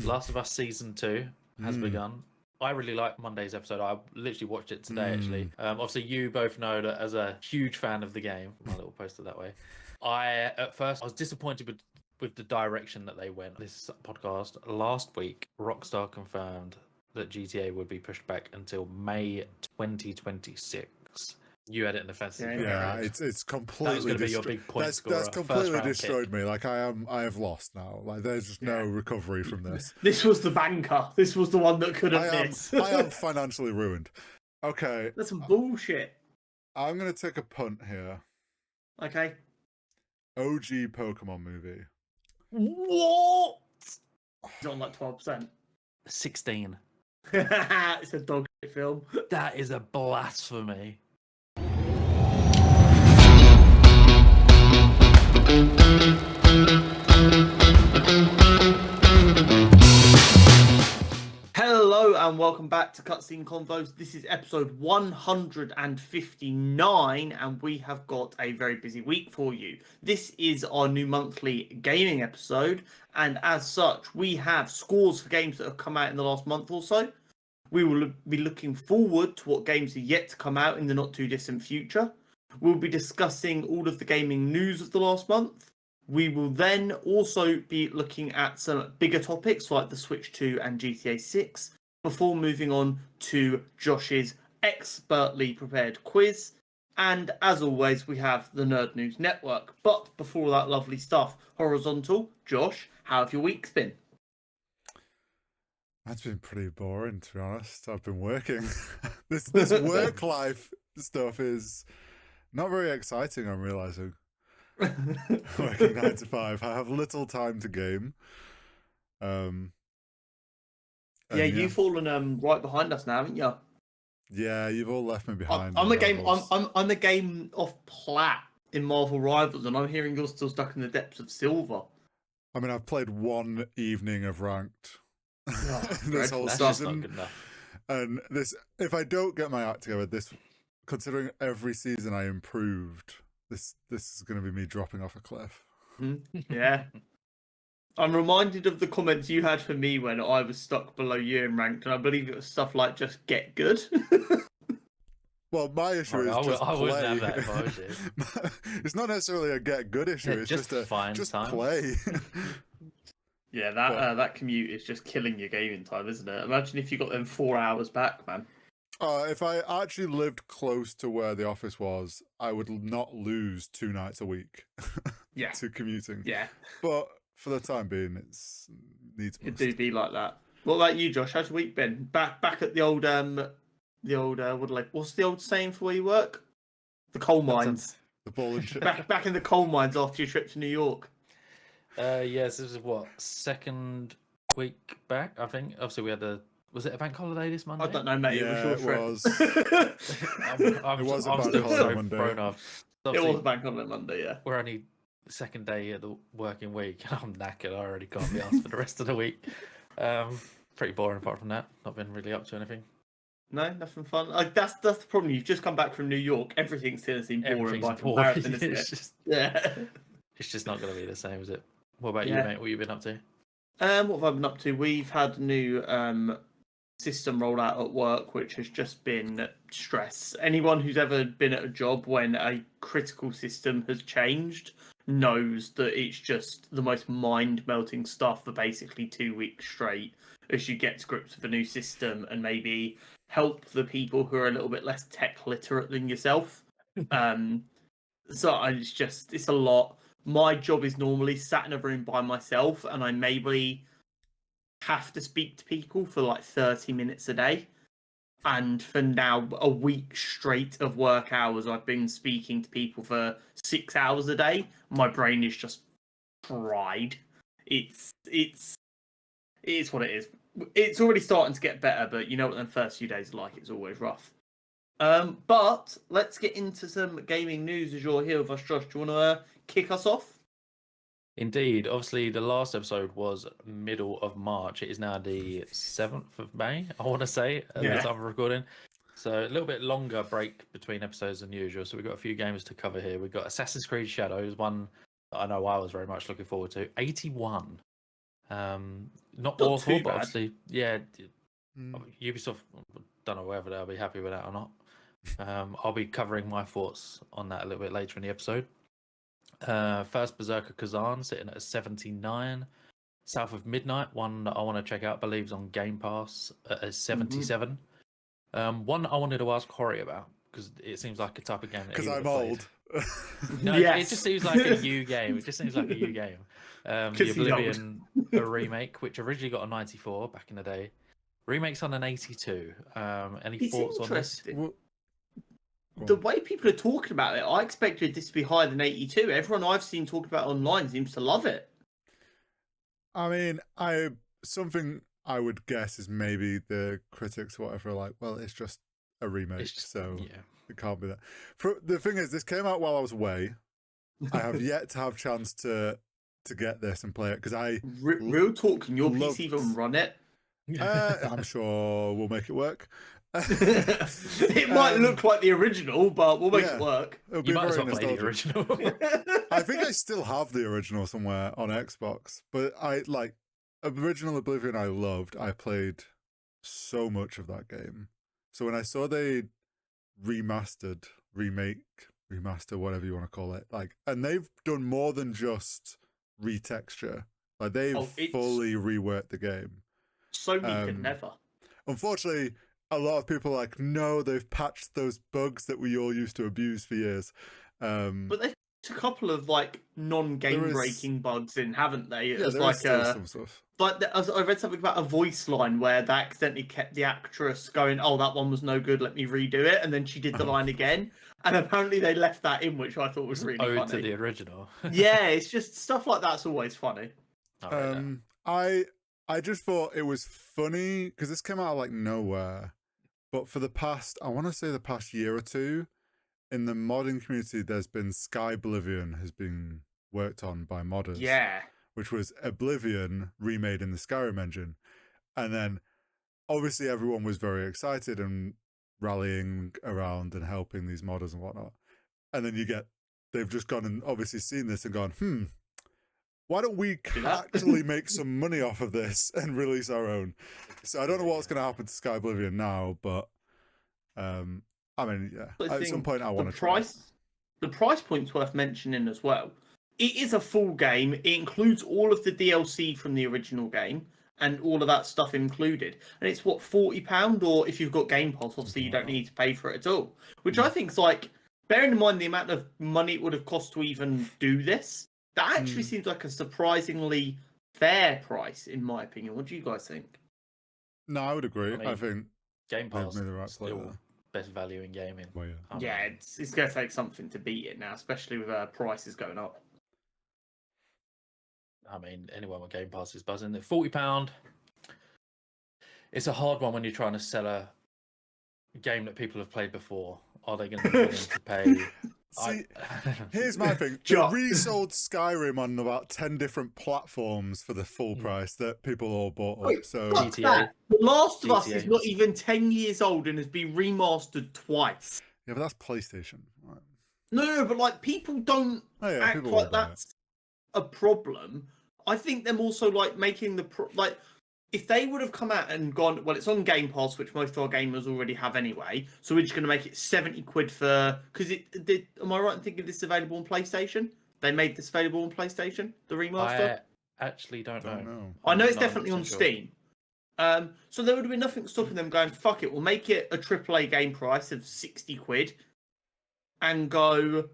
Last of Us Season 2 has begun. I really like Monday's episode. I literally watched it today, actually. Obviously, you both know that as a huge fan of the game, my little poster that way, at first I was disappointed with the direction that they went. This podcast last week, Rockstar confirmed that GTA would be pushed back until May 2026. You had it in the fantasy. Yeah, it's completely. That was going to be your big point scorer. That's completely destroyed me. Like I have lost now. Like there's just no recovery from this. This was the banker. This was the one that couldn't miss. I am financially ruined. Okay, that's some bullshit. I'm gonna take a punt here. Okay. OG Pokemon movie. What? It's on like 12%. 16. It's a dog shit film. That is a blasphemy. Hello and welcome back to Cutscene Convos. This is episode 159 and we have got a very busy week for you. This is our new monthly gaming episode, and as such we have scores for games that have come out in the last month or so. We will be looking forward to what games are yet to come out in the not too distant future. We'll be discussing all of the gaming news of the last month. We will then also be looking at some bigger topics like the Switch 2 and GTA 6 before moving on to Josh's expertly prepared quiz. And as always, we have the Nerd News Network. But before that lovely stuff, Horizontal, Josh, how have your weeks been? That's been pretty boring, to be honest. I've been working. This work life stuff is not very exciting, I'm realizing. Working 9 to 5. I have little time to game. You've fallen right behind us now, haven't you? Yeah, you've all left me behind. I'm a game off plat in Marvel Rivals, and I'm hearing you're still stuck in the depths of silver. I mean, I've played one evening of ranked this whole That's season, not good enough. and if I don't get my act together, considering every season I improved, this is going to be me dropping off a cliff. Yeah. I'm reminded of the comments you had for me when I was stuck below you in ranked, and I believe it was stuff like just get good. Well, my issue is just I play. wouldn't have that if I was you. It's not necessarily a get good issue. It's just play. Yeah, that commute is just killing your gaming time, isn't it? Imagine if you got them 4 hours back, man. If I actually lived close to where the office was, I would not lose 2 nights a week to commuting. Yeah. But for the time being, it needs must. It do be like that. What about you, Josh? How's your week been? Back at the old what's the old saying for where you work? The coal mines. The ball and shit. back in the coal mines after your trip to New York. Yes, this is second week back, I think. Obviously, we had was it a bank holiday this Monday? I don't know, mate. Yeah, it was your was. I'm was a I'm bank still holiday so Monday. thrown off. It was a bank holiday Monday, yeah. We're only the second day of the working week, and I'm knackered. I already can't be asked for the rest of the week. Pretty boring apart from that. Not been really up to anything. No, nothing fun. That's the problem. You've just come back from New York. Everything's going to seem boring by comparison, isn't it? It's just not going to be the same, is it? What about you, mate? What have you been up to? What have I been up to? We've had a new system rolled out at work, which has just been stress. Anyone who's ever been at a job when a critical system has changed knows that it's just the most mind-melting stuff for basically 2 weeks straight as you get to grips with a new system and maybe help the people who are a little bit less tech literate than yourself. So it's a lot. My job is normally sat in a room by myself, and I maybe have to speak to people for like 30 minutes a day. And for now, a week straight of work hours, I've been speaking to people for 6 hours a day. My brain is just fried. It is what it is. It's already starting to get better, but you know what the first few days are like. It's always rough. But let's get into some gaming news as you're here with us, Josh. Do you want to kick us off? Indeed. Obviously, the last episode was middle of March. It is now the 7th of May, I want to say, at the time of recording. So a little bit longer break between episodes than usual. So we've got a few games to cover here. We've got Assassin's Creed Shadows, one that I know I was very much looking forward to. 81. not Not awful, too but bad. obviously, yeah. Mm. Ubisoft, don't know whether they'll be happy with that or not. I'll be covering my thoughts on that a little bit later in the episode. First, Berserker Kazan sitting at a 79. South of Midnight, one that I want to check out, believes on Game Pass at a 77. One I wanted to ask Corey about because it seems like a type of game that he Because would I'm have played. old. No, Yes. it just seems like a you game. It just seems like a you game. The 'Cause he's old. Oblivion a remake, which originally got a 94 back in the day. Remakes on an 82. Any It's thoughts on this? interesting. Well, go The on. way people are talking about it, I expected this to be higher than 82. Everyone I've seen talking about it online seems to love it. I mean, something I would guess is maybe the critics or whatever are like, well, it's just a remake, It's just, so yeah. it can't be that. The thing is, this came out while I was away. I have yet to have chance to get this and play it because I Real talk, can your loved- PC even run it? I'm sure we'll make it work. It might look like the original, but we'll make yeah. it work. It'll You be might as very well play the nostalgic. original. I think I still have the original somewhere on Xbox, but I like original Oblivion. I loved. I played so much of that game. So when I saw they remaster, whatever you want to call it, like, and they've done more than just retexture. Like they've fully reworked the game. Sony could never. Unfortunately, a lot of people are like, no, they've patched those bugs that we all used to abuse for years. But there's a couple of like non-game breaking bugs in, haven't they? Yeah, As there like is still some stuff. Like I read something about a voice line where they accidentally kept the actress going, "Oh, that one was no good. Let me redo it," and then she did the line again. And apparently they left that in, which I thought was really Ode funny. to the original. Yeah, it's just stuff like that's always funny. I just thought it was funny because this came out of like nowhere. But for the past, I want to say the past year or two, in the modding community, there's been Sky Oblivion has been worked on by modders. Yeah. Which was Oblivion remade in the Skyrim engine. And then obviously everyone was very excited and rallying around and helping these modders and whatnot. And then they've just gone and obviously seen this and gone, why don't we actually make some money off of this and release our own? So I don't know what's going to happen to Sky Oblivion now, but I mean, yeah, at some point I want to try it. The price point's worth mentioning as well. It is a full game. It includes all of the DLC from the original game and all of that stuff included. And it's what, £40? Or if you've got Game Pass, obviously you don't need to pay for it at all. Which I think is like, bearing in mind the amount of money it would have cost to even do this, that actually seems like a surprisingly fair price, in my opinion. What do you guys think? No, I would agree. I mean, I think Game Pass made the right still play there. best value in gaming. Well, yeah. Yeah, it's going to take something to beat it now, especially with prices going up. I mean, anyone with Game Pass is buzzing. £40. It's a hard one when you're trying to sell a game that people have played before. Are they going to be willing to pay? See, here's my thing. They resold Skyrim on about 10 different platforms for the full price that people all bought up. Wait, So fuck that. The Last of Us is not even 10 years old and has been remastered twice. yeah, but that's PlayStation. Right. No, but like people don't act people like will buy that's a problem. I think them also like making the like if they would have come out and gone, well, it's on Game Pass, which most of our gamers already have anyway, so we're just going to make it 70 quid for because am I right in thinking this is available on PlayStation? They made this available on PlayStation, the remaster. I actually don't know. I know it's I'm definitely not on sure. Steam. So there would have been nothing stopping them going, fuck it, we'll make it a AAA game price of 60 quid and go,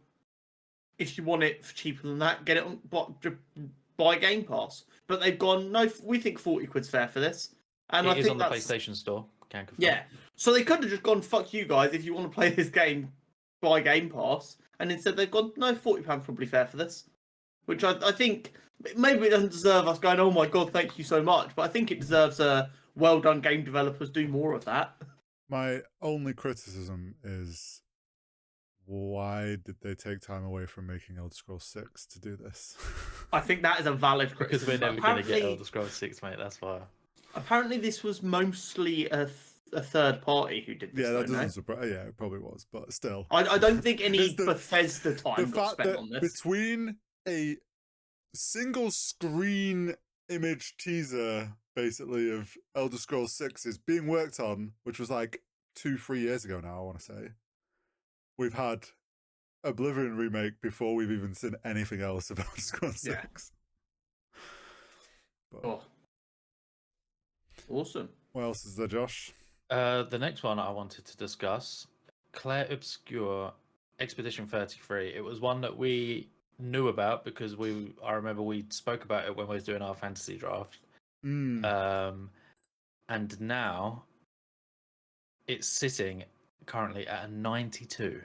if you want it for cheaper than that, get it on buy Game Pass. But they've gone, no, we think 40 quid's fair for this. And It I is think on the that's, PlayStation Store. Can confirm. yeah. So they could have just gone, fuck you guys, if you want to play this game, buy Game Pass. And instead they've gone, no, £40 probably fair for this. Which I think, maybe it doesn't deserve us going, oh my god, thank you so much. But I think it deserves a well done game developers do more of that. My only criticism is why did they take time away from making Elder Scrolls 6 to do this? I think that is a valid Because criticism. we're never going to get Elder Scrolls 6, mate. That's why. Apparently, this was mostly a third party who did this. Yeah, that doesn't surprise. Yeah, it probably was, but still. I don't think any Bethesda time got spent on this. Between a single screen image teaser basically of Elder Scrolls 6 is being worked on, which was like 2-3 years ago now, I want to say. We've had Oblivion remake before we've even seen anything else about Elder Scrolls 6. But, Oh. Awesome. what else is there, Josh? The next one I wanted to discuss, Claire Obscure Expedition 33. It was one that we knew about because I remember we spoke about it when we was doing our fantasy draft. And now it's sitting currently at a 92.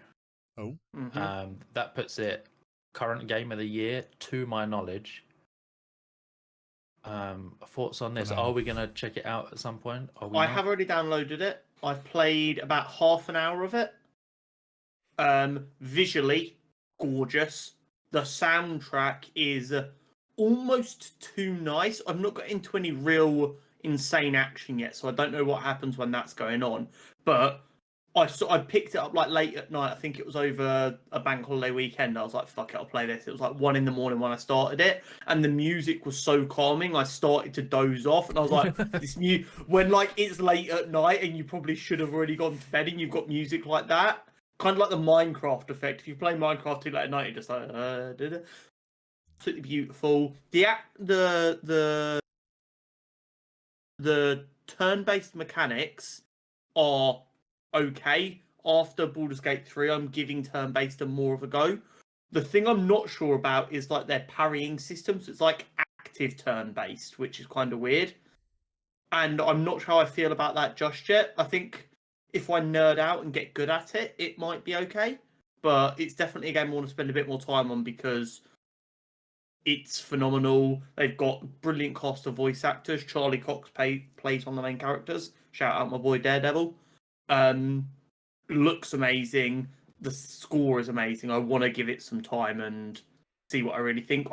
Oh. That puts it current game of the year to my knowledge. Thoughts on this? Are we going to check it out at some point? I have already downloaded it. I've played about half an hour of it. Visually gorgeous. The soundtrack is almost too nice. I've not got into any real insane action yet, so I don't know what happens when that's going on. But I picked it up like late at night. I think it was over a bank holiday weekend. I was like, fuck it, I'll play this. It was like 1 a.m. when I started it, and the music was so calming. I started to doze off, and I was like, when like it's late at night and you probably should have already gone to bed, and you've got music like that, kind of like the Minecraft effect. If you play Minecraft too late at night, you're just like, absolutely beautiful. The turn-based mechanics are okay. After Baldur's Gate 3, I'm giving turn-based a more of a go. The thing I'm not sure about is like their parrying system. So it's like active turn-based, which is kind of weird. And I'm not sure how I feel about that just yet. I think if I nerd out and get good at it, it might be okay. But it's definitely a game I want to spend a bit more time on because it's phenomenal. They've got brilliant cast of voice actors. Charlie Cox plays one of the main characters. Shout out my boy Daredevil. Looks amazing. The score is amazing. I want to give it some time and see what I really think.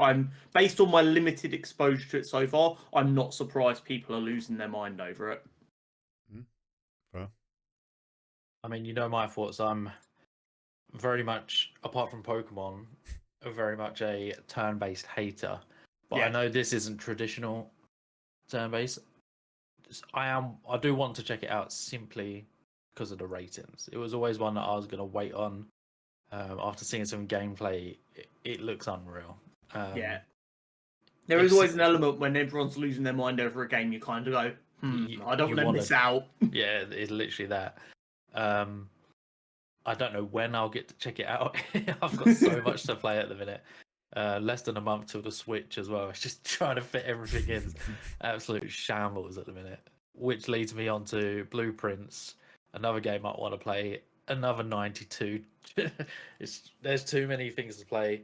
Based on my limited exposure to it so far, I'm not surprised people are losing their mind over it. Well, I mean, you know my thoughts. I'm very much, apart from Pokemon, very much a turn-based hater. But I know this isn't traditional turn-based. I do want to check it out simply because of the ratings. It was always one that I was going to wait on. After seeing some gameplay, it looks unreal. There is always an element when everyone's losing their mind over a game, you kind of go, I don't want to miss out. Yeah, it's literally that. I don't know when I'll get to check it out. I've got so much to play at the minute. Less than a month till the Switch as well. It's just trying to fit everything in. Absolute shambles at the minute. Which leads me on to Blueprints, another game I want to play. Another 92. There's too many things to play.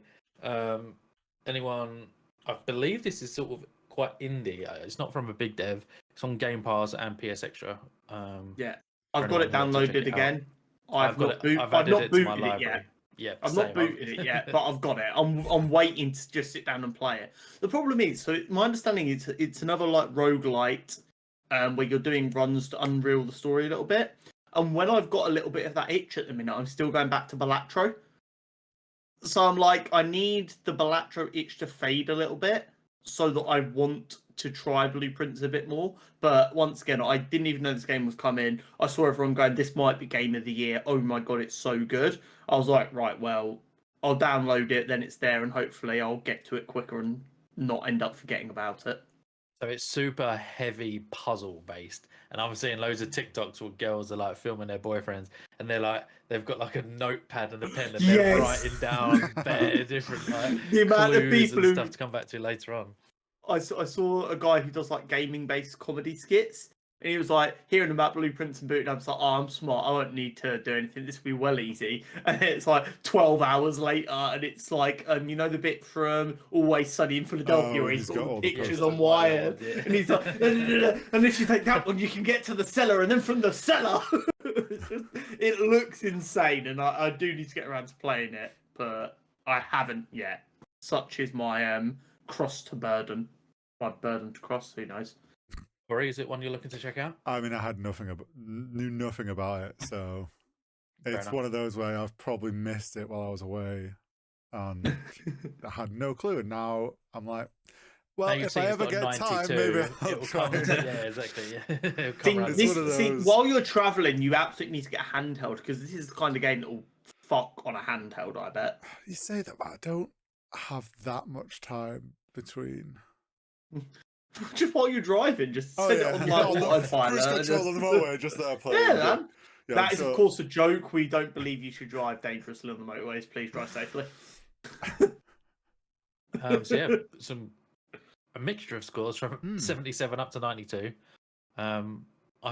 Anyone? I believe this is sort of quite indie. It's not from a big dev. It's on Game Pass and PS Extra. I've got it downloaded again. I've not booted it yet. Yeah, I've not booted it yet, but I've got it. I'm waiting to just sit down and play it. The problem is, so my understanding is it's another like roguelite, where you're doing runs to unreal the story a little bit. And when I've got a little bit of that itch at the minute, I'm still going back to Balatro. So I'm like, I need the Balatro itch to fade a little bit so that I want to try Blueprints a bit more. But once again, I didn't even know this game was coming. I saw everyone going, this might be game of the year. Oh my god, it's so good. I was like, right, well, I'll download it, then it's there, and hopefully I'll get to it quicker and not end up forgetting about it. So it's super heavy puzzle based, and I'm seeing loads of TikToks where girls are like filming their boyfriends, and they've got like a notepad and a pen, and they're writing down their different like the amount of clues people and stuff to come back to later on. I saw a guy who does like gaming based comedy skits, and he was like hearing about Blueprints and booting. I was like, oh, I'm smart. I won't need to do anything. This will be well easy. And it's like 12 hours later, and it's like, you know, the bit from Always Sunny in Philadelphia where he's got all the pictures on wire, and he's like, and if you take that one, you can get to the cellar, and then from the cellar, it looks insane. And I do need to get around to playing it, but I haven't yet. Such is my cross to burden. My burden to cross, who knows? Corey, is it one you're looking to check out? I mean, I knew nothing about it, so it's one of those where I've probably missed it while I was away, and I had no clue. And now I'm like, Well, Now you've if seen I it's ever got get 92, time, maybe I'll it'll try. come. Yeah, exactly. Yeah. It'll come See, around It's one of see, those- while you're traveling, you absolutely need to get a handheld because this is the kind of game that will fuck on a handheld. I bet. You say that, but I don't have that much time between. Just while you're driving, just Oh set yeah, it on like on the autopilot. cruise and control just... on the motorway, just there playing. Yeah, man. Yeah, That I'm is, sure- of course, a joke. We don't believe you should drive dangerously on the motorways. Please drive safely. So yeah, a mixture of scores from 77 up to 92. I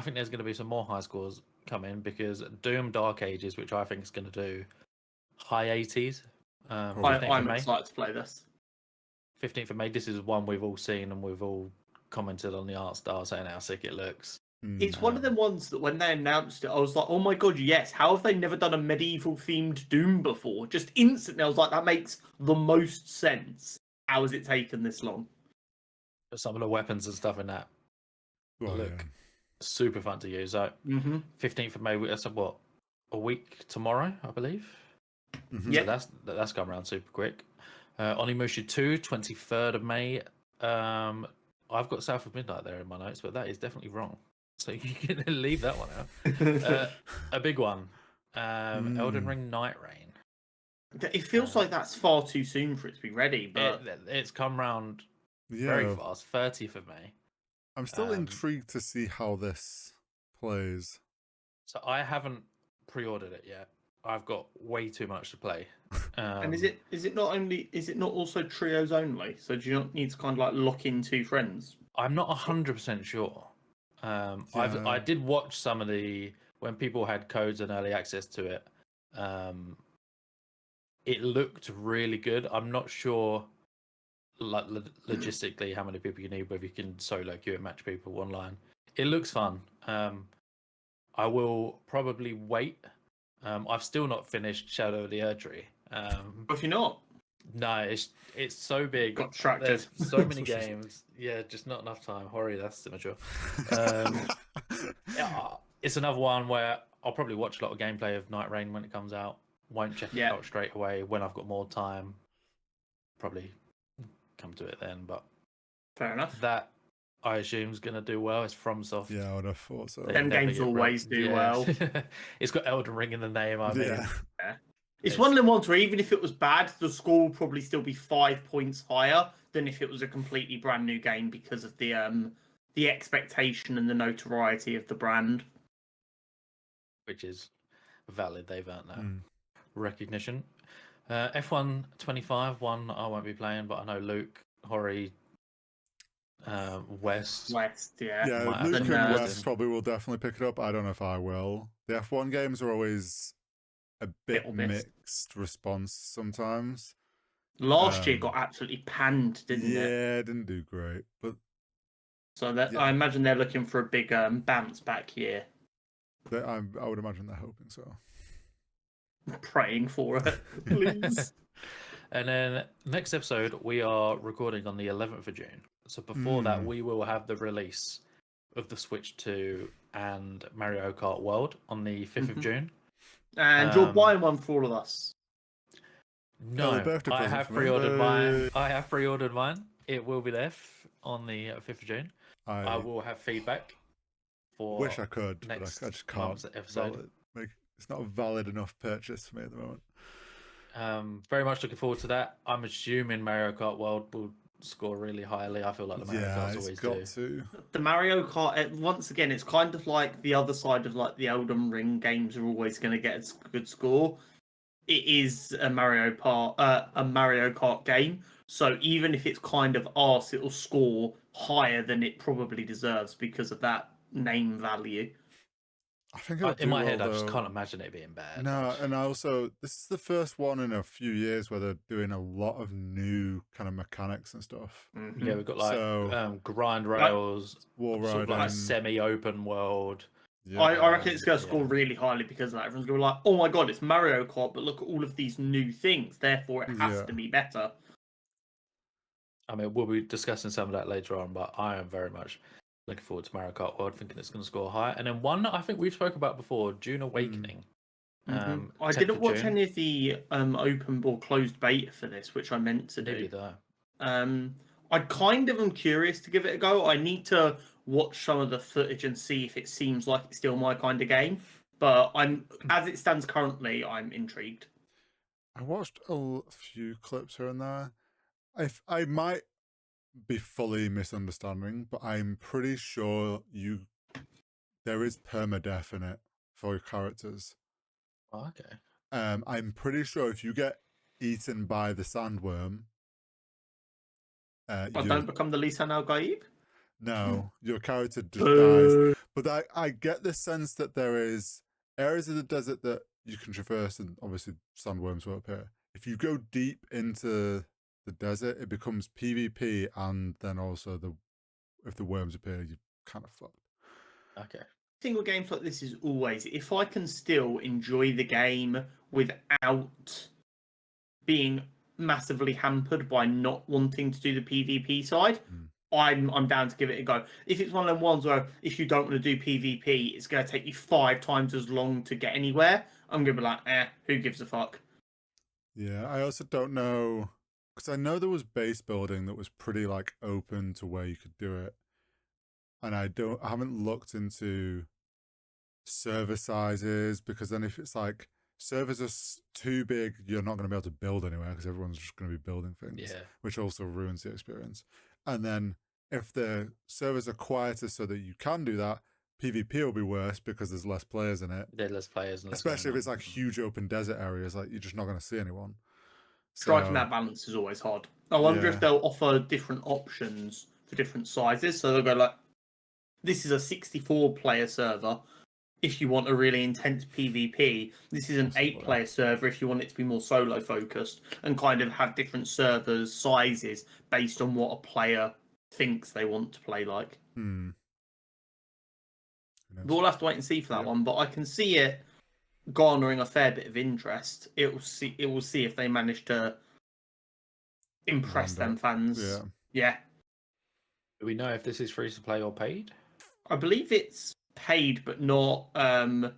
think there's going to be some more high scores coming because Doom Dark Ages, which I think is going to do high 80s. 15th of I'm May. excited to play this. 15th of May. This is one we've all seen and we've all commented on the art style, saying how sick it looks. It's one of them ones that when they announced it, I was like, oh my god, yes, how have they never done a medieval themed Doom before? Just instantly, I was like, that makes the most sense. How has it taken this long? But some of the weapons and stuff in that Well, look yeah. super fun to use. So 15th of May, that's what, a week tomorrow, I believe. Yeah. So that's come around super quick. Onimusha 2, 23rd of May. I've got South of Midnight there in my notes, but that is definitely wrong. So you can leave that one out. A big one. Elden Ring Night Rain. It feels like that's far too soon for it to be ready, but It's come round Yeah, very fast. 30th of May. I'm still intrigued to see how this plays. So I haven't pre-ordered it yet. I've got way too much to play. and is it not also trios only? So do you not need to kind of like lock in two friends? I'm not 100% sure. I did watch some of when people had codes and early access to it. It looked really good. I'm not sure, like logistically, how many people you need, whether you can solo queue and match people online. It looks fun. I will probably wait. I've still not finished Shadow of the Erdtree. If you're not, no, it's so big. Got distracted. There's so many games. Yeah, just not enough time. Horry, that's immature. Yeah, it's another one where I'll probably watch a lot of gameplay of Night Rain when it comes out. Won't check it out straight away. When I've got more time, probably come to it then. But fair enough. that I assume is going to do well. It's FromSoft. Yeah, I would have thought so. Them games always do well. It's got Elden Ring in the name. I mean, It's one of them ones where even if it was bad, the score will probably still be 5 points higher than if it was a completely brand new game because of the expectation and the notoriety of the brand. Which is valid. They've earned that recognition. F125, one I won't be playing, but I know Luke, Horry, West. Yeah, Luke and West probably will definitely pick it up. I don't know if I will. The F1 games are always a bit mixed response sometimes. Last year got absolutely panned, didn't it? Yeah, it didn't do great, but so I imagine they're looking for a big bounce back year. I would imagine they're hoping so. Praying for it, please. And then next episode we are recording on the 11th of June. So before that, we will have the release of the Switch 2 and Mario Kart World on the 5th of June. And you're buying one for all of us. No, I have pre-ordered mine. I have pre-ordered mine. It will be there on the 5th of June. I will have feedback for. Wish I could, but I just can't. Episode. It's not a valid enough purchase for me at the moment. Very much looking forward to that. I'm assuming Mario Kart World will score really highly. I feel like the Mario Karts always do. To. The Mario Kart, once again, it's kind of like the other side of like the Elden Ring games are always going to get a good score. It is a Mario Kart game, so even if it's kind of arse, it'll score higher than it probably deserves because of that name value. I think in my head, I just can't imagine it being bad. No, and also this is the first one in a few years where they're doing a lot of new kind of mechanics and stuff. Yeah, we've got like grind rails, wall sort of riding, like semi-open world. Yeah. I reckon it's going to score really highly because of that. Everyone's going to be like, "Oh my god, it's Mario Kart!" But look at all of these new things. Therefore, it has to be better. I mean, we'll be discussing some of that later on, but I am very much looking forward to Mario Kart World, thinking it's going to score high. And then one that I think we've spoken about before, Dune Awakening. I didn't watch any of the open or closed beta for this, which I meant to do. Maybe though. I kind of am curious to give it a go. I need to watch some of the footage and see if it seems like it's still my kind of game. But as it stands currently, I'm intrigued. I watched a few clips here and there. I might be fully misunderstanding, but I'm pretty sure there is permadeath in it for your characters. Oh, okay. I'm pretty sure if you get eaten by the sandworm, I don't become the Lisan Al Gaib. no, your character just dies. But I get the sense that there is areas of the desert that you can traverse, and obviously sandworms will appear. If you go deep into the desert, it becomes PvP, and then also if the worms appear, you're kind of fucked. Okay. Thing with games like this is always if I can still enjoy the game without being massively hampered by not wanting to do the PvP side, I'm down to give it a go. If it's one of them ones where if you don't want to do PvP, it's going to take you 5 times as long to get anywhere, I'm going to be like, who gives a fuck? Yeah, I also don't know, because I know there was base building that was pretty like open to where you could do it, and I haven't looked into server sizes, because then if it's like servers are too big, you're not going to be able to build anywhere because everyone's just going to be building things, which also ruins the experience. And then if the servers are quieter so that you can do that, PvP will be worse because there's less players in it. There's less players, and less especially if going it's like huge open desert areas, like you're just not going to see anyone. Striking So, that balance is always hard. I wonder if they'll offer different options for different sizes. So they'll go like, this is a 64-player server if you want a really intense PvP. This is an 8-player server if you want it to be more solo focused, and kind of have different servers sizes based on what a player thinks they want to play like. We'll have to wait and see for that one, but I can see it garnering a fair bit of interest. It will see if they manage to impress them fans. Yeah. Do we know if this is free to play or paid? I believe it's paid, but not a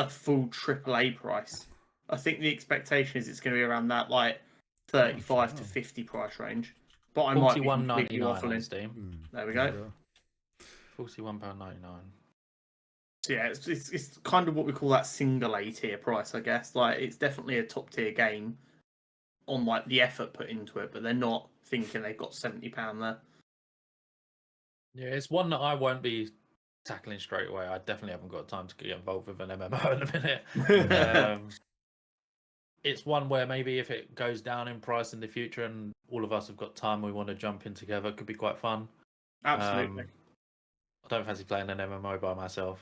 full AAA price. I think the expectation is it's going to be around that like 35 to 50 price range. But I might be completely waffling. on Steam. There we go. £41.99. So yeah, it's kind of what we call that single A tier price, I guess. Like it's definitely a top tier game on like the effort put into it, but they're not thinking they've got £70 there. Yeah, it's one that I won't be tackling straight away. I definitely haven't got time to get involved with an MMO in a minute. It's one where maybe if it goes down in price in the future and all of us have got time we want to jump in together, it could be quite fun. Absolutely. I don't fancy playing an MMO by myself.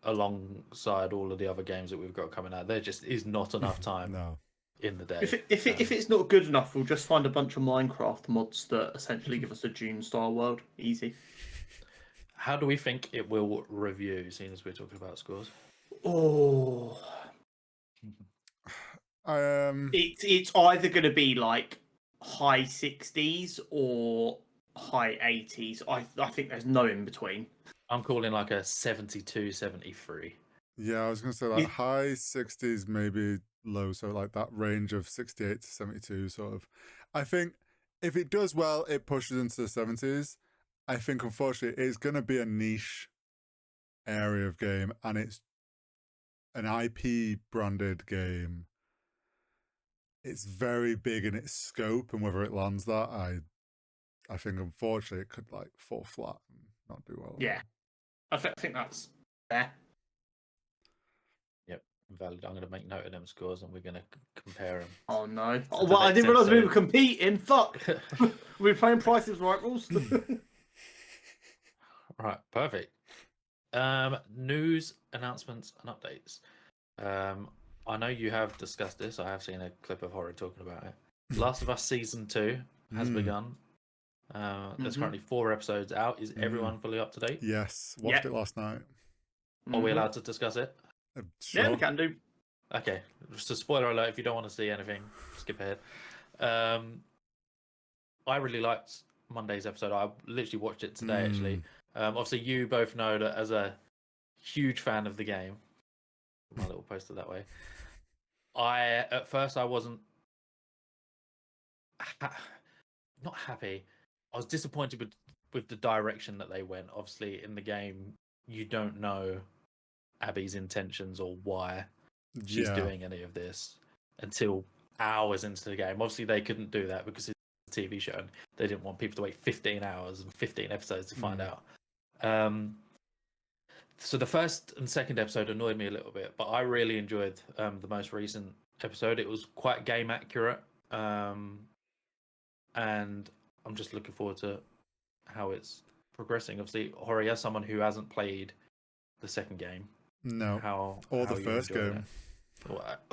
Alongside all of the other games that we've got coming out, there just is not enough time in the day. If it's not good enough, we'll just find a bunch of Minecraft mods that essentially give us a Dune style world. Easy. How do we think it will review, seeing as we're talking about scores? Oh, it's either going to be like high 60s or high 80s. I think there's no in between. I'm calling like a 72, 73. Yeah, I was going to say like high 60s, maybe low. So like that range of 68 to 72 sort of. I think if it does well, it pushes into the 70s. I think unfortunately it's going to be a niche area of game, and it's an IP branded game. It's very big in its scope, and whether it lands that, I think unfortunately it could like fall flat and not do well. Yeah, I think that's fair. Yep, valid. I'm going to make note of them scores, and we're going to compare them. Oh no! Well, I didn't realise we were competing. Fuck, we're playing Prices Right rules. Right, perfect. News, announcements, and updates. I know you have discussed this. I have seen a clip of Horror talking about it. Last of Us Season 2 has begun. There's currently 4 episodes out. Is everyone fully up to date? Yes, watched it last night. Are we allowed to discuss it? Sure. Yeah, we can do. Okay, just a spoiler alert. If you don't want to see anything, skip ahead. I really liked Monday's episode. I literally watched it today, actually. Obviously, you both know that as a huge fan of the game, my little poster that way. At first I wasn't not happy. I was disappointed with the direction that they went. Obviously, in the game, you don't know Abby's intentions or why she's doing any of this until hours into the game. Obviously, they couldn't do that because it's a TV show and they didn't want people to wait 15 hours and 15 episodes to find out. So the first and second episode annoyed me a little bit, but I really enjoyed the most recent episode. It was quite game accurate, and I'm just looking forward to how it's progressing. Obviously, Hori, as someone who hasn't played the second game, or the first game,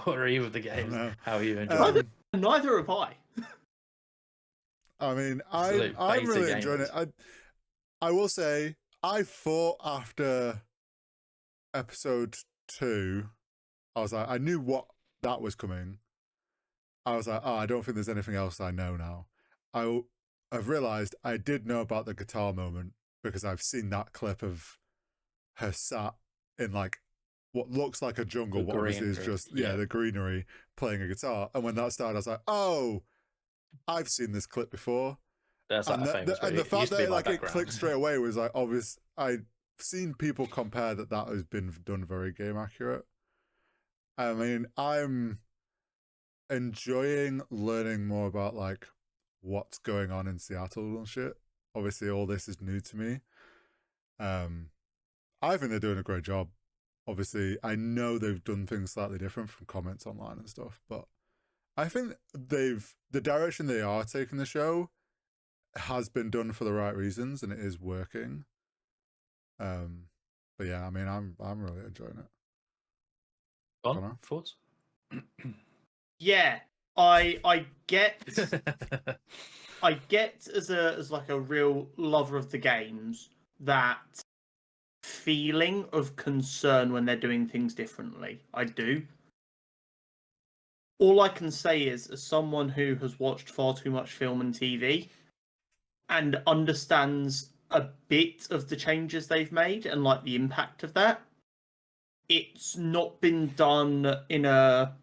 or either of the games, how are you enjoying it? Neither have I. I mean, I'm really enjoying it. I will say, I thought after episode 2, I was like, I knew what that was coming. I was like, I don't think there's anything else I know now. I've realised I did know about the guitar moment because I've seen that clip of her sat in like what looks like a jungle, but obviously is just the greenery, playing a guitar. And when that started, I was like, oh, I've seen this clip before. That's like and the fact that it clicked straight away was like obvious. I've seen people compare that has been done very game accurate. I mean, I'm enjoying learning more about like what's going on in Seattle and shit. Obviously, all this is new to me. I think they're doing a great job. Obviously, I know they've done things slightly different from comments online and stuff, but I think the direction they are taking the show has been done for the right reasons and it is working. But yeah, I mean, I'm really enjoying it. On thoughts? Yeah, I get I get as like a real lover of the games that feeling of concern when they're doing things differently. I do. All I can say is, as someone who has watched far too much film and TV and understands a bit of the changes they've made and like the impact of that, it's not been done in a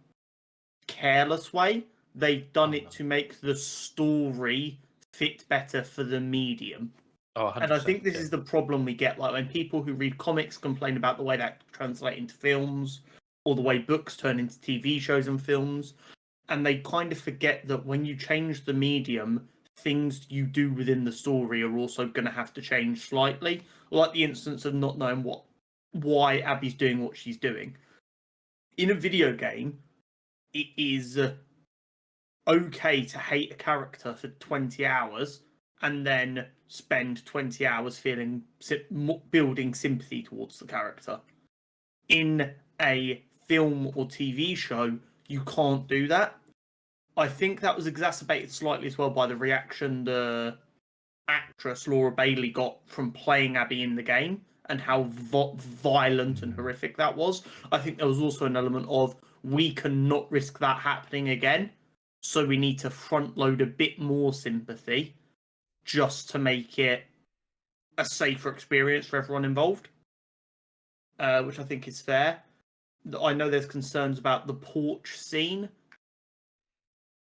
careless way. They've done it to make the story fit better for the medium. And I think this is the problem we get. Like when people who read comics complain about the way that translate into films, or the way books turn into TV shows and films, and they kind of forget that when you change the medium, things you do within the story are also going to have to change slightly. Like the instance of not knowing why Abby's doing what she's doing. In a video game, it is okay to hate a character for 20 hours and then spend 20 hours building sympathy towards the character. In a film or TV show, you can't do that. I think that was exacerbated slightly as well by the reaction the actress Laura Bailey got from playing Abby in the game and how violent and horrific that was. I think there was also an element of, we cannot risk that happening again, so we need to front load a bit more sympathy just to make it a safer experience for everyone involved, which I think is fair. I know there's concerns about the porch scene.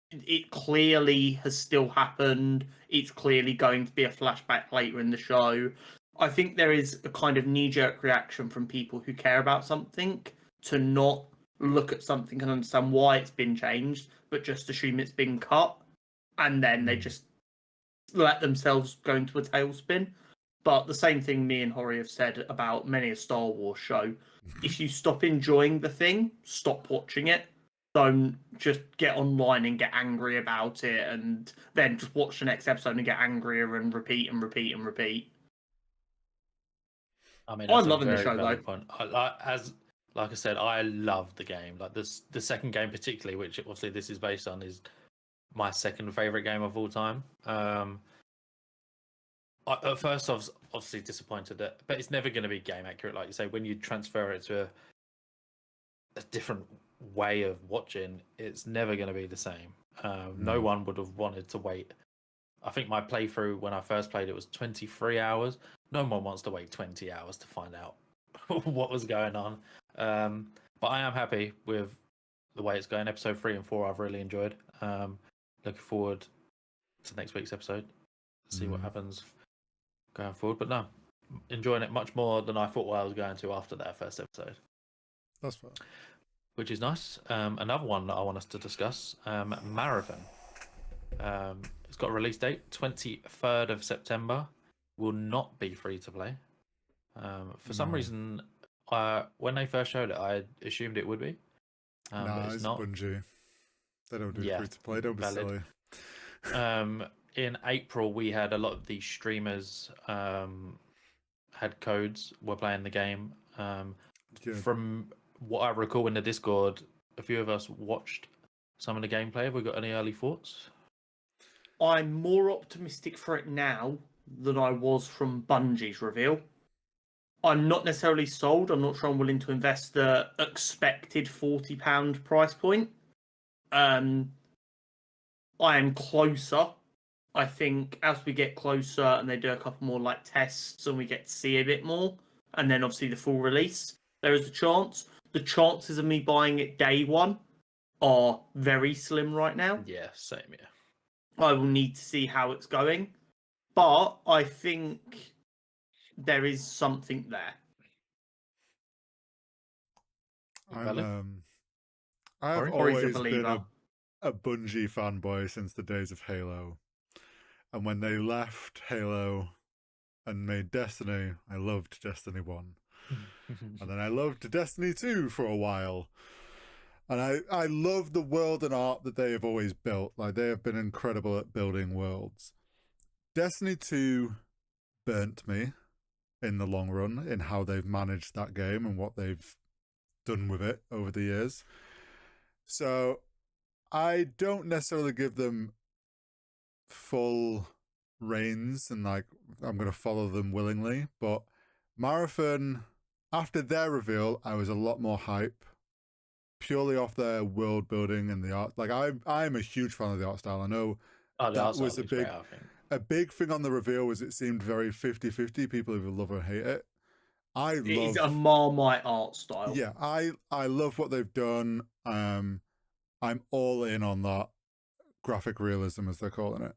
It clearly has still happened. It's clearly going to be a flashback later in the show. I think there is a kind of knee-jerk reaction from people who care about something to not look at something and understand why it's been changed, but just assume it's been cut, and then they just let themselves go into a tailspin. But the same thing me and Hori have said about many a Star Wars show. If you stop enjoying the thing, stop watching it. Don't just get online and get angry about it and then just watch the next episode and get angrier and repeat and repeat and repeat. I mean, I'm loving the show though. Point. Like I said, I love the game. Like the second game particularly, which obviously this is based on, is my second favorite game of all time. At first, I was obviously disappointed but it's never going to be game accurate, like you say. When you transfer it to a different way of watching, it's never going to be the same. No one would have wanted to wait. I think my playthrough when I first played it was 23 hours. No one wants to wait 20 hours to find out what was going on. But I am happy with the way it's going. Episode 3 and 4 I've really enjoyed. Looking forward to next week's episode. See what happens going forward. But no, enjoying it much more than I thought I was going to after that first episode. That's fair. Which is nice. Another one that I want us to discuss, Marathon. It's got a release date, 23rd of September. Will not be free to play. For some reason, when they first showed it, I assumed it would be. But it's not. Bungie. They don't do free to play. Don't be valid. silly. In April, we had a lot of the streamers had codes, were playing the game. From what I recall in the Discord, a few of us watched some of the gameplay. Have we got any early thoughts? I'm more optimistic for it now than I was from Bungie's reveal. I'm not necessarily sold. I'm not sure I'm willing to invest the expected £40 price point. I am closer. I think as we get closer and they do a couple more like tests and we get to see a bit more, and then obviously the full release, there is a chance. The chances of me buying it day one are very slim right now. Yeah, same here. I will need to see how it's going, but I think there is something there. I've always been a Bungie fanboy since the days of Halo. And when they left Halo and made Destiny, I loved Destiny 1. And then I loved Destiny 2 for a while. And I love the world and art that they have always built. Like, they have been incredible at building worlds. Destiny 2 burnt me in the long run in how they've managed that game and what they've done with it over the years. So I don't necessarily give them full reins and like I'm going to follow them willingly, but Marathon, after their reveal, I was a lot more hype purely off their world building and the art. Like I'm a huge fan of the art style. I know that was a big thing on the reveal was it seemed very 50-50, people either love or hate it. It's a Marmite art style. Yeah, I love what they've done. I'm all in on that graphic realism, as they're calling it.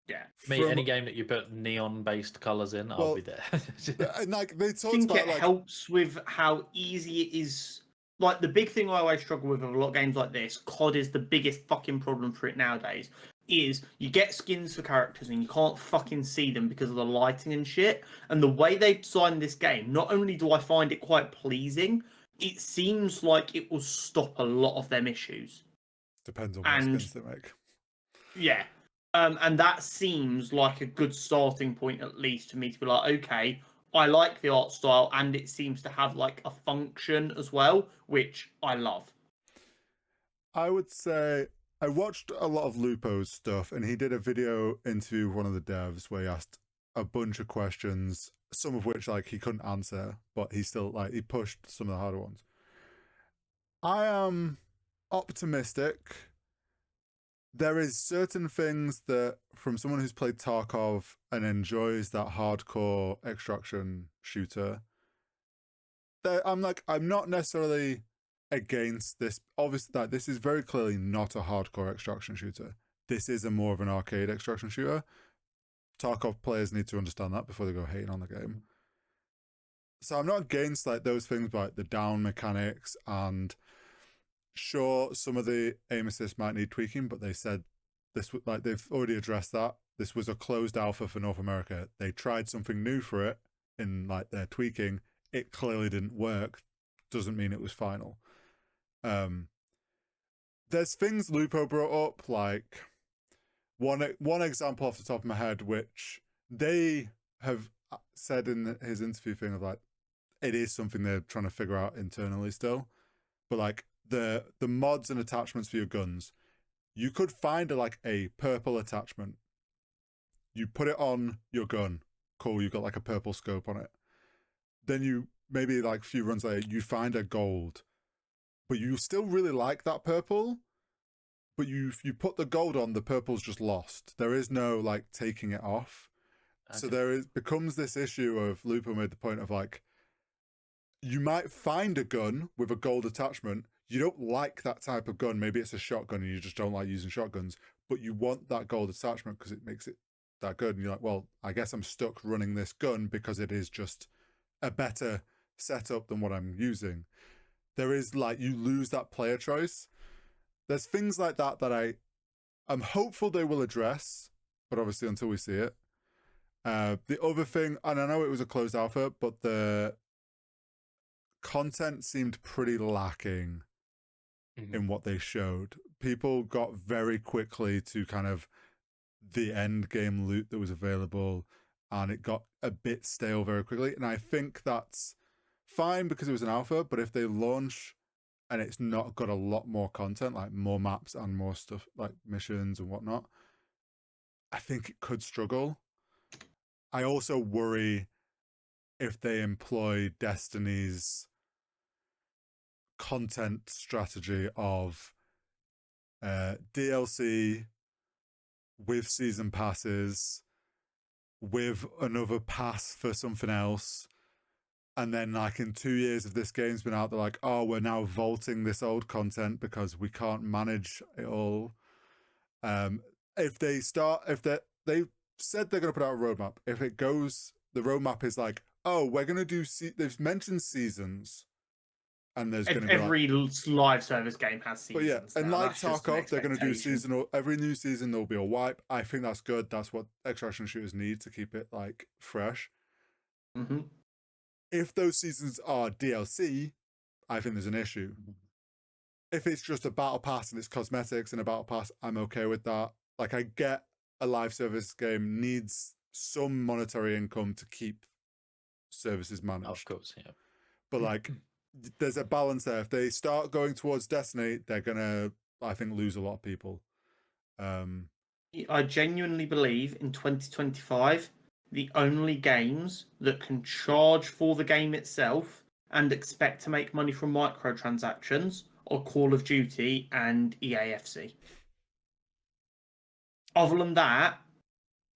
Yeah. Any game that you put neon-based colours in, I'll be there. And like they talked I think about, it helps with how easy it is. Like, the big thing I always struggle with a lot of games like this, COD is the biggest fucking problem for it nowadays, is you get skins for characters and you can't fucking see them because of the lighting and shit. And the way they've designed this game, not only do I find it quite pleasing, it seems like it will stop a lot of them issues. Depends on what skins they make. Yeah. And that seems like a good starting point, at least, for me to be like, okay, I like the art style, and it seems to have like a function as well, which I love. I would say I watched a lot of Lupo's stuff, and he did a video interview with one of the devs where he asked a bunch of questions, some of which like he couldn't answer, but he still like he pushed some of the harder ones. I am optimistic. There is certain things that, from someone who's played Tarkov and enjoys that hardcore extraction shooter, I'm not necessarily against this. Obviously, that this is very clearly not a hardcore extraction shooter. This is a more of an arcade extraction shooter. Tarkov players need to understand that before they go hating on the game. So I'm not against like those things like the down mechanics, and sure, some of the aim assist might need tweaking, but they said this would like they've already addressed that. This was a closed alpha for North America. They tried something new for it in like their tweaking. It clearly didn't work. Doesn't mean it was final. There's things Lupo brought up, like one example off the top of my head, which they have said in his interview thing of like it is something they're trying to figure out internally still, but like the mods and attachments for your guns, you could find a purple attachment. You put it on your gun. Cool, you've got like a purple scope on it. Then you maybe like a few runs later, you find a gold, but you still really like that purple. But you put the gold on, the purple's just lost. There is no like taking it off. Okay. So becomes this issue of Lupo made the point of like, you might find a gun with a gold attachment. You don't like that type of gun. Maybe it's a shotgun and you just don't like using shotguns, but you want that gold attachment because it makes it that good. And you're like, well, I guess I'm stuck running this gun because it is just a better setup than what I'm using. There is like, you lose that player choice. There's things like that that I'm hopeful they will address, but obviously until we see it. The other thing, and I know it was a closed alpha, but the content seemed pretty lacking in what they showed. People got very quickly to kind of the end game loot that was available, and it got a bit stale very quickly. And I think that's fine because it was an alpha, but if they launch and it's not got a lot more content, like more maps and more stuff like missions and whatnot, I think it could struggle. I also worry if they employ Destiny's content strategy of DLC with season passes, with another pass for something else, and then like in 2 years if this game's been out, they're like, oh, we're now vaulting this old content because we can't manage it all. If they said they're going to put out a roadmap. If it goes, the roadmap is like, oh, we're going to do, they've mentioned seasons, and there's going to be every live service game has seasons. But yeah, and like Tarkov, they're going to do seasonal. Every new season there'll be a wipe. I think that's good. That's what extraction shooters need to keep it like fresh. If those seasons are DLC, I think there's an issue. If it's just a battle pass and it's cosmetics and a battle pass, I'm okay with that. Like, I get a live service game needs some monetary income to keep services managed. Of course, yeah. But like, there's a balance there. If they start going towards Destiny, they're gonna, I think, lose a lot of people. I genuinely believe in 2025, the only games that can charge for the game itself and expect to make money from microtransactions are Call of Duty and EAFC. Other than that,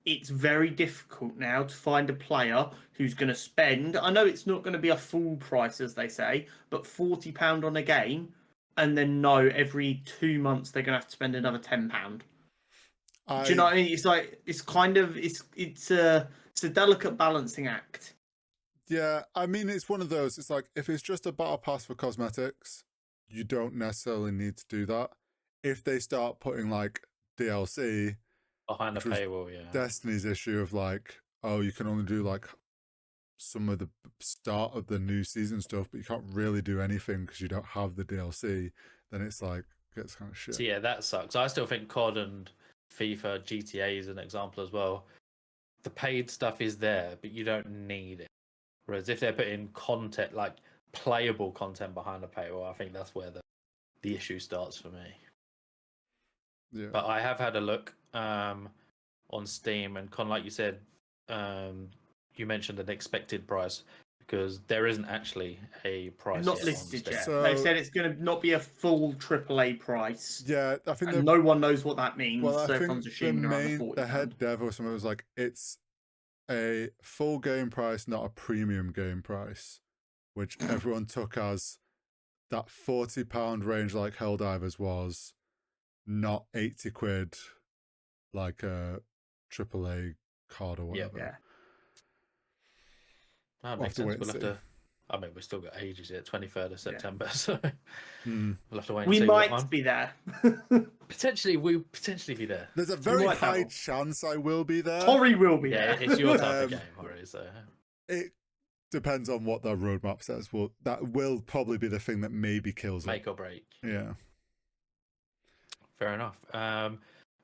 it's very difficult now to find a player who's going to spend, I know it's not going to be a full price, as they say, but £40 on a game, and then know every 2 months they're going to have to spend another £10. Do you know what I mean? It's like, it's kind of, it's a delicate balancing act. Yeah, I mean, it's one of those. It's like, if it's just a battle pass for cosmetics, you don't necessarily need to do that. If they start putting like DLC behind the paywall, yeah, Destiny's issue of like, oh, you can only do like some of the start of the new season stuff, but you can't really do anything because you don't have the DLC, then it's like, gets kind of shit. So yeah, that sucks. I still think COD and FIFA, GTA is an example as well. The paid stuff is there, but you don't need it. Whereas if they're putting content, like playable content behind the paywall, I think that's where the issue starts for me. Yeah. But I have had a look on Steam, and like you said, you mentioned an expected price, because there isn't actually a price. Not listed yet. So, they said it's going to not be a full AAA price. Yeah, I think no one knows what that means. Well, I so think everyone's assuming around the head dev or something was like, it's a full game price, not a premium game price, which everyone took as that £40 range like Helldivers was, not 80 quid like a AAA card or whatever. Yeah. That makes sense. We'll have to. I mean, we've still got ages yet, 23rd of September, so we'll have to wait and see. We might be there. We'll potentially be there. There's a very high chance I will be there. Tori will be there. Yeah, it's your type of game, Tori, so. It depends on what their roadmap says. Well, that will probably be the thing that maybe kills it. Make or break. Yeah. Fair enough.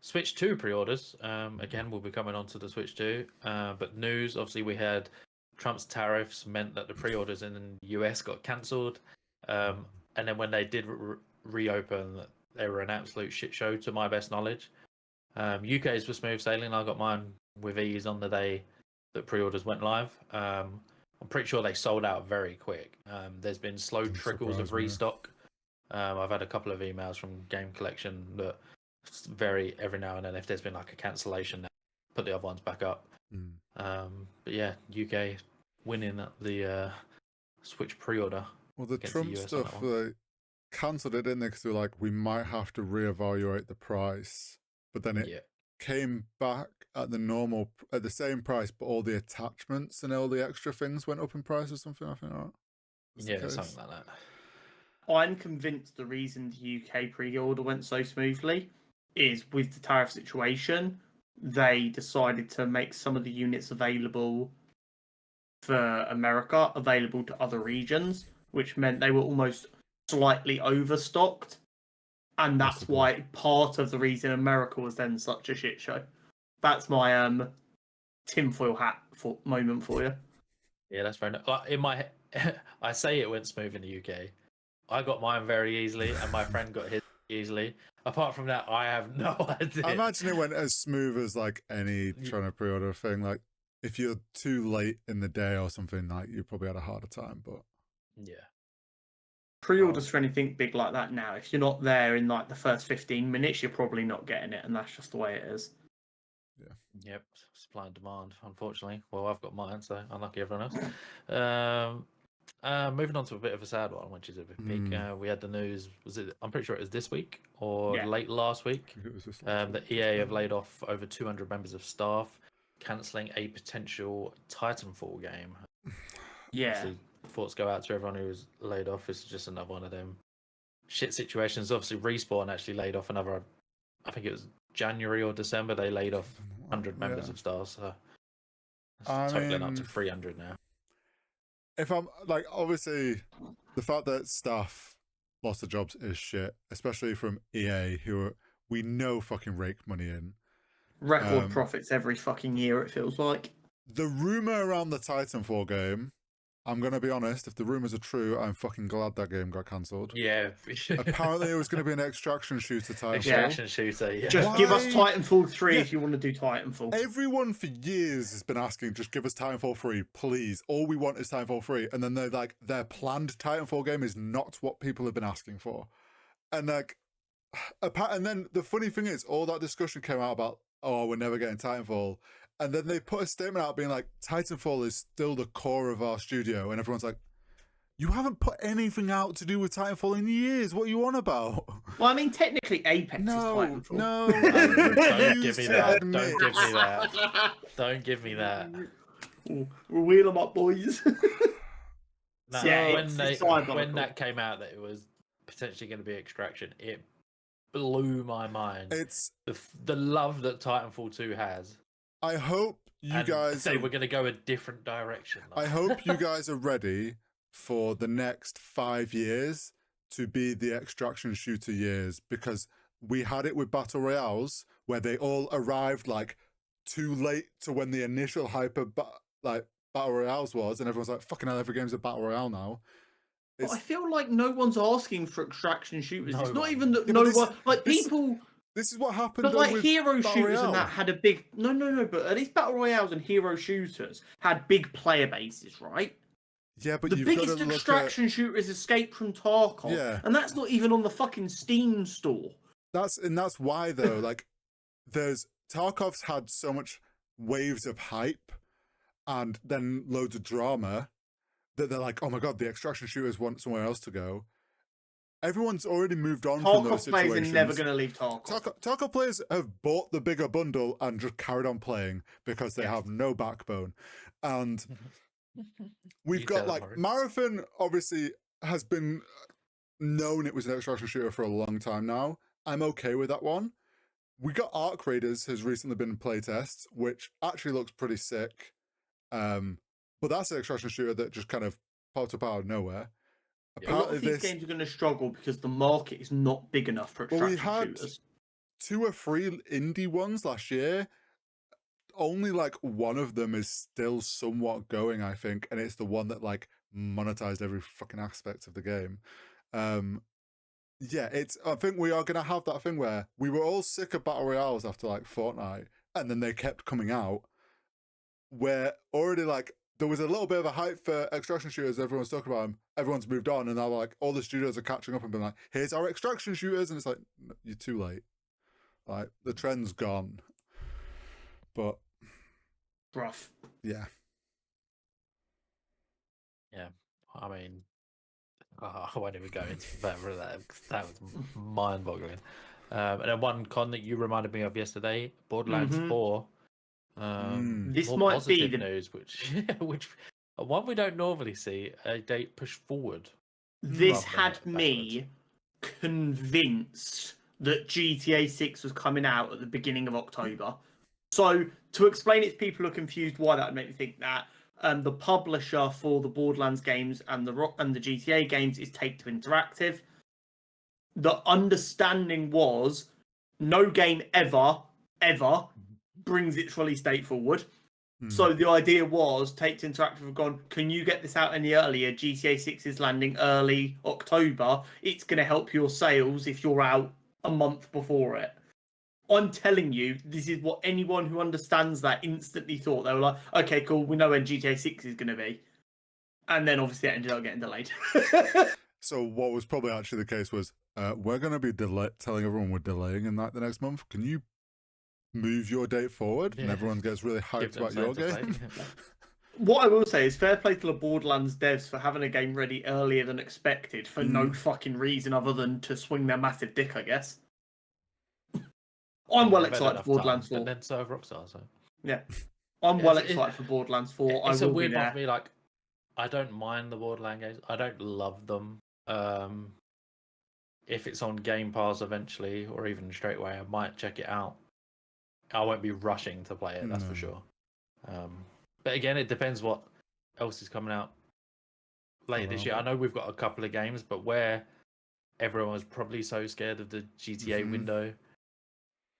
Switch 2 pre-orders. Again, we'll be coming on to the Switch 2. But news, obviously, we had Trump's tariffs meant that the pre-orders in the US got cancelled. And then when they did reopen, they were an absolute shit show to my best knowledge. UK's were smooth sailing. I got mine with ease on the day that pre-orders went live. I'm pretty sure they sold out very quick. There's been slow trickles of restock. I've had a couple of emails from Game Collection that every now and then, if there's been like a cancellation, put the other ones back up. But yeah, UK winning the Switch pre-order. Well, the Trump stuff, they cancelled it, didn't they? Because they were like, we might have to reevaluate the price. but then it Yeah. came back at the same price, but all the attachments and all the extra things went up in price or something. I think that's the Yeah, case. something like that. I'm convinced the reason the UK pre-order went so smoothly is with the tariff situation, they decided to make some of the units available for America available to other regions, which meant they were almost slightly overstocked. And that's Possibly. why part of the reason America was then such a shit show. That's my tinfoil hat moment for you. Yeah, that's fair enough. Like, in my, I say it went smooth in the UK. I got mine very easily, and my friend got his easily. Apart from that, I have no idea. I imagine it went as smooth as like any trying to pre-order thing. Like if you're too late in the day or something, like you probably had a harder time. But Yeah. Pre-orders for anything big like that now, if you're not there in like the first 15 minutes, you're probably not getting it, and that's just the way it is. Yep. Supply and demand, unfortunately. Well, I've got mine, so unlucky everyone else. Moving on to a bit of a sad one, which is a bit big. We had the news. I'm pretty sure it was this week or late last week. it was just That EA have laid off over 200 members of staff, cancelling a potential Titanfall game. Yeah. Obviously, thoughts go out to everyone who was laid off. This is just another one of them shit situations. Obviously, Respawn actually laid off another. I think it was January or December. They laid off 100 members of staff. So it's totaling up to 300 now. If I'm like, obviously, the fact that staff lost their jobs is shit, especially from EA, who we know fucking rake money in. Record profits every fucking year, it feels like. The rumor around the Titanfall game, I'm going to be honest, if the rumors are true, I'm fucking glad that game got cancelled. Yeah. Apparently it was going to be an extraction shooter Titanfall. Extraction shooter, yeah. Just give us Titanfall 3 if you want to do Titanfall. Everyone for years has been asking, just give us Titanfall 3, please. All we want is Titanfall 3. And then they're like, their planned Titanfall game is not what people have been asking for. And like, and then the funny thing is, all that discussion came out about, oh, we're never getting Titanfall. And then they put a statement out being like, Titanfall is still the core of our studio. And everyone's like, you haven't put anything out to do with Titanfall in years. What are you on about? Well, I mean, technically, Apex is Titanfall. No, Don't give me that. Don't give me that. Don't give me that. We'll wheel them up, boys. No, Yeah, when it's that came out that it was potentially going to be Extraction, it blew my mind. It's the love that Titanfall 2 has. I hope you guys say we're going to go a different direction. I hope you guys are ready for the next 5 years to be the Extraction shooter years, because we had it with Battle Royales where they all arrived like too late to when the initial hype of Battle Royales was, and everyone's like, fucking hell, every game's a Battle Royale now. But I feel like no one's asking for Extraction shooters. It's not even that people... This is what happened. But like with hero Battle shooters Royale. and that had a big... No, but at least Battle Royales and hero shooters had big player bases, right? Yeah, but the you've biggest got to Extraction shooter is Escape from Tarkov. Yeah. And that's not even on the fucking Steam store. That's why though, like Tarkov's had so much waves of hype and then loads of drama that they're like, oh my god, the Extraction shooters want somewhere else to go. Everyone's already moved on from those situations. Tarkov players are never going to leave Tarkov. Tarkov players have bought the bigger bundle and just carried on playing because they have no backbone. And we've got like Marathon obviously has been known it was an Extraction shooter for a long time now. I'm okay with that one. We got Arc Raiders has recently been in playtests, which actually looks pretty sick. But that's an Extraction shooter that just kind of popped up out of nowhere. A lot of these games are going to struggle because the market is not big enough for Extraction shooters. 2 or 3 indie ones last year. Only like one of them is still somewhat going, I think, and it's the one that like monetized every fucking aspect of the game. Yeah, I think we are gonna have that thing where we were all sick of Battle Royales after like Fortnite, and then they kept coming out. Where already like there was a little bit of a hype for Extraction shooters, everyone's talking about them, everyone's moved on, and now like all the studios are catching up and being like, here's our Extraction shooters, and it's like, you're too late. Like the trend's gone. But rough. Yeah. Yeah. I mean, I won't even go into that. That was mind-boggling. And then one con that you reminded me of yesterday, Borderlands 4. This More might be positive the news, which one we don't normally see, a date pushed forward. this rather than had me convinced that GTA 6 was coming out at the beginning of October. So to explain it to people who are confused why that would make me think that, the publisher for the Borderlands games and the GTA games is Take-Two Interactive. The understanding was no game ever brings its release date forward. So the idea was Take-Two Interactive have gone, can you get this out any earlier? GTA 6 is landing early October. It's going to help your sales if you're out a month before it. I'm telling you, this is what anyone who understands that instantly thought. They were like, okay, cool, we know when GTA 6 is going to be. And then obviously it ended up getting delayed. So what was probably actually the case was, we're going to be telling everyone we're delaying in like the next month. Can you move your date forward? And everyone gets really hyped about your game. What I will say is fair play to the Borderlands devs for having a game ready earlier than expected for no fucking reason other than to swing their massive dick, I guess. I'm well excited for Borderlands 4. But then so have Rockstar, so. Yeah. I'm well excited for Borderlands 4. It's I a will weird be one there. for me. Like, I don't mind the Borderlands games. I don't love them. If it's on Game Pass eventually, or even straight away, I might check it out. I won't be rushing to play it, that's for sure. But again, it depends what else is coming out later this year. I know we've got a couple of games, but where everyone was probably so scared of the GTA window,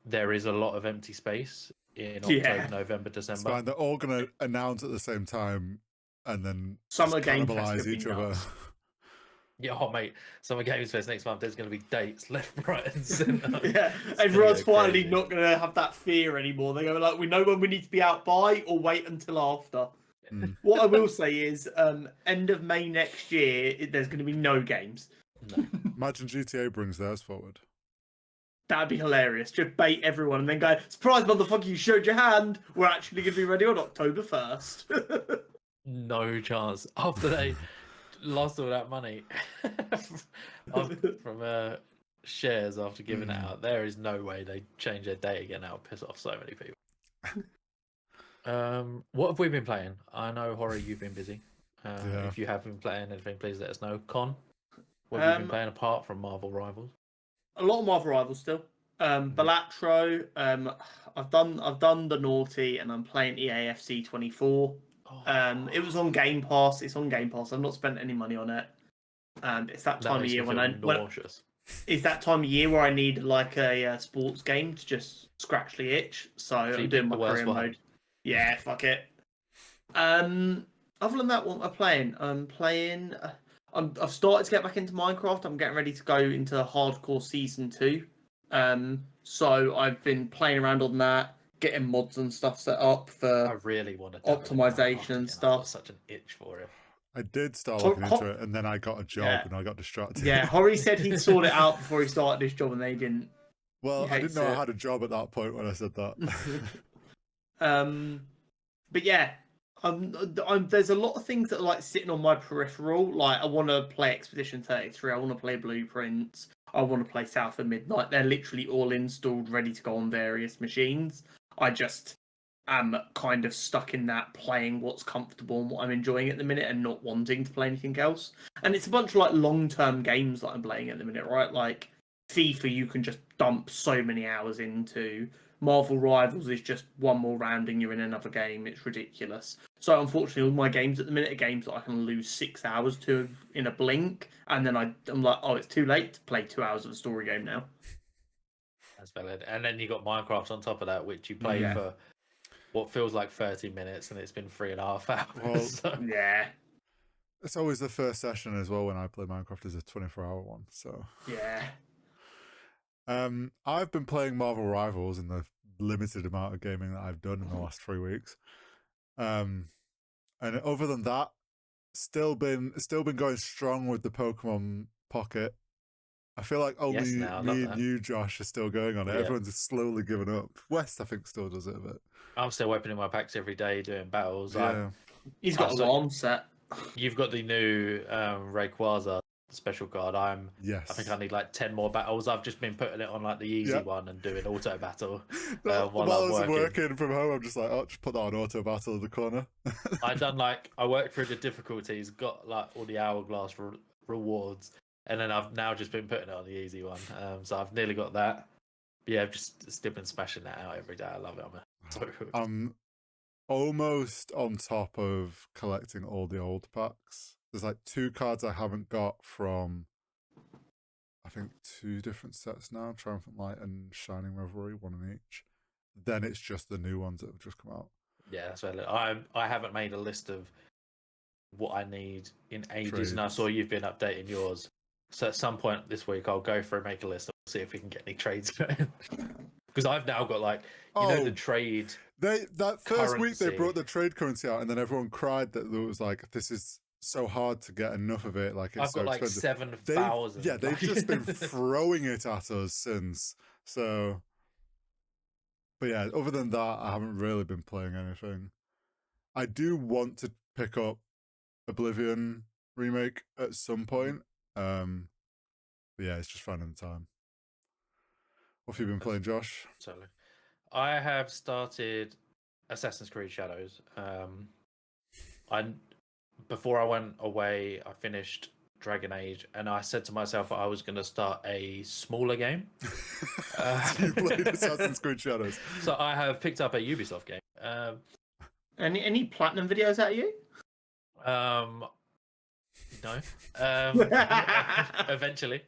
there is a lot of empty space in October, November, December. It's fine. They're all going to announce at the same time and then Summer Game Fest cannibalize could be each other. nuts. Yeah, oh mate, Summer Games Fest next month. There's going to be dates left, right, and centre. Yeah, everyone's finally not going to have that fear anymore. They're going to be like, we know when we need to be out by, or wait until after. What I will say is, end of May next year, there's going to be no games. No. Imagine GTA brings theirs forward. That'd be hilarious. Just bait everyone and then go, surprise, motherfucker, you showed your hand. We're actually going to be ready on October 1st. No chance. After they lost all that money from shares after giving it out, there is no way they change their date again. That'll piss off so many people. What have we been playing? I know, Horror, you've been busy. If you have been playing anything, please let us know. Con, what have you been playing apart from Marvel Rivals? A lot of Marvel Rivals still. Balatro, I've done the naughty, and I'm playing EAFC 24. It was on Game Pass. It's on Game Pass. I've not spent any money on it. It's that time of year it's that time of year where I need like a sports game to just scratch the itch. So I'm doing my career mode. Yeah, fuck it. Other than that, what am I playing? I've started to get back into Minecraft. I'm getting ready to go into Hardcore Season 2. So I've been playing around on that, getting mods and stuff set up for I really want to optimization and stuff. I've got such an itch for it. I did start looking into it, and then I got a job and I got distracted. Yeah, Horry said he'd sort it out before he started this job, and they didn't. Well, I didn't know I had a job at that point when I said that. But yeah, there's a lot of things that are like sitting on my peripheral. Like I want to play Expedition 33. I want to play Blueprints. I want to play South of Midnight. They're literally all installed, ready to go on various machines. I just am kind of stuck in that playing what's comfortable and what I'm enjoying at the minute and not wanting to play anything else. And it's a bunch of like long-term games that I'm playing at the minute, right? Like FIFA, you can just dump so many hours into. Marvel Rivals is just one more round and you're in another game. It's ridiculous. So unfortunately, all my games at the minute are games that I can lose 6 hours to in a blink. And then I'm like, oh, it's too late to play 2 hours of a story game now. That's valid. And then you got Minecraft on top of that, which you play for what feels like 30 minutes, and it's been 3.5 hours. Well, so. Yeah. It's always the first session as well when I play Minecraft is a 24-hour one. So yeah. I've been playing Marvel Rivals in the limited amount of gaming that I've done in the last 3 weeks. And other than that, still been going strong with the Pokemon Pocket. I feel like only me and you, Josh, are still going on it. Yeah. Everyone's slowly giving up. West, I think, still does it a bit. I'm still opening my packs every day, doing battles. Yeah. He's got a alarm set. You've got the new Rayquaza special card. I Yes. think I need like 10 more battles. I've just been putting it on like the easy one and doing auto battle while I was I'm working from home, I'm just like, oh, just put that on auto battle in the corner. I worked through the difficulties, got like all the hourglass rewards, and then I've now just been putting it on the easy one. So I've nearly got that. But yeah, I've just still been smashing that out every day. I love it. I'm almost on top of collecting all the old packs. There's like 2 cards I haven't got from, I think, 2 different sets now, Triumphant Light and Shining Revelry, 1 in each. Then it's just the new ones that have just come out. Yeah, that's right. I haven't made a list of what I need in ages, Trades. and I saw you've been updating yours. So at some point this week, I'll go through and make a list and see if we can get any trades going. Because I've now got like, you know, the trade. That first week they currency. brought the trade currency out, and then everyone cried that there was like, this is so hard to get enough of it. Like, it's I've so got like expensive. 7,000. Yeah, they've just been throwing it at us since. So, but yeah, other than that, I haven't really been playing anything. I do want to pick up Oblivion remake at some point. But yeah, it's just finding the time. What have you been playing, Josh? Totally. I have started Assassin's Creed Shadows. Before I went away, I finished Dragon Age, and I said to myself I was going to start a smaller game. You played Assassin's Creed Shadows. So I have picked up a Ubisoft game. Any platinum videos out of you? No. Eventually.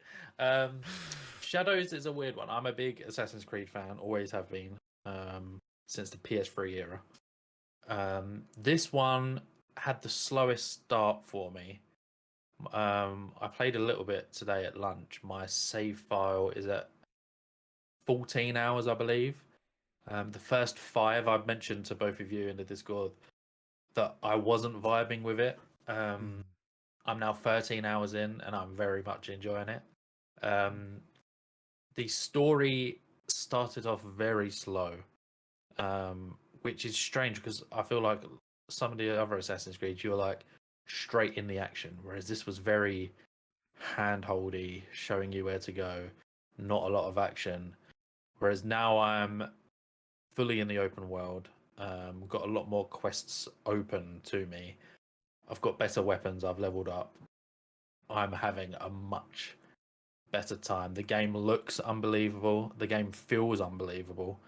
Shadows is a weird one. I'm a big Assassin's Creed fan, always have been, since the PS3 era. This one had the slowest start for me. I played a little bit today at lunch. My save file is at 14 hours, I believe. The first 5 I've mentioned to both of you in the Discord that I wasn't vibing with it. I'm now 13 hours in, and I'm very much enjoying it. The story started off very slow, which is strange because I feel like some of the other Assassin's Creed, you were like straight in the action, whereas this was very handholdy, showing you where to go, not a lot of action. Whereas now I'm fully in the open world, got a lot more quests open to me. I've got better weapons, I've leveled up. I'm having a much better time. The game looks unbelievable. The game feels unbelievable.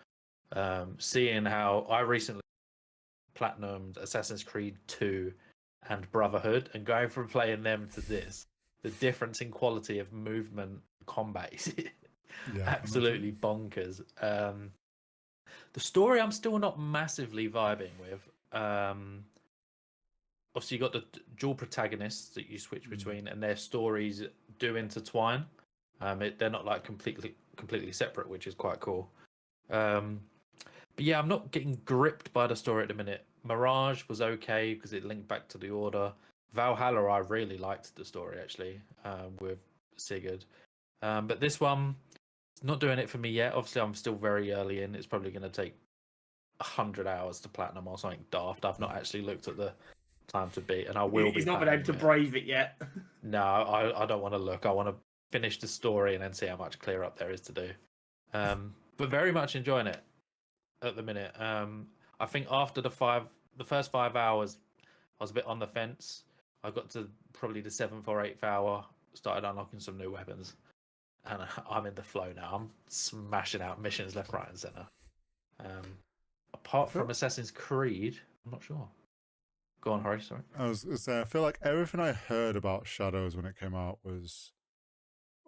Seeing how I recently platinumed Assassin's Creed 2 and Brotherhood, and going from playing them to this, the difference in quality of movement combat is absolutely bonkers. The story I'm still not massively vibing with. Obviously, you got the dual protagonists that you switch between, and their stories do intertwine. They're not like completely separate, which is quite cool. But yeah, I'm not getting gripped by the story at the minute. Mirage was okay because it linked back to the Order. Valhalla, I really liked the story actually, with Sigurd. But this one, not doing it for me yet. Obviously, I'm still very early in. It's probably going to take 100 hours to platinum or something daft. I've not actually looked at the time to beat, and I will be. He's not been able to brave it yet. No, I don't want to look. I want to finish the story and then see how much clear up there is to do. But very much enjoying it at the minute. I think after the first 5 hours, I was a bit on the fence. I got to probably the 7th or 8th hour, started unlocking some new weapons, and I'm in the flow now. I'm smashing out missions left, right, and center. Apart from Assassin's Creed, I'm not sure. Go on, Horace, sorry. I was going to say, I feel like everything I heard about Shadows when it came out was,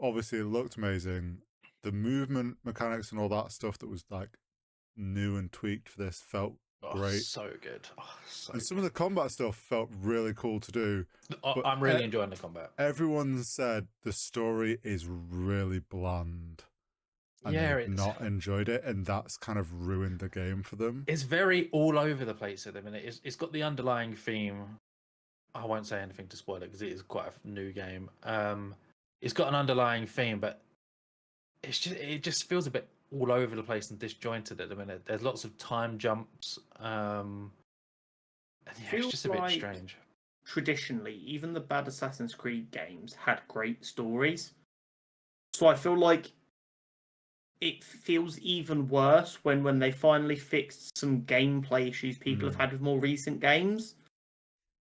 obviously it looked amazing. The movement mechanics and all that stuff that was like new and tweaked for this felt great. So good. And some of the combat stuff felt really cool to do. I'm really enjoying the combat. Everyone said the story is really bland. And they've not enjoyed it, and that's kind of ruined the game for them. It's very all over the place at the minute. It's got the underlying theme. I won't say anything to spoil it because it is quite a new game. It's got an underlying theme, but it just feels a bit all over the place and disjointed at the minute. There's lots of time jumps. And yeah, it's just a bit strange. traditionally, even the bad Assassin's Creed games had great stories. So I feel like it feels even worse when they finally fixed some gameplay issues people have had with more recent games.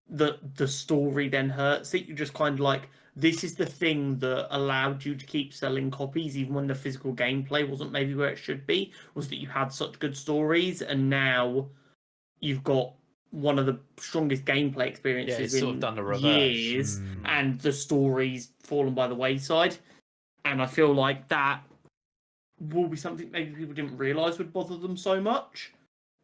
The story then hurts it. You're just kind of like, this is the thing that allowed you to keep selling copies even when the physical gameplay wasn't maybe where it should be, was that you had such good stories, and now you've got one of the strongest gameplay experiences it's in sort of done the reverse. years, and the story's fallen by the wayside. And I feel like that will be something maybe people didn't realise would bother them so much.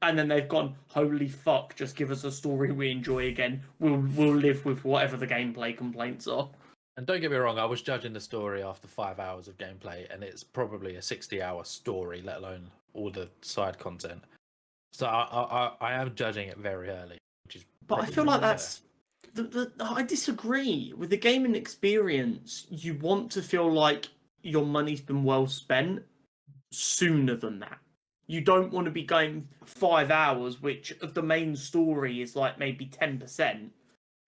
And then they've gone, holy fuck, just give us a story we enjoy again. We'll live with whatever the gameplay complaints are. And don't get me wrong, I was judging the story after 5 hours of gameplay, and it's probably a 60-hour story, let alone all the side content. So I am judging it very early, which is. But I feel like that's. I disagree. With the gaming experience, you want to feel like your money's been well spent sooner than that. You don't want to be going 5 hours, which of the main story is like maybe 10%,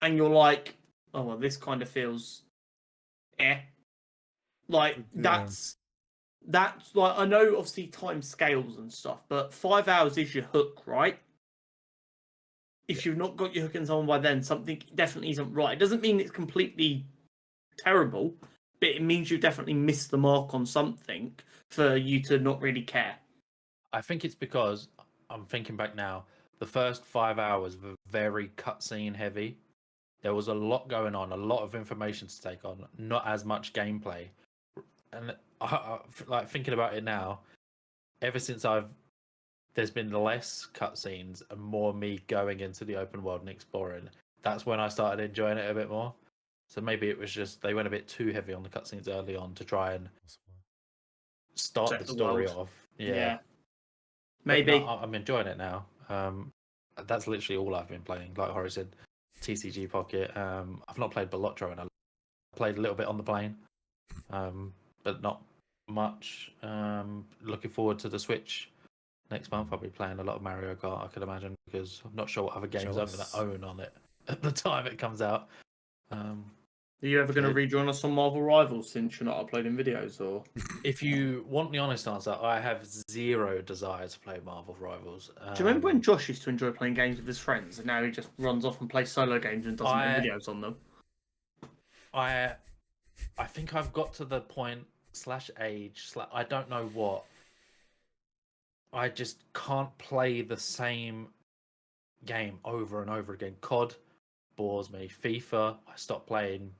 and you're like, oh, well, this kind of feels Like, that's like, I know obviously time scales and stuff, but 5 hours is your hook, right? If you've not got your hook in someone by then, something definitely isn't right. It doesn't mean it's completely terrible, but it means you definitely missed the mark on something for you to not really care. I think it's because, I'm thinking back now, the first 5 hours were very cutscene heavy. There was a lot going on, a lot of information to take on, not as much gameplay. And like thinking about it now, ever since there's been less cutscenes and more me going into the open world and exploring. That's when I started enjoying it a bit more. So maybe it was just they went a bit too heavy on the cutscenes early on to try and start Set the the story world. off. Yeah. But Maybe. no, I'm enjoying it now. That's literally all I've been playing. Like Horry said, TCG Pocket. I've not played Bellotro, and I played a little bit on the plane, but not much. Looking forward to the Switch. Next month, I'll be playing a lot of Mario Kart, I could imagine, because I'm not sure what other games I'm going to own on it at the time it comes out. Are you ever going to rejoin us on Marvel Rivals since you're not uploading videos? Or if you want the honest answer, I have zero desire to play Marvel Rivals. do you remember when Josh used to enjoy playing games with his friends, and now he just runs off and plays solo games and doesn't make videos on them? I think I've got to the point /age I don't know what. I just can't play the same game over and over again. COD bores me. FIFA, I stopped playing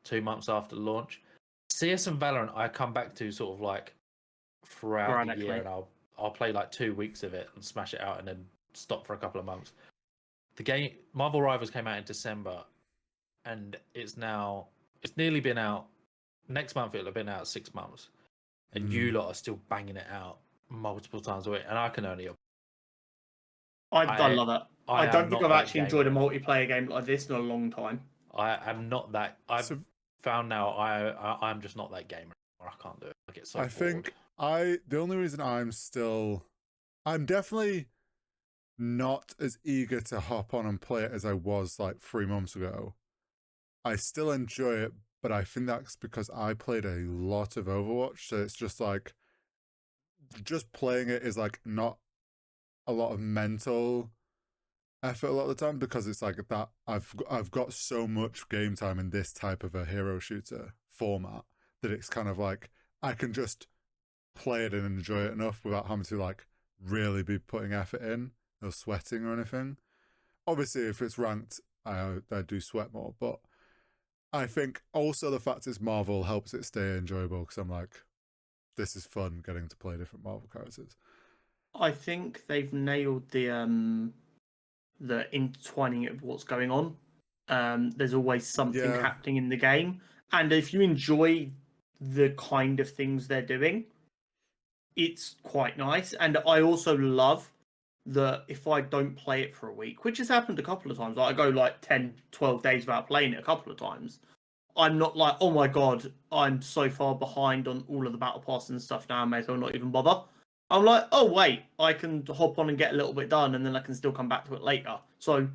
2 months after launch. CS and Valorant, I come back to sort of like throughout the year, and I'll play like 2 weeks of it and smash it out, and then stop for a couple of months. The game Marvel Rivals came out in December, and it's nearly been out. Next month it'll have been out 6 months, and you lot are still banging it out multiple times a week, and I can only. I love it. I don't think I've actually enjoyed a multiplayer game like this in a long time. I am not that. I've found now I'm just not that gamer anymore. I can't do it. I get so bored. Think the only reason I'm definitely not as eager to hop on and play it as I was like 3 months ago. I still enjoy it, but I think that's because I played a lot of Overwatch, so it's just like just playing it is like not a lot of mental effort a lot of the time, because it's like that I've got so much game time in this type of a hero shooter format that it's kind of like I can just play it and enjoy it enough without having to like really be putting effort in or sweating or anything. Obviously, if it's ranked, I do sweat more, but I think also the fact it's Marvel helps it stay enjoyable, because I'm like, this is fun getting to play different Marvel characters. I think they've nailed the intertwining of what's going on. There's always something happening in the game, and if you enjoy the kind of things they're doing, it's quite nice. And I also love that if I don't play it for a week, which has happened a couple of times, like I go like 10, 12 days without playing it a couple of times, I'm not like, oh my god, I'm so far behind on all of the battle pass and stuff now, I may as well not even bother. I'm like, oh wait, I can hop on and get a little bit done, and then I can still come back to it later. So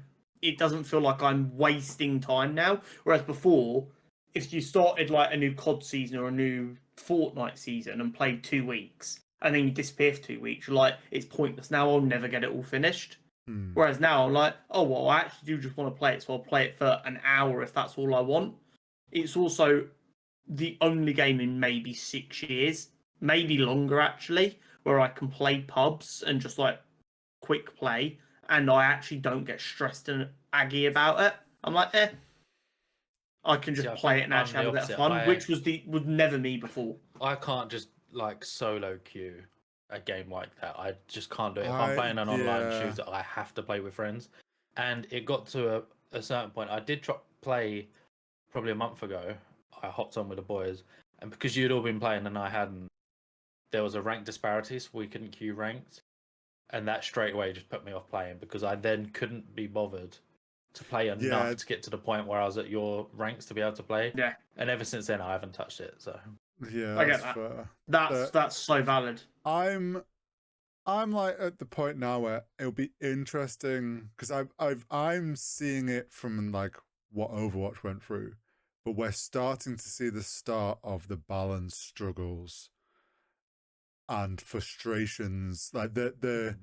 it doesn't feel like I'm wasting time now. Whereas before, if you started like a new COD season or a new Fortnite season and played 2 weeks and then you disappear for 2 weeks, you're like, it's pointless. Now I'll never get it all finished. Whereas now I'm like, oh, well, I actually do just want to play it, so I'll play it for an hour if that's all I want. It's also the only game in maybe 6 years, maybe longer actually, where I can play pubs and just like quick play, and I actually don't get stressed and aggy about it. I'm like, I can just play it and actually have a bit of fun, which was never me before. I can't just like solo queue a game like that. I just can't do it. If I'm playing an online shooter, I have to play with friends. And it got to a certain point. I did play probably a month ago. I hopped on with the boys, and because you'd all been playing and I hadn't, there was a rank disparity, so we couldn't queue ranked. And that straight away just put me off playing because I then couldn't be bothered to play enough to get to the point where I was at your ranks to be able to play. Yeah. And ever since then, I haven't touched it. So yeah, I get that. fair. That's so valid. I'm like at the point now where it'll be interesting because I'm seeing it from like what Overwatch went through, but we're starting to see the start of the balance struggles and frustrations, like the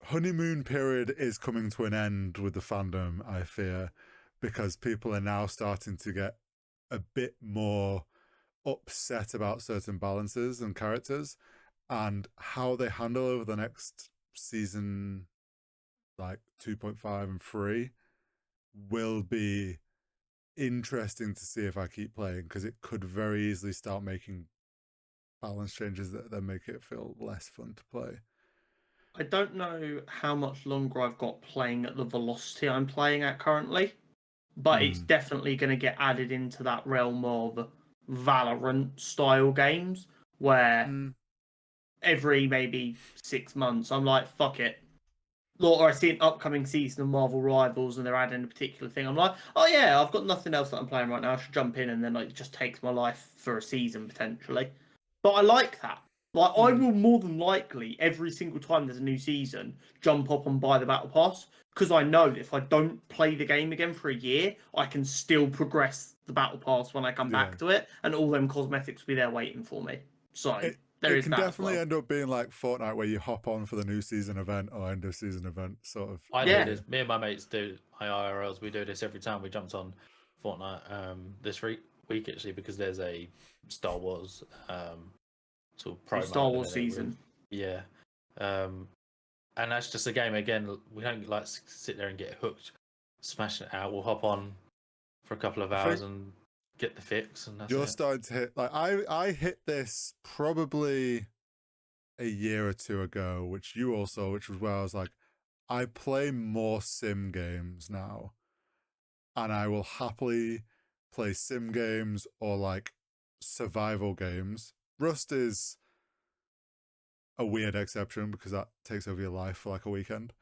honeymoon period is coming to an end with the fandom, I fear, because people are now starting to get a bit more upset about certain balances and characters, and how they handle over the next season, like 2.5 and 3, will be interesting to see if I keep playing, because it could very easily start making balance changes that then make it feel less fun to play. I don't know how much longer I've got playing at the velocity I'm playing at currently, but it's definitely going to get added into that realm of Valorant style games where every maybe 6 months I'm like, fuck it. Or I see an upcoming season of Marvel Rivals and they're adding a particular thing. I'm like, oh yeah, I've got nothing else that I'm playing right now. I should jump in, and then like, it just takes my life for a season potentially. But I like that. Like, I will more than likely, every single time there's a new season, jump up and buy the Battle Pass. Because I know that if I don't play the game again for a year, I can still progress the Battle Pass when I come back to it. And all them cosmetics will be there waiting for me. So, it can definitely end up being like Fortnite, where you hop on for the new season event or end of season event, sort of. I do this. Me and my mates do, my IRLs, we do this every time we jumped on Fortnite this week actually, because there's a Star Wars sort of promo. Star Wars season. And that's just a game. Again, we don't like sit there and get hooked, smash it out. We'll hop on for a couple of hours and get the fix, and that's You're it. starting to hit, like, I hit this probably a year or two ago, which you also, which was where I was like, I play more sim games now, and I will happily play sim games or like survival games. Rust is a weird exception because that takes over your life for like a weekend.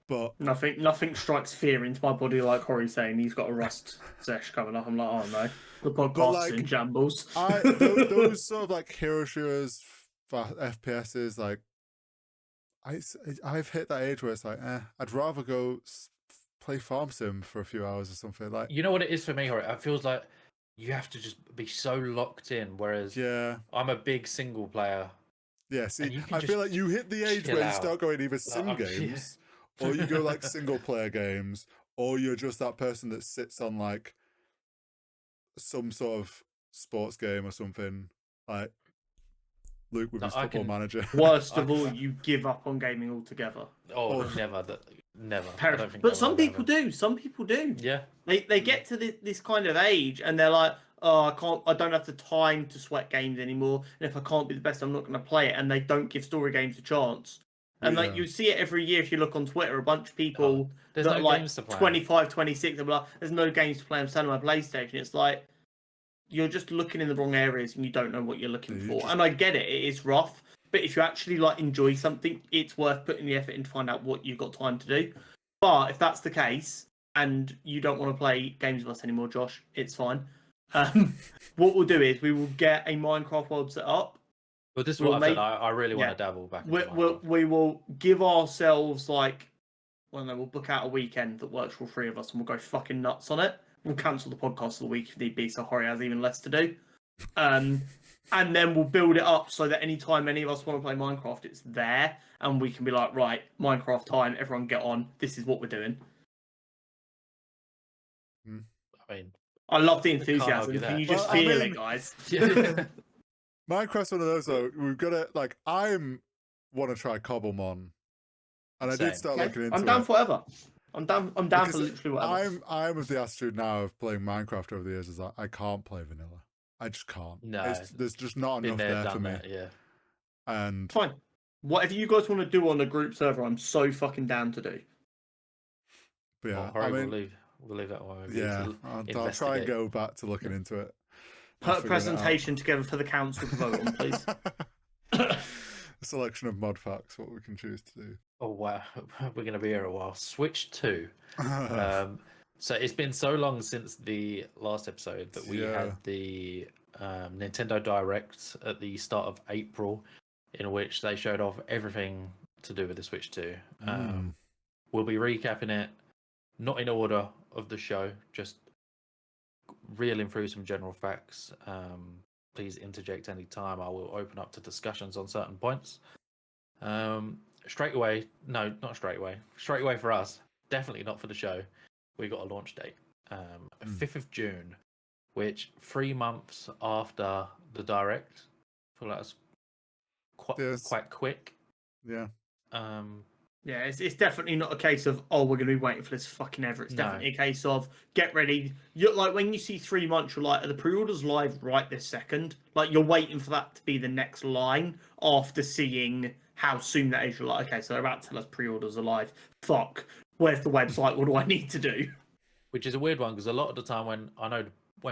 But nothing strikes fear into my body like Corey saying he's got a Rust sesh coming up. I'm like, oh no, the podcast's like, in shambles. those sort of like hero shooters, FPSs, like I've hit that age where it's like, I'd rather go play farm sim for a few hours or something. Like, you know what it is for me, Corey? It feels like you have to just be so locked in. Whereas I'm a big single player. Yeah, see, I feel like you hit the age where you start going either sim games, or you go like single player games, or you're just that person that sits on like some sort of sports game or something, like Luke with his Football Manager. Worst of all, you give up on gaming altogether. Oh, never. But some people do. Some people do. Yeah. They get to this kind of age and they're like, oh, I don't have the time to sweat games anymore. And if I can't be the best, I'm not going to play it. And they don't give story games a chance. And like, you see it every year if you look on Twitter, a bunch of people that are like games to play. 25, 26, they're like, there's no games to play. I'm selling my PlayStation. It's like, you're just looking in the wrong areas and you don't know what you're looking for. And I get it. It is rough. But if you actually like enjoy something, it's worth putting the effort in to find out what you've got time to do. But if that's the case and you don't want to play games with us anymore, Josh, it's fine. What we'll do is we will get a Minecraft world set up. But this is We'll what I said. make- I really want yeah. to dabble back. We, into we'll, Minecraft. we will give ourselves like, well, no, we'll book out a weekend that works for all three of us, and we'll go fucking nuts on it. We'll cancel the podcast for the week if need be, so Hori has even less to do. And then we'll build it up so that anytime any of us want to play Minecraft, it's there, and we can be like, right, Minecraft time, everyone get on. This is what we're doing. I mean, I love the can't enthusiasm. argue Can that. you just Well, I feel mean- it, guys? yeah. Minecraft's one of those though. We've got to like. I want to try Cobblemon, and I Same. did start Okay, looking into I'm down it. for whatever. I'm down for Because literally whatever. I'm of the attitude now of playing Minecraft over the years is that I can't play vanilla. I just can't. No, There's just not Been enough there, there for done me. that. Yeah. And Fine. Whatever you guys want to do on a group server, I'm so fucking down to do. but yeah, Well, I Hori, mean, we'll leave that one with you yeah, to I'll try and investigate. go back to looking into it. Put a figuring it out. presentation together for the council to vote on, please. A selection of mod packs, what we can choose to do. Oh wow, we're going to be here a while. Switch 2. So it's been so long since the last episode that we Yeah. had the Nintendo Direct at the start of April, in which they showed off everything to do with the Switch 2. We'll be recapping it, not in order of the show, just reeling through some general facts. Please interject any time. I will open up to discussions on certain points. Straight away, no, not straight away. Straight away for us, definitely not for the show. We got a launch date, 5th of June, which 3 months after the Direct. I feel like that's Yes. quite quick. Yeah. Yeah, it's definitely not a case of, oh, we're going to be waiting for this fucking ever. It's No. definitely a case of, get ready. You're like, when you see 3 months, you're like, are the pre-orders live right this second? Like, you're waiting for that to be the next line after seeing how soon that is. You're like, okay, so they're about to tell us pre-orders are live. Fuck. Where's the website? What do I need to do? Which is a weird one, because a lot of the time when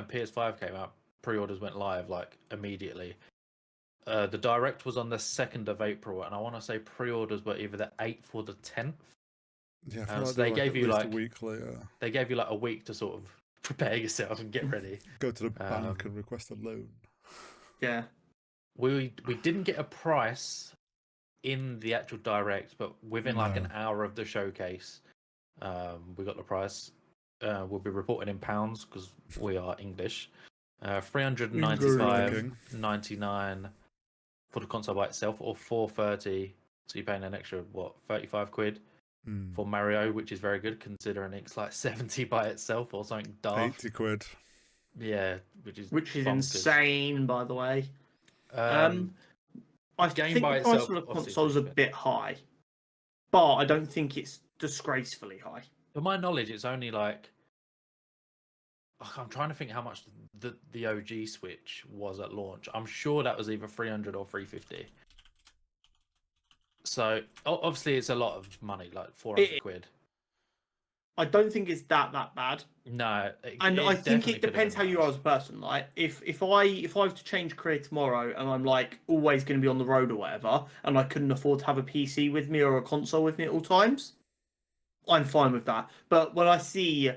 PS5 came out, pre-orders went live like immediately. The Direct was on the 2nd of April, and I want to say pre-orders were either the 8th or the 10th. Yeah, I feel So like they they're, gave at you, least like- a week later. They gave you like a week to sort of prepare yourself and get ready. Go to the bank Um, and request a loan. Yeah. We didn't get a price in the actual Direct, but within like an No. hour of the showcase, we got the price. We'll be reporting in pounds because we are English. 395.99 for the console by itself, or 430. So you're paying an extra 35 quid for Mario, which is very good considering it's like 70 by itself or something daft. 80 quid. Yeah, which is bonkers. insane, by the way. I game think by the price itself, of the obviously, console's a pretty bit high, but I don't think it's disgracefully high. To my knowledge, it's only like, I'm trying to think how much the OG Switch was at launch. I'm sure that was either 300 or 350. So obviously it's a lot of money, like 400 quid. I don't think it's that bad. No, And I think definitely it could have depends been how you are worse. as a person. Like, if I was to change career tomorrow and I'm like always going to be on the road or whatever, and I couldn't afford to have a PC with me or a console with me at all times, I'm fine with that. But when I see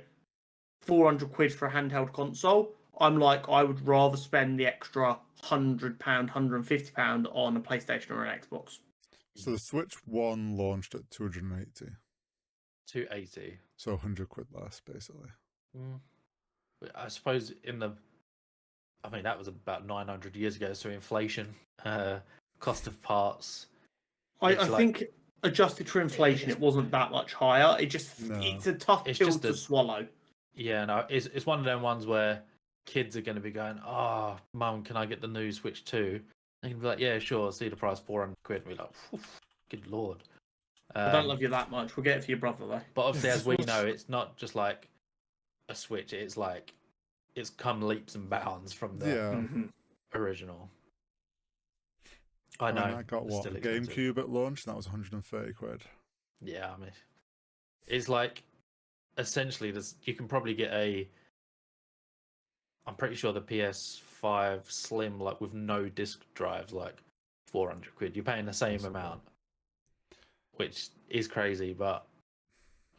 400 quid for a handheld console, I'm like, I would rather spend the extra £100, £150 on a PlayStation or an Xbox. So the Switch 1 launched at 280. 280. So 100 quid less, basically. But I suppose I mean, that was about 900 years ago, so inflation, cost of parts. I like- think adjusted for inflation, it wasn't that much higher. No. It's a tough It's pill just to swallow. Yeah, no, it's one of them ones where kids are going to be going, "Oh, mum, can I get the new Switch 2?" They can be like, "Yeah, sure." See the price, 400 quid. And be like, "Good lord." I don't love you that much. We'll get it for your brother though. But obviously, as we know, it's not just like a Switch. It's like it's come leaps and bounds from the Yeah. Mhm. original. I And know. I got it's what? still A expensive. GameCube at launch, and that was 130 quid. Yeah, I mean, it's like essentially this. You can probably get I'm pretty sure the PS5 Slim, like with no disc drives, like 400 quid. You're paying the same Possible. amount, which is crazy, but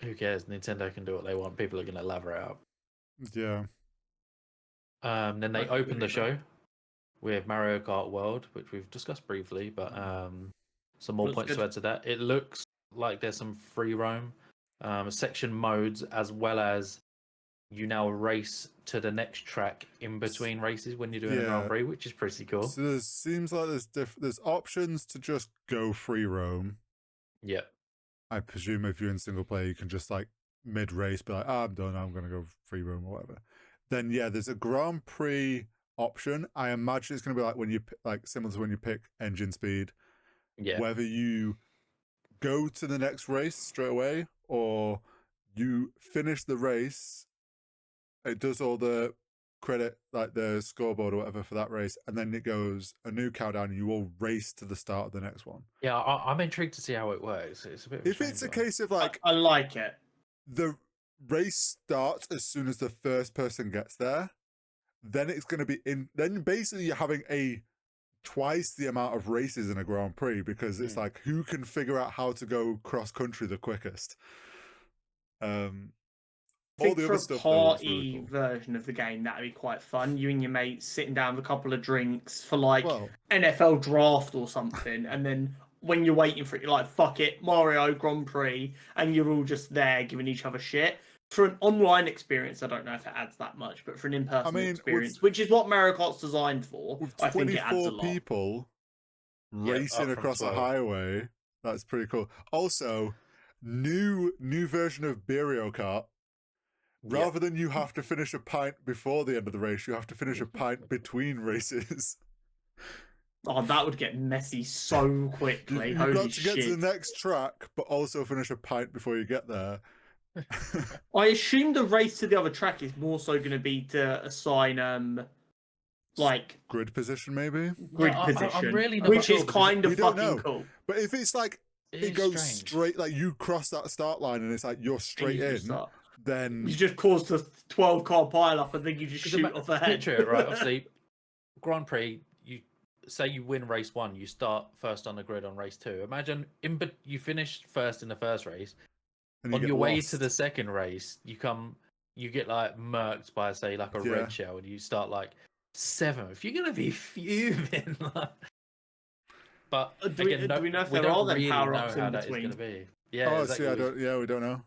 who cares? Nintendo can do what they want. People are going to lather it out. Yeah. Then they I opened the completely show with Mario Kart World, which we've discussed briefly, but some more Looks points good. to add to that. It looks like there's some free roam section modes, as well as you now race to the next track in between races when you're doing a Grand Prix, which is pretty cool. So there seems like there's options to just go free roam. Yeah. I presume if you're in single player, you can just like mid race be like, I'm done, I'm gonna go free roam or whatever. Then there's a Grand Prix option. I imagine it's gonna be like when you like similar to when you pick engine speed. Yeah. Whether you go to the next race straight away or you finish the race, it does all the credit, like the scoreboard or whatever for that race, and then it goes a new countdown and you will race to the start of the next one. Yeah, I'm intrigued to see how it works. It's a bit of If it's a case of like I like it. the race starts as soon as the first person gets there, then it's going to be then basically you're having twice the amount of races in a Grand Prix, because it's like who can figure out how to go cross country the quickest. I think for a party really cool version of the game, that'd be quite fun. You and your mates sitting down with a couple of drinks for like NFL draft or something, and then when you're waiting for it, you're like, fuck it, Mario Grand Prix, and you're all just there giving each other shit. For an online experience, I don't know if it adds that much, but for an in-person experience, which is what Mario Kart's designed for, I think it adds a lot. 24 people racing across a highway, that's pretty cool. Also, new version of Mario Kart. Rather than you have to finish a pint before the end of the race, you have to finish a pint between races. Oh, that would get messy so quickly. You've got to get to the next track, but also finish a pint before you get there. I assume the race to the other track is more so going to be to assign, like grid position, maybe. Grid position, I'm really not which sure is kind of fucking cool. But if it's like it goes straight, like you cross that start line and it's like you're straight in, then you just cause the 12-car pile up and then you just shoot off ahead. Picture it, right? Obviously, Grand Prix. You say you win race 1, you start first on the grid on race 2. Imagine you finish first in the first race. On your way to the second race, you get like murked by say like a red shell, and you start like 7th. You're gonna be fuming. But do we know if there are then power-ups in between? Yeah. We don't know.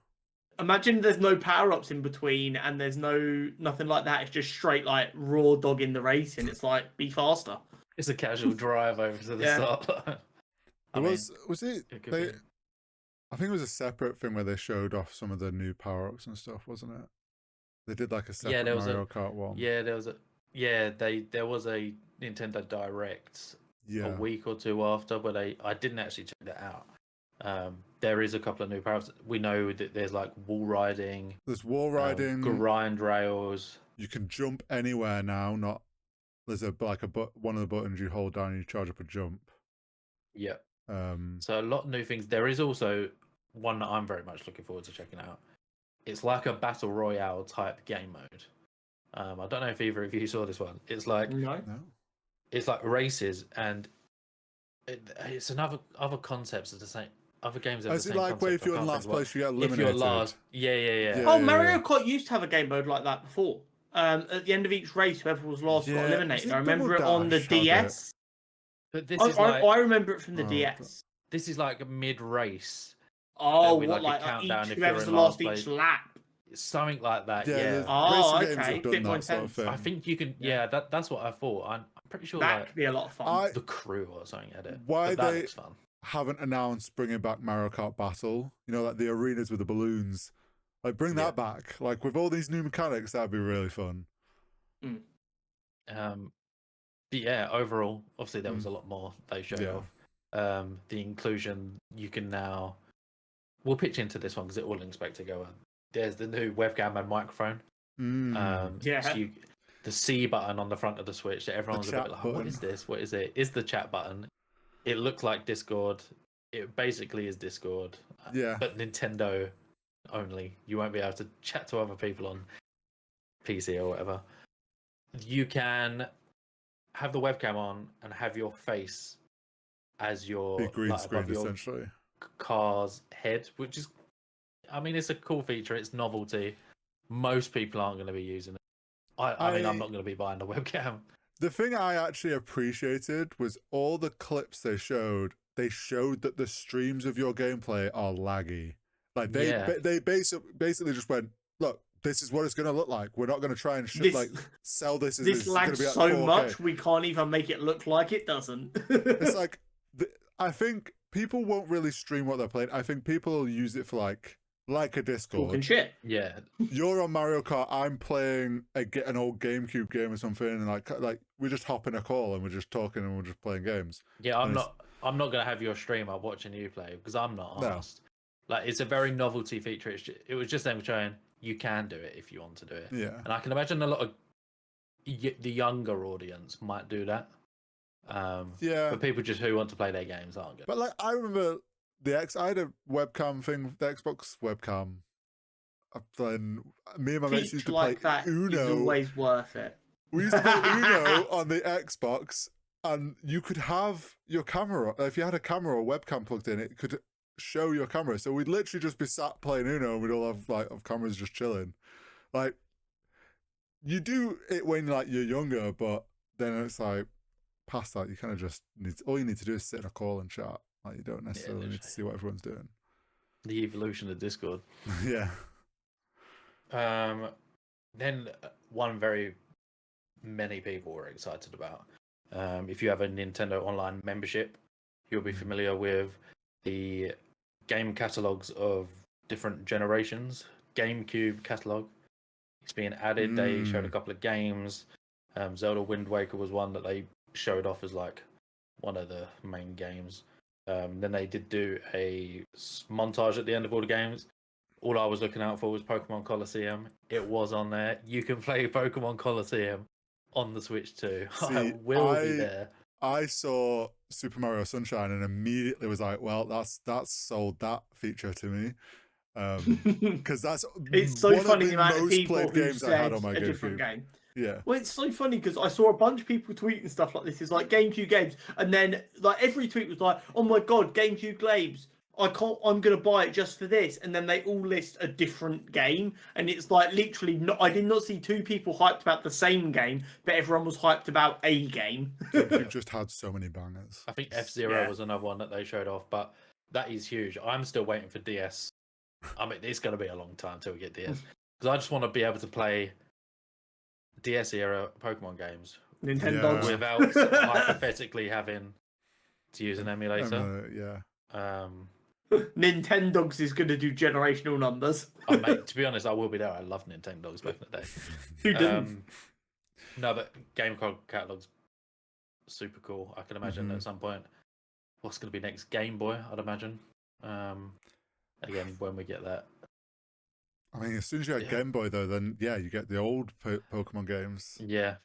Imagine there's no power-ups in between and there's nothing like that. It's just straight like raw dog in the race, and it's like be faster. It's a casual drive over to the start. Was it? I think it was a separate thing where they showed off some of the new power-ups and stuff, wasn't it? They did like a separate Mario Kart one. Yeah, there was a Nintendo Direct a week or two after, but I didn't actually check that out. There is a couple of new power-ups. We know that there's like wall riding. There's wall riding. Grind rails. You can jump anywhere now. There's one of the buttons you hold down and you charge up a jump. Yeah. So a lot of new things. There is also one that I'm very much looking forward to checking out. It's like a battle royale type game mode. I don't know if either of you saw this one. It's like it's like races, and it's other concepts of the same. Other games have the same concept. Where if you're in last place, you get eliminated? If you're last, yeah. Oh, Mario Kart used to have a game mode like that before. At the end of each race, whoever was last got eliminated. I remember it on the DS. But this I remember it from the DS. This is like a mid-race. Oh, what, like a countdown if whoever's the last each lap? Something like that, yeah. Oh, okay. Bit more intense. Sort of I think you can, that's what I thought. I'm pretty sure that could be a lot of fun. The crew or something had it. Why that they looks fun. Haven't announced bringing back Mario Kart Battle? You know, like the arenas with the balloons. Like, bring that back. Like, with all these new mechanics, that'd be really fun. But yeah, overall, obviously there was a lot more they showed off. The inclusion, you can now... We'll pitch into this one because it all expect to go on. There's the new webcam and microphone. So the C button on the front of the Switch that everyone's a bit like, what is this? What is it? Is the chat button. It looks like Discord. It basically is Discord. But Nintendo only. You won't be able to chat to other people on PC or whatever. You can have the webcam on and have your face as your big green screen, essentially. Car's head, which is, I mean, it's a cool feature. It's novelty. Most people aren't going to be using it. I mean, I'm not going to be buying the webcam. The thing I actually appreciated was all the clips they showed. They showed that the streams of your gameplay are laggy. Like they basically just went, look, this is what it's going to look like. We're not going to try and sell this as this it's going to lags be at so 4K. much we can't even make it look like it doesn't. It's like I think people won't really stream what they're playing. I think people will use it for like a Discord. Talking shit. Yeah. You're on Mario Kart. I'm playing an old GameCube game or something, and like we just hop in a call and we're just talking and we're just playing games. Yeah, I'm not gonna have your stream up watching you play because I'm not honest. No. Like it's a very novelty feature. It was just them showing you can do it if you want to do it. Yeah. And I can imagine a lot of the younger audience might do that. Yeah. But people just who want to play their games aren't good. But like I remember I had a webcam thing, the Xbox webcam. Then me and my mates used to play that Uno. is always worth it. We used to play Uno on the Xbox, and you could have your camera. If you had a camera or webcam plugged in, it could show your camera. So we'd literally just be sat playing Uno, and we'd all have of cameras just chilling. Like you do it when you're younger, but then it's like past that, you kind of just all you need to do is sit in a call and chat. Like you don't necessarily need to see what everyone's doing. The evolution of Discord. Yeah. Then one very many people were excited about. If you have a Nintendo Online membership, you'll be familiar with the game catalogs of different generations. GameCube catalog. It's being added. They showed a couple of games. Zelda Wind Waker was one that they showed off as like one of the main games. Then they did do a montage at the end of all the games. All I was looking out for was Pokemon Colosseum. It was on there. You can play Pokemon Colosseum on the Switch too. I will be there. I saw Super Mario Sunshine and immediately was like, well, that's sold that feature to me. Because it's so one funny of the the amount of most people played who games I said had on my a different GameCube. game. Yeah. Well, it's so funny because I saw a bunch of people tweeting stuff like this. It's like GameCube games, and then like every tweet was like, "Oh my god, GameCube games! I'm gonna buy it just for this." And then they all list a different game, and it's like literally I did not see two people hyped about the same game, but everyone was hyped about a game. GameCube just had so many bangers. I think F-Zero was another one that they showed off, but that is huge. I'm still waiting for DS. I mean, it's going to be a long time till we get DS because I just want to be able to play DS era Pokemon games Nintendo without hypothetically having to use an emulator. Nintendogs is going to do generational numbers. Mate, to be honest, I will be there. I love Nintendogs back in the day. Who didn't? No, but game catalog's super cool. I can imagine at some point what's going to be next. Game Boy, I'd imagine. Again, when we get that. I mean, as soon as you get Game Boy, though, then you get the old Pokemon games. Yeah.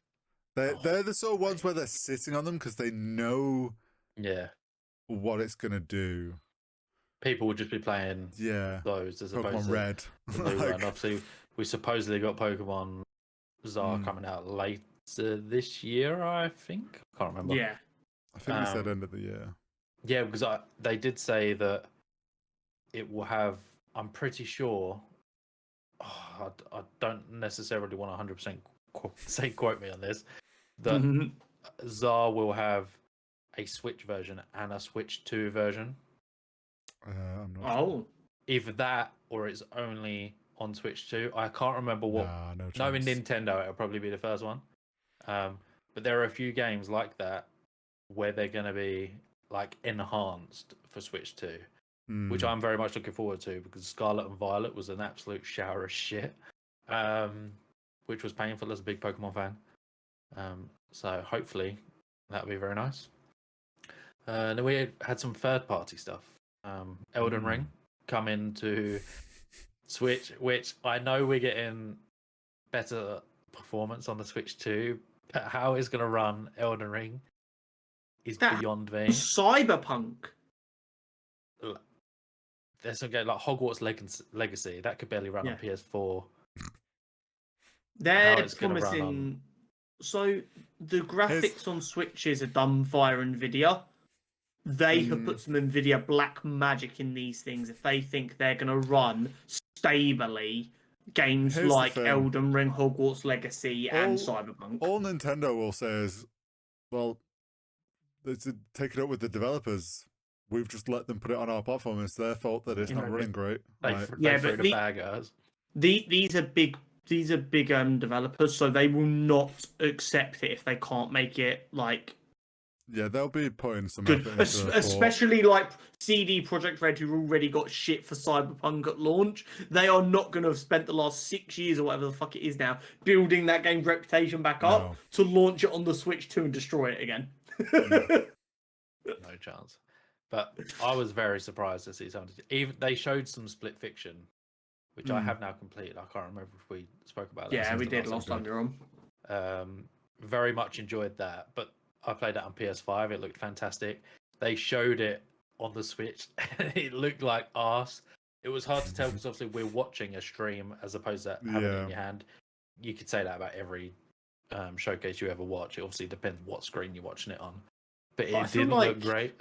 They're the sort of ones where they're sitting on them because they know what it's going to do. People would just be playing those as opposed Pokemon to Red. The new one. Obviously, we supposedly got Pokemon Czar coming out later this year, I think. I can't remember. Yeah. I think we said end of the year. Yeah, because they did say that it will have, I'm pretty sure, I don't necessarily want to 100% say quote me on this, that Czar will have a Switch version and a Switch 2 version. I'm not sure. Either that or it's only on Switch 2. I can't remember what. No Knowing Nintendo, it'll probably be the first one. But there are a few games like that where they're going to be like enhanced for Switch 2. Which I'm very much looking forward to because Scarlet and Violet was an absolute shower of shit, which was painful as a big Pokemon fan. So hopefully that'll be very nice. Then we had some third-party stuff. Elden Ring coming to Switch, which I know we're getting better performance on the Switch 2, but how it's going to run Elden Ring is beyond me. Cyberpunk. There's some game like Hogwarts Legacy that could barely run on PS4. They're promising. So the graphics on Switches are done via Nvidia. They have put some Nvidia black magic in these things. If they think they're going to run stably games Here's the like thing. Elden Ring, Hogwarts Legacy, and All- Cyberpunk. All Nintendo will say is, well, it's take it up with the developers. We've just let them put it on our platform. It's their fault that it's You not know, running great. They, Like, they Yeah, threw but the bag at us. these are big developers, so they will not accept it if they can't make it like yeah, they'll be putting some good. effort into it. Especially like CD Projekt Red, who already got shit for Cyberpunk at launch. They are not going to have spent the last 6 years or whatever the fuck it is now building that game's reputation back up No. to launch it on the Switch 2 and destroy it again. No chance. But I was very surprised to see something. Even they showed some Split Fiction, which I have now completed. I can't remember if we spoke about that. Yeah, we since did the last time you were on. Very much enjoyed that, but I played it on PS5. It looked fantastic. They showed it on the Switch, and it looked like arse. It was hard to tell because obviously we're watching a stream as opposed to having it in your hand. You could say that about every showcase you ever watch. It obviously depends what screen you're watching it on, but it didn't look great.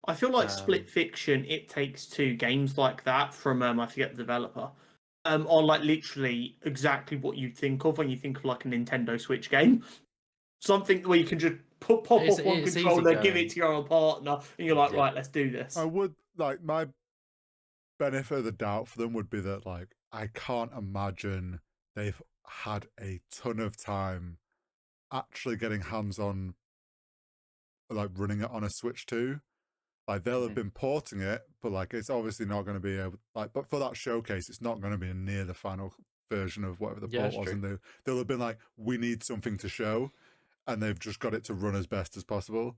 I feel like Split Fiction, It Takes Two, games like that from I forget the developer, are like literally exactly what you'd think of when you think of like a Nintendo Switch game. Something where you can just pop off one controller, give it to your partner, and you're like, right, let's do this. I would like my benefit of the doubt for them would be that like I can't imagine they've had a ton of time actually getting hands on like running it on a Switch 2. Like they'll have been porting it, but like it's obviously not going to be able but for that showcase, it's not going to be near the final version of whatever the port was, and they'll have been like, we need something to show, and they've just got it to run as best as possible.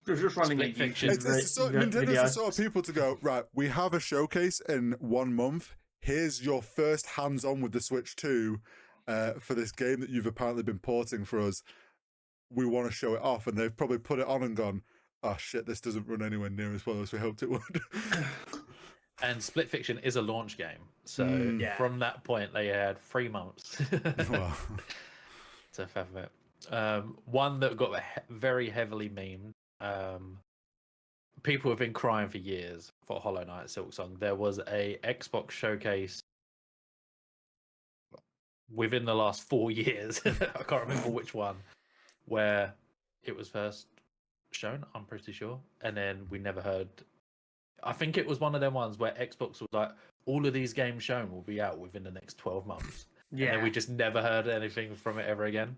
Just running Split Fiction. Nintendo's the sort of people to go, right, we have a showcase in 1 month. Here's your first hands-on with the Switch 2 for this game that you've apparently been porting for us. We want to show it off. And they've probably put it on and gone, oh shit, this doesn't run anywhere near as well as we hoped it would. And Split Fiction is a launch game. So from that point, they had 3 months Wow. to feather it. One that got very heavily memed. People have been crying for years for Hollow Knight Silksong. There was a Xbox showcase within the last 4 years. I can't remember which one, where it was first shown, I'm pretty sure. And then we never heard. I think it was one of them ones where Xbox was like, all of these games shown will be out within the next 12 months. Yeah. And then we just never heard anything from it ever again.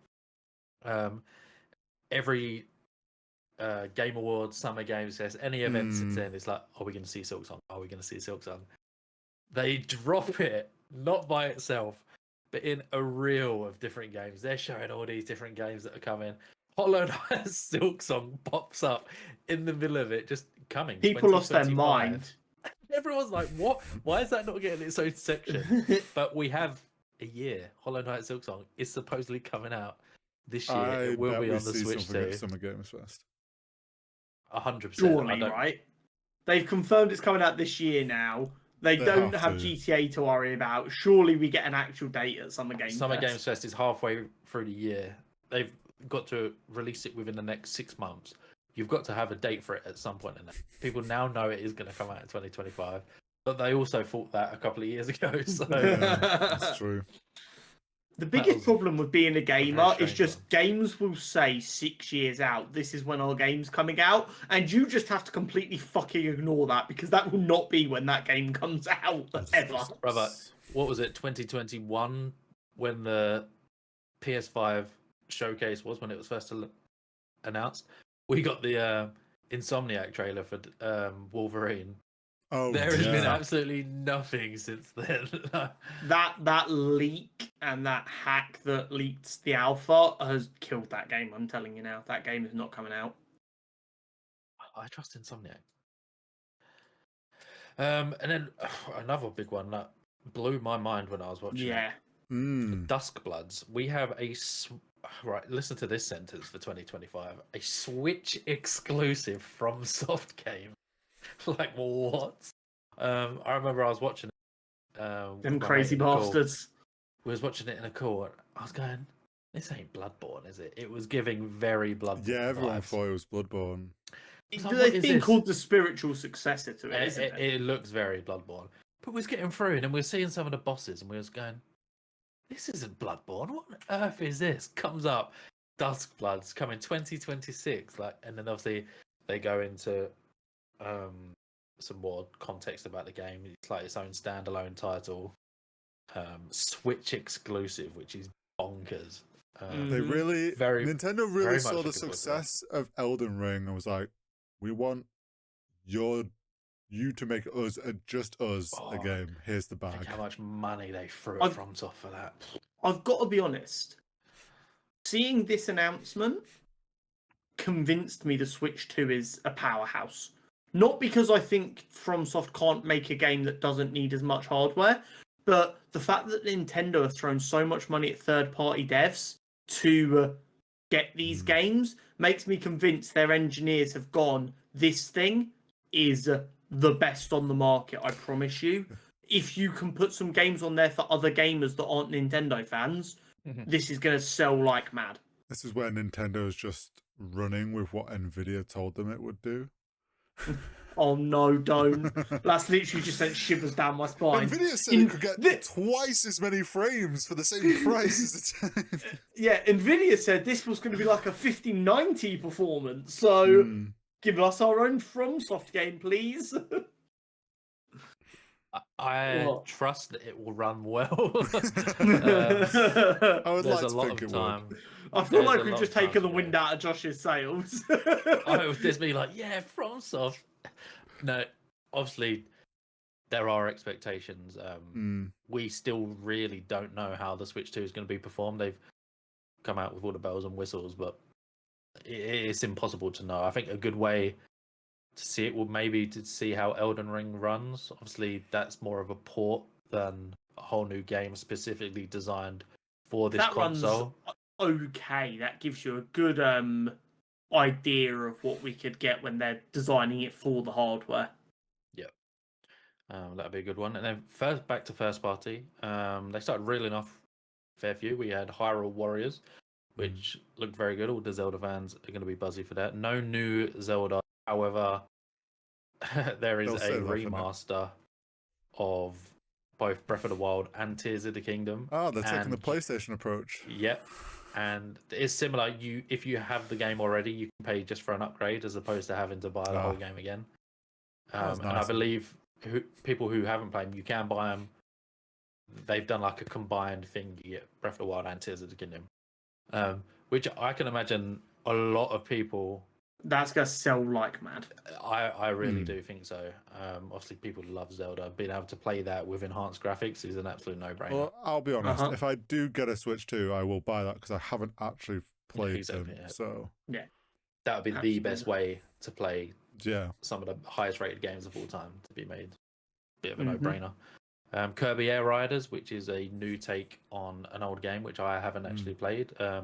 Every Game Awards, Summer Games Fest, any event since then, it's like, are we going to see Silksong? Are we going to see Silksong? They drop it, not by itself, but in a reel of different games. They're showing all these different games that are coming. Hollow Knight Silksong pops up in the middle of it, just coming. People lost their mind. Everyone's like, what? Why is that not getting its own section? But we have a year. Hollow Knight Silksong is supposedly coming out this year. It will be on the Switch too. Summer Games Fest. 100%. Surely, right? They've confirmed it's coming out this year now. They don't have GTA to worry about. Surely we get an actual date at Summer Games Fest. Summer Games Fest is halfway through the year. They've got to release it within the next 6 months. You've got to have a date for it at some point in that. People now know it is going to come out in 2025, but they also thought that a couple of years ago. So that's true. The biggest problem with being a gamer is just games will say 6 years out, this is when our game's coming out, and you just have to completely fucking ignore that because that will not be when that game comes out ever. Brother, what was it, 2021 when the PS5 showcase was, when it was first announced? We got the Insomniac trailer for Wolverine. Oh, there has been absolutely nothing since then. that leak and that hack that leaked the alpha has killed that game. I'm telling you now, that game is not coming out. I trust Insomniac. And then another big one that blew my mind when I was watching it. Duskbloods. We have right, listen to this sentence for 2025. A Switch exclusive from Soft Game. Like, what? I remember I was watching it. Them crazy bastards. We was watching it in a call, and I was going, this ain't Bloodborne, is it? It was giving very Bloodborne. Yeah, everyone thought it was Bloodborne. It's been called the spiritual successor to it, isn't it? It looks very Bloodborne. But we was getting through, and then we were seeing some of the bosses, and we was going, "This isn't Bloodborne. What on earth is this?" Comes up, Duskblood's coming 2026. Like, and then obviously they go into some more context about the game. It's like its own standalone title, Switch exclusive, which is bonkers. They really, Nintendo really very saw much the looking forward to that. success of Elden Ring and was like, "We want you to make us just us a Oh, game. Here's the Think bag." how much money they threw at FromSoft for that. I've got to be honest. Seeing this announcement convinced me the Switch 2 is a powerhouse. Not because I think FromSoft can't make a game that doesn't need as much hardware, but the fact that Nintendo have thrown so much money at third-party devs to get these games makes me convinced their engineers have gone, this thing is the best on the market, I promise you. If you can put some games on there for other gamers that aren't Nintendo fans, this is going to sell like mad. This is where Nintendo is just running with what Nvidia told them it would do. Oh no, don't. That's literally just sent shivers down my spine. Nvidia said it could get twice as many frames for the same price as it. Yeah, Nvidia said this was going to be like a 5090 performance, so give us our own FromSoft game, please. I trust that it will run well. I would like There's a to lot think of it time. would. I feel There's like a we've lot just of time taken the to wind go. out of Josh's sails. I would just be like, yeah, FromSoft. No, obviously there are expectations. We still really don't know how the Switch 2 is going to be performed. They've come out with all the bells and whistles, but it's impossible to know. I think a good way to see it would maybe to see how Elden Ring runs. Obviously, that's more of a port than a whole new game specifically designed for this console. Runs okay. That gives you a good idea of what we could get when they're designing it for the hardware. Yep. That'd be a good one. And then back to first party. They started reeling off a fair few. We had Hyrule Warriors, which looked very good. All the Zelda fans are going to be buzzy for that. No new Zelda. However, there is a remaster of both Breath of the Wild and Tears of the Kingdom. Oh, they're taking the PlayStation approach. Yep. And it's similar. If you have the game already, you can pay just for an upgrade as opposed to having to buy the whole game again. Nice. And I believe people who haven't played them, you can buy them. They've done like a combined thing. You get Breath of the Wild and Tears of the Kingdom, which I can imagine a lot of people. That's gonna sell like mad. I really do think so. Obviously, people love Zelda. Being able to play that with enhanced graphics is an absolute no-brainer. Well, I'll be honest. If I do get a Switch 2, I will buy that because I haven't actually played them. So yeah, that would be the best way to play. Yeah, some of the highest rated games of all time to be made. Bit of a no-brainer. Kirby Air Riders, which is a new take on an old game, which I haven't actually played. A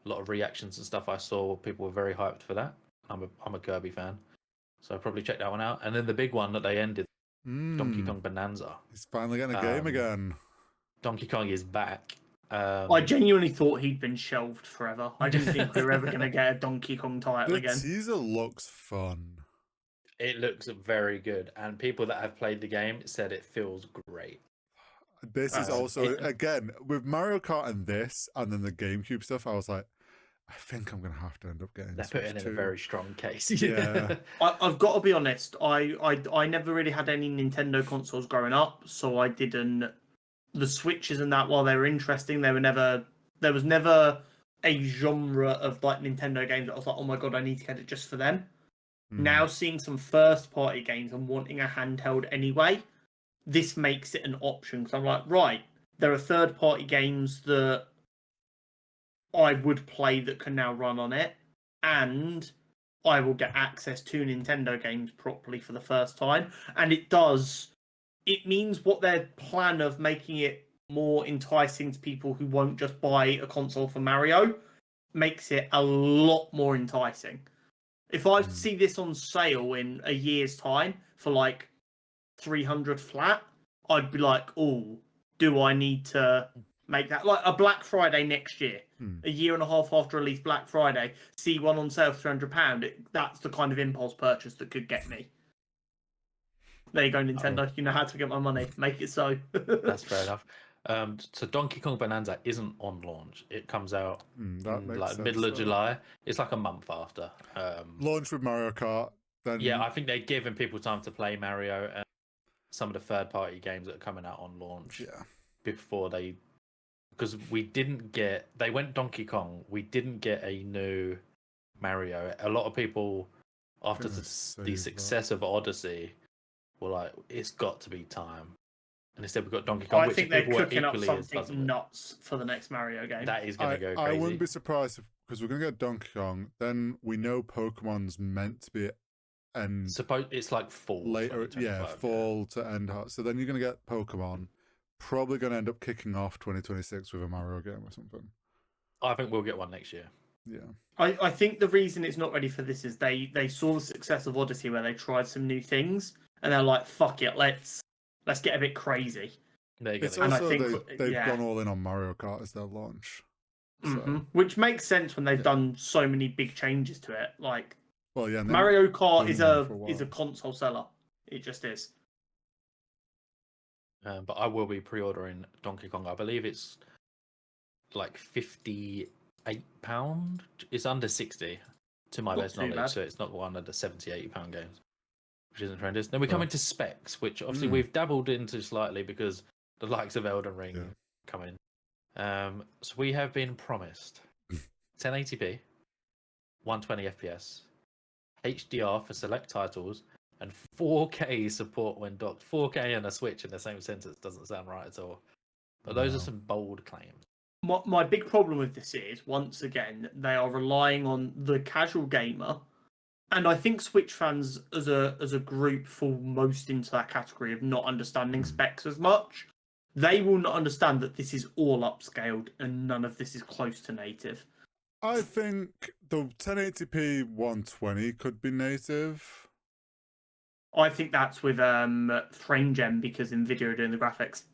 lot of reactions and stuff I saw, people were very hyped for that. I'm a Kirby fan, so I'll probably check that one out. And then the big one that they ended, Donkey Kong Bonanza. He's finally getting a game again. Donkey Kong is back. I genuinely thought he'd been shelved forever. I didn't think we were ever going to get a Donkey Kong title again. The teaser looks fun. It looks very good, and people that have played the game said it feels great. This is also, again, with Mario Kart and this, and then the GameCube stuff, I was like, I think I'm going to have to end up getting They're putting in a very strong case. Yeah. I've got to be honest, I never really had any Nintendo consoles growing up, so I didn't... The Switches and that, while they were interesting, there was never a genre of like Nintendo games that I was like, oh my god, I need to get it just for them. Now seeing some first-party games and wanting a handheld anyway, this makes it an option. Because I'm like, right, there are third-party games that I would play that can now run on it, and I will get access to Nintendo games properly for the first time. And it means what their plan of making it more enticing to people who won't just buy a console for Mario makes it a lot more enticing. If I see this on sale in a year's time for like 300 flat, I'd be like, oh, do I need to make that? Like a Black Friday next year, a year and a half after release Black Friday, see one on sale for £300, that's the kind of impulse purchase that could get me. There you go, Nintendo. You know how to get my money. Make it so. That's fair enough. So Donkey Kong Bonanza isn't on launch. It comes out That in makes like sense, middle of though. July. It's like a month after. Launch with Mario Kart, then Yeah, I think they're giving people time to play Mario and some of the third-party games that are coming out on launch. Yeah. Before they, because we didn't get. They went Donkey Kong. We didn't get a new Mario. A lot of people, after Gonna the save that. success of Odyssey, were like, "It's got to be time." And instead, we've got Donkey Kong. I which think they're people were cooking up equally as something buzzing with. nuts for the next Mario game. That is going to go I crazy. wouldn't be surprised because we're gonna get Donkey Kong. Then we know Pokemon's meant to be end Suppose it's like fall later, 2025, fall to end. So then you're gonna get Pokemon. Probably gonna end up kicking off 2026 with a Mario game or something. I think we'll get one next year. Yeah. I think the reason it's not ready for this is they saw the success of Odyssey where they tried some new things and they're like, fuck it, let's get a bit crazy. There you go. It's And I also think- they've yeah. gone all in on Mario Kart as their launch. So, Which makes sense when they've done so many big changes to it. Like well, yeah. And then Mario Kart doing is one for a a while. console seller. It just is. But I will be pre-ordering Donkey Kong. I believe it's like £58. It's under 60 to my Not best too knowledge, bad. so it's not one of the £70-£80 games, which isn't horrendous. Then we come Right. into specs, which obviously Mm. we've dabbled into slightly because the likes of Elden Ring Yeah. come in. So we have been promised 1080p, 120 FPS, HDR for select titles, and 4K support when docked. 4K and a Switch in the same sentence doesn't sound right at all. But those No. are some bold claims. My big problem with this is, once again, they are relying on the casual gamer, and I think Switch fans as a group fall most into that category of not understanding specs as much. They will not understand that this is all upscaled and none of this is close to native. I think the 1080p 120 could be native. I think that's with frame gen because Nvidia are doing the graphics.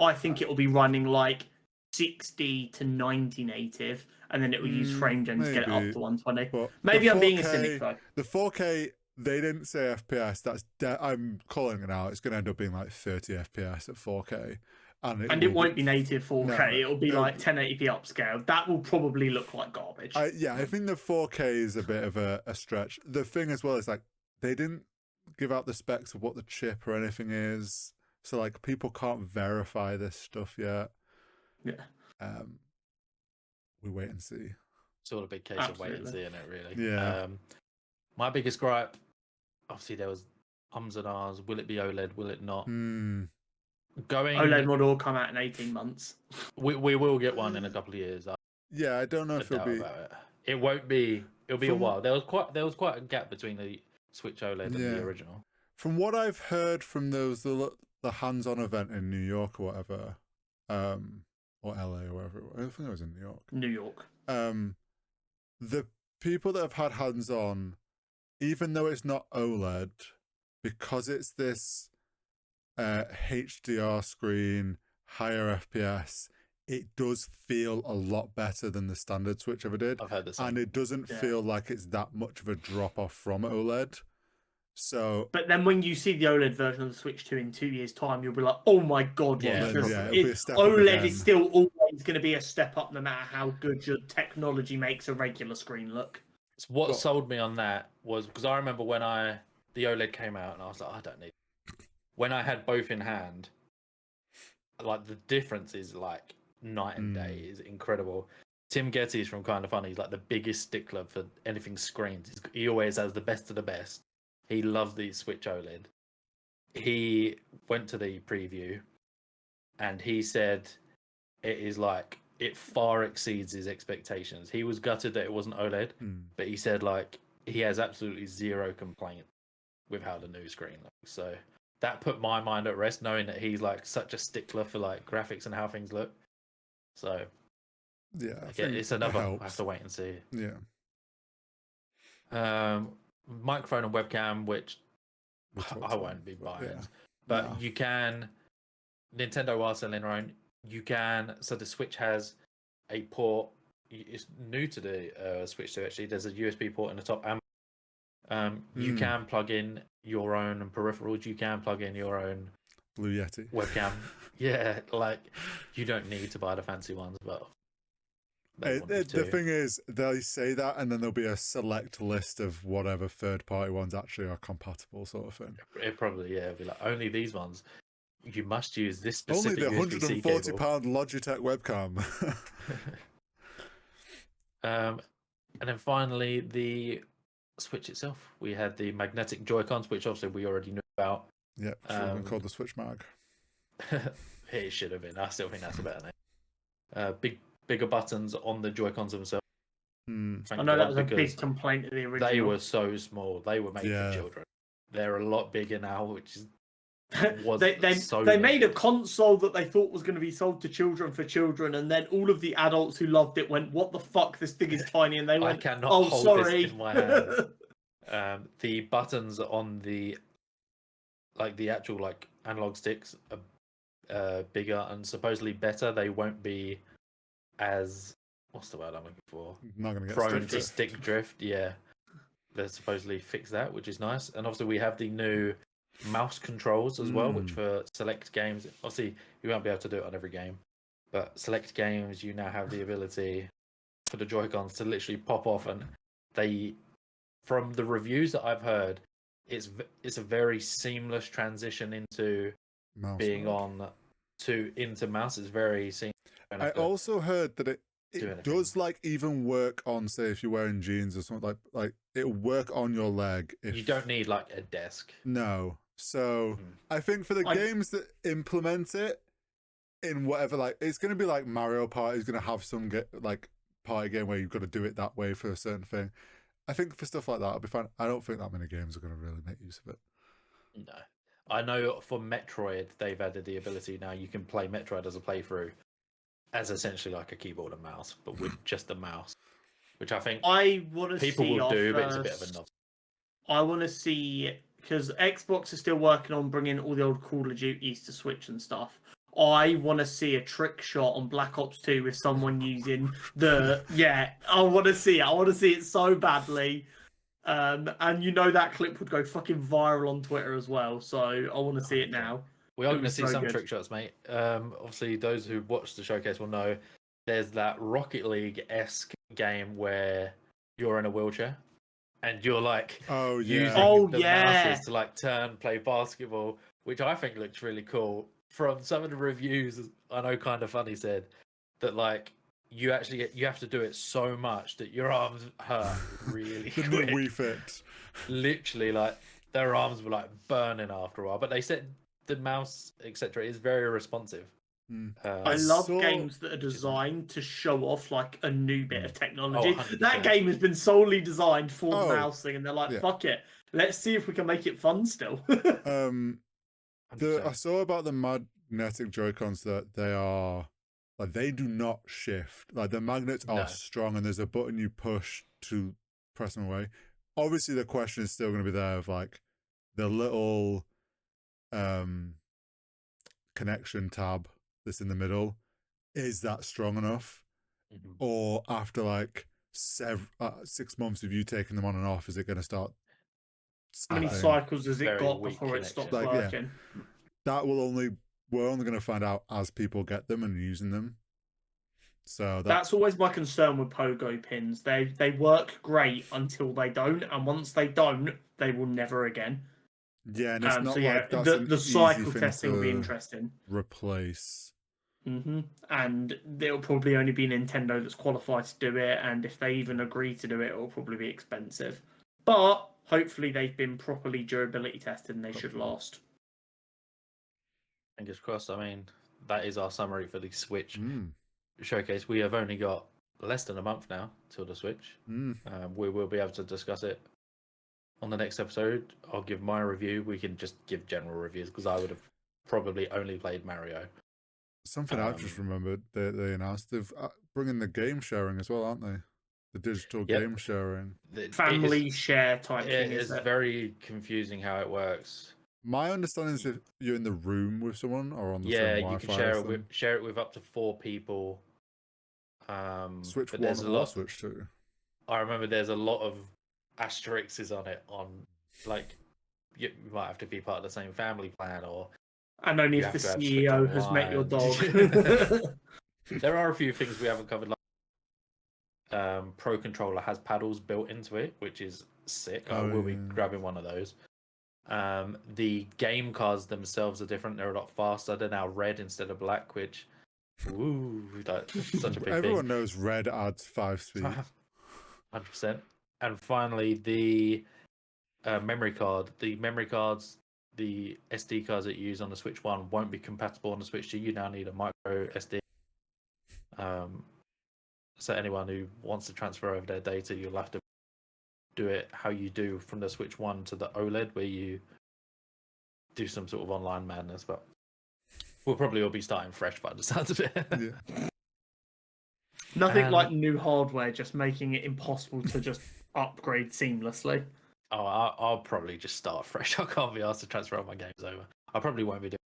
I think it'll be running like 60 to 90 native, and then it will use frame gen to get it up maybe, to 120. But Maybe the I'm being a 4K cynic though. The 4K, they didn't say FPS. I'm calling it out. It's going to end up being like 30 FPS at 4K. And it won't be native 4K. No, It'll be like 1080p upscale. That will probably look like garbage. I think the 4K is a bit of a stretch. The thing as well is like they didn't give out the specs of what the chip or anything is, so like people can't verify this stuff yet. Yeah. We wait and see. It's all a big case of wait and see, isn't it, really? Yeah. My biggest gripe, obviously, there was ums and ahs. Will it be OLED? Will it not? Going OLED model will come out in 18 months. We will get one in a couple of years. Yeah, I don't know if it'll be. About it. It won't be. It'll be a while. There was quite a gap between the Switch OLED and the original. From what I've heard from the hands-on event in New York or whatever, or LA or wherever, I think it was in New York. New York. The people that have had hands-on, even though it's not OLED, because it's this HDR screen, higher FPS, it does feel a lot better than the standard Switch ever did. I've heard this, and it doesn't feel like it's that much of a drop off from OLED. So, but then when you see the OLED version of the Switch 2 in 2 years' time, you'll be like, "Oh my god!" it'll be a step up OLED again. is still always going to be a step up, no matter how good your technology makes a regular screen look. So what sold me on that was because I remember when the OLED came out, and I was like, I don't need it. When I had both in hand, like the difference is like night and day. Is incredible. Tim Gettys from Kind of Funny is like the biggest stickler for anything screens. He always has the best of the best. He loves the Switch OLED. He went to the preview and he said it is like it far exceeds his expectations. He was gutted that it wasn't OLED, but he said like he has absolutely zero complaint with how the new screen looks. So that put my mind at rest, knowing that he's like such a stickler for like graphics and how things look. So yeah, it's another. I have to wait and see. Yeah. Microphone and webcam, which I won't be buying, but you can. Nintendo are selling their own. You can. So the Switch has a port. It's new to the Switch 2 actually. There's a USB port in the top and You can plug in your own peripherals. You can plug in your own Blue Yeti webcam. Yeah, like you don't need to buy the fancy ones, but the thing is, they say that, and then there'll be a select list of whatever third-party ones actually are compatible, sort of thing. It probably it'll be like only these ones. You must use this Only specific the USB-C £140 cable. Logitech webcam. And then finally the Switch itself. We had the magnetic Joy-Cons, which obviously we already knew about. Yeah, should have been called the Switch Mag. It should have been. I still think that's a better name. Bigger buttons on the Joy-Cons themselves. I know that was a big complaint of the original. They were so small. They were made for children. They're a lot bigger now, which is they made a console that they thought was going to be sold to children for children, and then all of the adults who loved it went, "What the fuck? This thing is tiny," and they went, I cannot "Oh, hold sorry." this in my hand. The buttons on the actual analog sticks are bigger and supposedly better. They won't be as what's the word I'm looking for? Not gonna get prone to stick drift. Yeah, they supposedly fix that, which is nice. And obviously we have the new mouse controls as well, which for select games, obviously you won't be able to do it on every game, but select games you now have the ability for the Joy-Cons to literally pop off, and from the reviews that I've heard, it's a very seamless transition into mouse being mode. into mouse. It's very seamless. I also heard that it does even work on, say, if you're wearing jeans or something, like it'll work on your leg. If you don't need like a desk. No. So I think for the games that implement it in whatever, it's going to be like Mario Party is going to have some party game where you've got to do it that way for a certain thing. I think for stuff like that, I'll be fine. I don't think that many games are going to really make use of it. No. I know for Metroid, they've added the ability now you can play Metroid as a playthrough as essentially like a keyboard and mouse, but with just a mouse, which I think people will do, but it's a bit of a novelty. I want to see, because Xbox is still working on bringing all the old Call of Duties to Switch and stuff. I want to see a trick shot on Black Ops 2 with someone using I want to see it. I want to see it so badly. And that clip would go fucking viral on Twitter as well. So I want to see it now. We are going to see some trick shots, mate. Obviously, those who watched the showcase will know there's that Rocket League-esque game where you're in a wheelchair and you're using the mouses to turn, play basketball, which I think looks really cool. From some of the reviews, I know Kind of Funny said that you have to do it so much that your arms hurt really quick. The Wii Fit. Literally, their arms were burning after a while. But they said the mouse, etc., is very responsive. I love games that are designed to show off a new bit of technology. That game has been solely designed for the mouse thing, and they're like, fuck it, let's see if we can make it fun still. I saw about the magnetic Joy-Cons that they are they do not shift. The magnets are strong, and there's a button you push to press them away. Obviously, the question is still going to be there of the little connection tab that's in the middle. Is that strong enough? Or after 6 months of you taking them on and off, is it going to start? How many cycles has it got before it stops working? We're only going to find out as people get them and using them. So that's always my concern with pogo pins. They work great until they don't, and once they don't, they will never again. Yeah, and it's not that's the cycle testing will be interesting. Replace. And it'll probably only be Nintendo that's qualified to do it, and if they even agree to do it, it'll probably be expensive. But hopefully they've been properly durability tested and they should last. Fingers crossed. I mean, that is our summary for the Switch showcase. We have only got less than a month now till the Switch. We will be able to discuss it on the next episode. I'll give my review. We can just give general reviews because I would have probably only played Mario. Something I've just remembered, they announced they're bringing the game sharing as well, aren't they? The digital game sharing. Family share type thing. It's very confusing how it works. My understanding is if you're in the room with someone or on the same Wi-Fi. You can share it with up to 4 people. Switch 1 or Switch 2? I remember there's a lot of asterisks is on it. On like, you might have to be part of the same family plan, or And only you if the have to have Switch CEO has met your Online. dog. There are a few things we haven't covered. Like, Pro Controller has paddles built into it, which is sick. I will be grabbing one of those. The game cards themselves are different. They're a lot faster. They're now red instead of black, which, ooh, that's such a big Everyone thing. knows red adds 5 speed. 100%. And finally, the memory card. The memory cards, the SD cards that you use on the Switch 1 won't be compatible on the Switch 2. You now need a micro SD. So anyone who wants to transfer over their data, you'll have to do it how you do from the Switch 1 to the OLED, where you do some sort of online madness. But we'll probably all be starting fresh by the sounds of it. Yeah. Nothing like new hardware just making it impossible to just upgrade seamlessly. Oh, I'll probably just start fresh. I can't be asked to transfer all my games over. I probably won't be doing.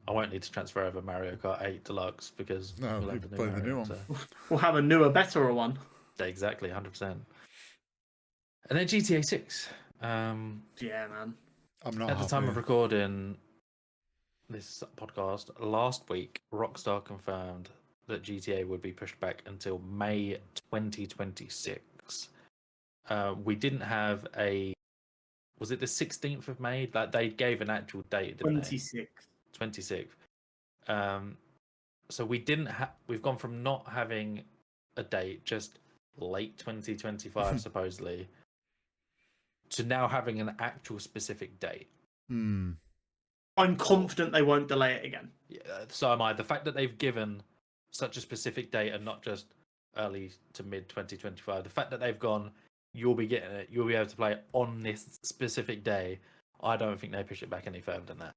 I won't need to transfer over Mario Kart 8 Deluxe because we'll have play the new one. So. We'll have a newer, better one. Exactly, 100%. And then GTA 6. Yeah, man. I'm not at happy. the time of recording this podcast last week, Rockstar confirmed that GTA would be pushed back until May 2026. We didn't have a. Was it the 16th of May? Like they gave an actual date, didn't 26th. 26th. So we didn't have. We've gone from not having a date, just late 2025 supposedly, to now having an actual specific date. I'm confident they won't delay it again. Yeah, so am I. The fact that they've given such a specific date and not just early to mid 2025, the fact that they've gone, you'll be getting it, you'll be able to play it on this specific day, I don't think they push it back any further than that.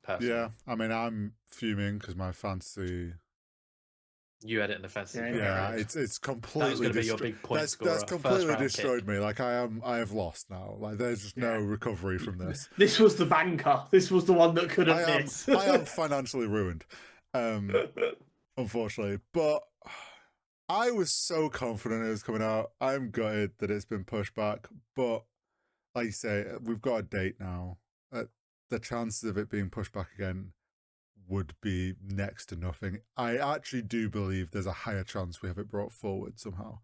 Personally. Yeah, I mean, I'm fuming because my fantasy. You had it in the fantasy. Yeah, it's completely. That was going to be your big point scorer. That's completely destroyed me. Like I have lost now. Like there's just no recovery from this. This was the banker. This was the one that couldn't miss. I am financially ruined, unfortunately. But I was so confident it was coming out. I'm gutted that it's been pushed back. But like you say, we've got a date now. The chances of it being pushed back again would be next to nothing. I actually do believe there's a higher chance we have it brought forward somehow.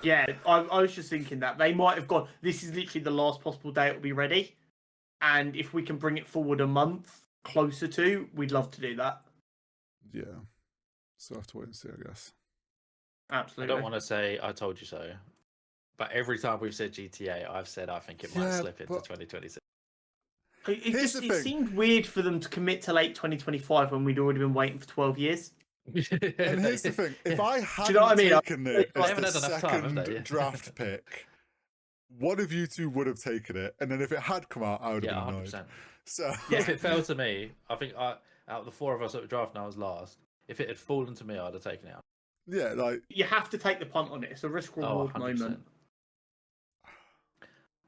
Yeah, I was just thinking that they might have gone, this is literally the last possible day it will be ready. And if we can bring it forward a month closer to, we'd love to do that. Yeah. So I have to wait and see, I guess. Absolutely. I don't want to say I told you so, but every time we've said GTA, I've said I think it might slip into 2026. It seemed weird for them to commit to late 2025 when we'd already been waiting for 12 years. And here's the thing: if I hadn't taken it as the second draft pick, one of you two would have taken it, and then if it had come out, I would have been annoyed. 100%. So if it fell to me, I think out of the four of us at the draft, and I was last. If it had fallen to me, I'd have taken it out. Yeah, like you have to take the punt on it. It's a risk reward moment.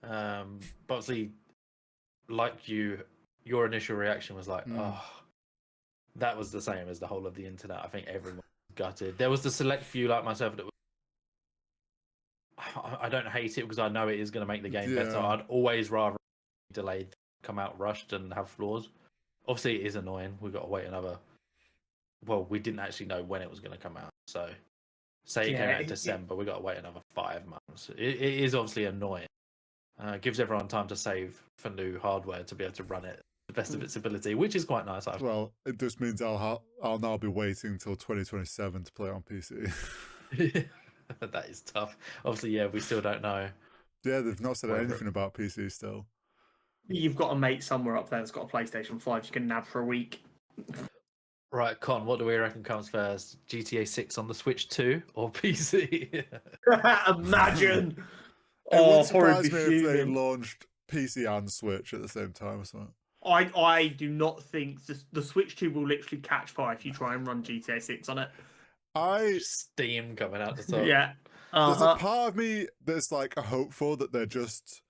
But obviously, like your initial reaction was like, oh, that was the same as the whole of the internet. I think everyone was gutted. There was the select few like myself that was, I don't hate it because I know it is going to make the game better. I'd always rather delayed come out rushed and have flaws. Obviously, it is annoying. We've got to wait another. Well, we didn't actually know when it was going to come out. So, say it came out in December, we got to wait another 5 months. It is obviously annoying. It gives everyone time to save for new hardware to be able to run it to the best of its ability, which is quite nice. Well, it just means I'll now be waiting until 2027 to play on PC. That is tough. Obviously, yeah, we still don't know. Yeah, they've not said anything about PC still. You've got a mate somewhere up there that's got a PlayStation 5 you can nab for a week. Right, Con, what do we reckon comes first? GTA 6 on the Switch 2 or PC? Imagine! It would surprise me if they launched PC and Switch at the same time or something. I do not think the Switch 2 will literally catch fire if you try and run GTA 6 on it. Steam coming out the top. Yeah. There's a part of me that's like hopeful that they're just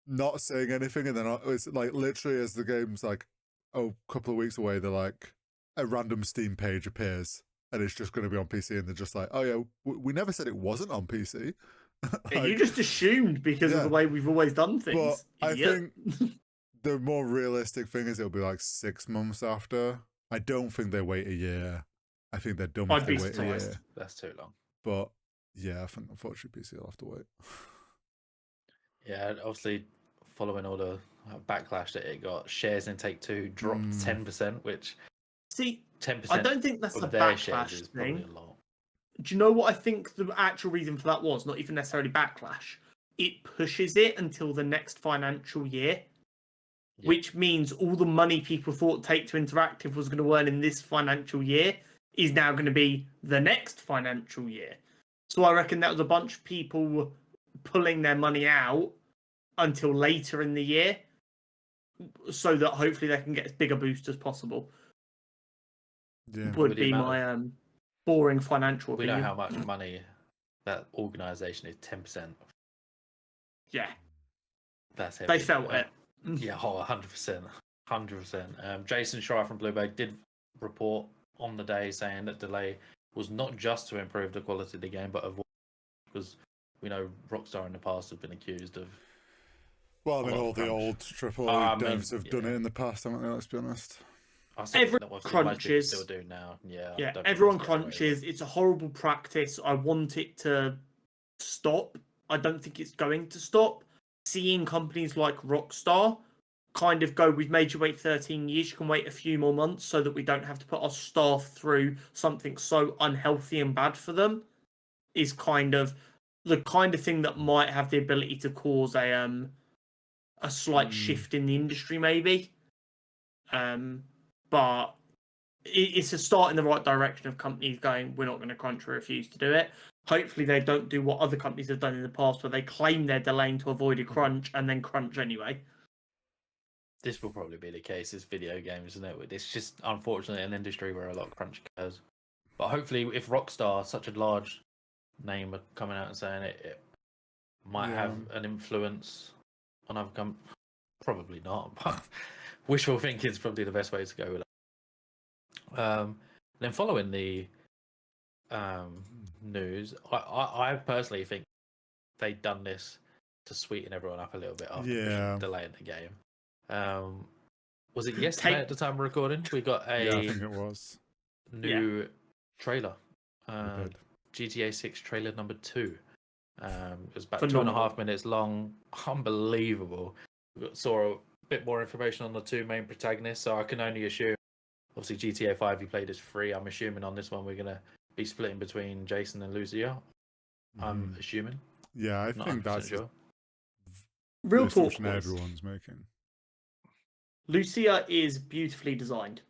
not saying anything, and then it's like literally as the game's like a couple of weeks away, they're like a random Steam page appears and it's just going to be on PC, and they're just like, oh yeah, we never said it wasn't on PC. Yeah, you just assumed because of the way we've always done things. But I think the more realistic thing is it'll be like 6 months after. I don't think they wait a year. I think they're dumb if they wait a year. That's too long. But yeah, I think unfortunately PC will have to wait. Yeah, obviously following all the backlash that it got, shares in Take-Two dropped 10%, which 10%. I don't think that's a backlash thing. A lot. Do you know what I think the actual reason for that was? Not even necessarily backlash. It pushes it until the next financial year, which means all the money people thought Take-Two Interactive was going to earn in this financial year is now going to be the next financial year. So I reckon that was a bunch of people pulling their money out until later in the year so that hopefully they can get as big a boost as possible. Yeah. Would be my boring financial opinion. We know how much money that organisation is, 10%. Yeah. That's heavy. They felt it. Yeah, 100%. 100%. Jason Schreier from Bloomberg did report on the day saying that delay was not just to improve the quality of the game, but avoid, because we know Rockstar in the past have been accused of. Well, I mean, all the old AAA devs have done it in the past, haven't they? Let's be honest. Everyone crunches. Still do now. Yeah, everyone crunches. It's a horrible practice. I want it to stop. I don't think it's going to stop. Seeing companies like Rockstar kind of go, we've made you wait 13 years, you can wait a few more months so that we don't have to put our staff through something so unhealthy and bad for them, is kind of the kind of thing that might have the ability to cause a slight shift in the industry, maybe. But it's a start in the right direction of companies going, we're not going to crunch or refuse to do it. Hopefully they don't do what other companies have done in the past where they claim they're delaying to avoid a crunch and then crunch anyway. This will probably be the case as video games, isn't it? It's just unfortunately an industry where a lot of crunch occurs. But hopefully if Rockstar, such a large name, are coming out and saying it might have an influence on other companies. Probably not, but wishful thinking is probably the best way to go with it. Then following the news, I personally think they've done this to sweeten everyone up a little bit after delaying the game. Was it yesterday at the time of recording? We got I think it was new trailer. GTA 6 trailer number 2. It was about 2.5 minutes long. Unbelievable. We saw a bit more information on the two main protagonists, so I can only assume, obviously GTA 5 you played as free. I'm assuming on this one we're going to be splitting between Jason and Lucia. I'm assuming. Yeah, I think that's sure. Real talk. Everyone's making. Lucia is beautifully designed.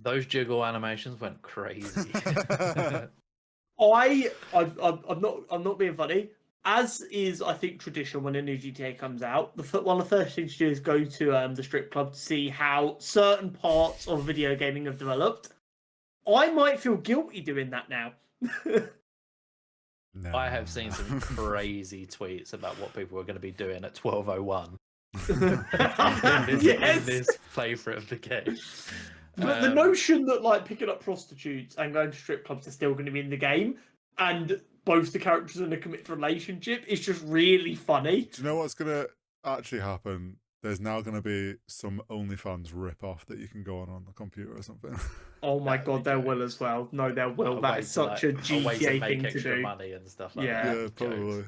Those jiggle animations went crazy. I'm not being funny. As is, I think, tradition when a new GTA comes out, one of the first things you do is go to the strip club to see how certain parts of video gaming have developed. I might feel guilty doing that now. No. I have seen some crazy tweets about what people are going to be doing at 12:01 in this playthrough of the game. But the notion that like picking up prostitutes and going to strip clubs are still going to be in the game, and both the characters in a committed relationship, is just really funny. Do you know what's going to actually happen? There's now going to be some OnlyFans rip-off that you can go on the computer or something. Oh my god, there will as well. No, there will. That is such a GTA thing to do. Money and stuff like that. Yeah, probably.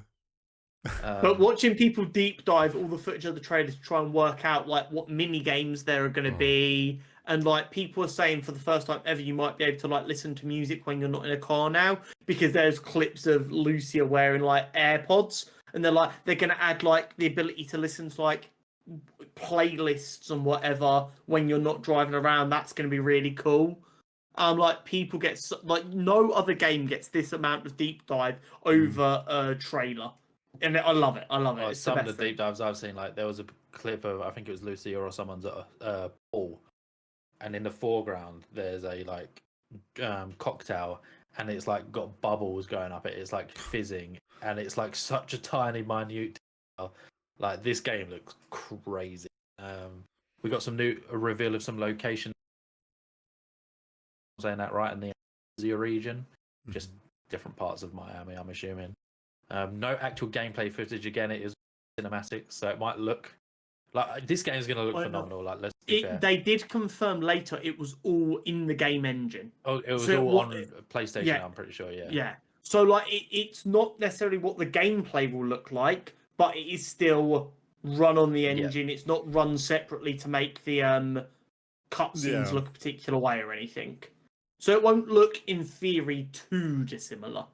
But watching people deep dive all the footage of the trailer to try and work out like what mini games there are going to be, and like people are saying for the first time ever you might be able to like listen to music when you're not in a car now, because there's clips of Lucia wearing like AirPods, and they're going to add like the ability to listen to like playlists and whatever when you're not driving around. That's going to be really cool. Like people get like no other game gets this amount of deep dive over a trailer. And I love it. I love it. Like it's some of the deep dives I've seen, like there was a clip of, I think it was Lucia or someone's at a pool, and in the foreground there's a like cocktail, and it's like got bubbles going up it. It's like fizzing, and it's like such a tiny, minute detail. Like this game looks crazy. We got some new reveal of some location. I'm saying that right, and the your region, just different parts of Miami, I'm assuming. No actual gameplay footage. Again, it is cinematic, so it might look like this game is going to look phenomenal. Like, let's be fair. They did confirm later it was all in the game engine. Oh, it was all on PlayStation. Yeah. I'm pretty sure. Yeah. Yeah. So like, it's not necessarily what the gameplay will look like, but it is still run on the engine. It's not run separately to make the cutscenes look a particular way or anything. So it won't look, in theory, too dissimilar.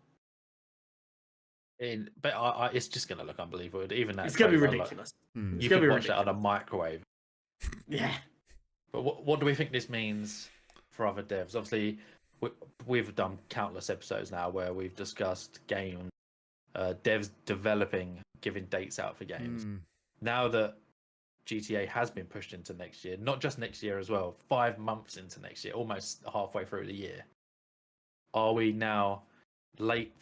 But it's just going to look unbelievable. Even that, it's going to be ridiculous. Like, you can watch that on a microwave. Yeah. But what do we think this means for other devs? Obviously, we've done countless episodes now where we've discussed game devs developing, giving dates out for games. Now that GTA has been pushed into next year, not just next year as well, 5 months into next year, almost halfway through the year, are we now late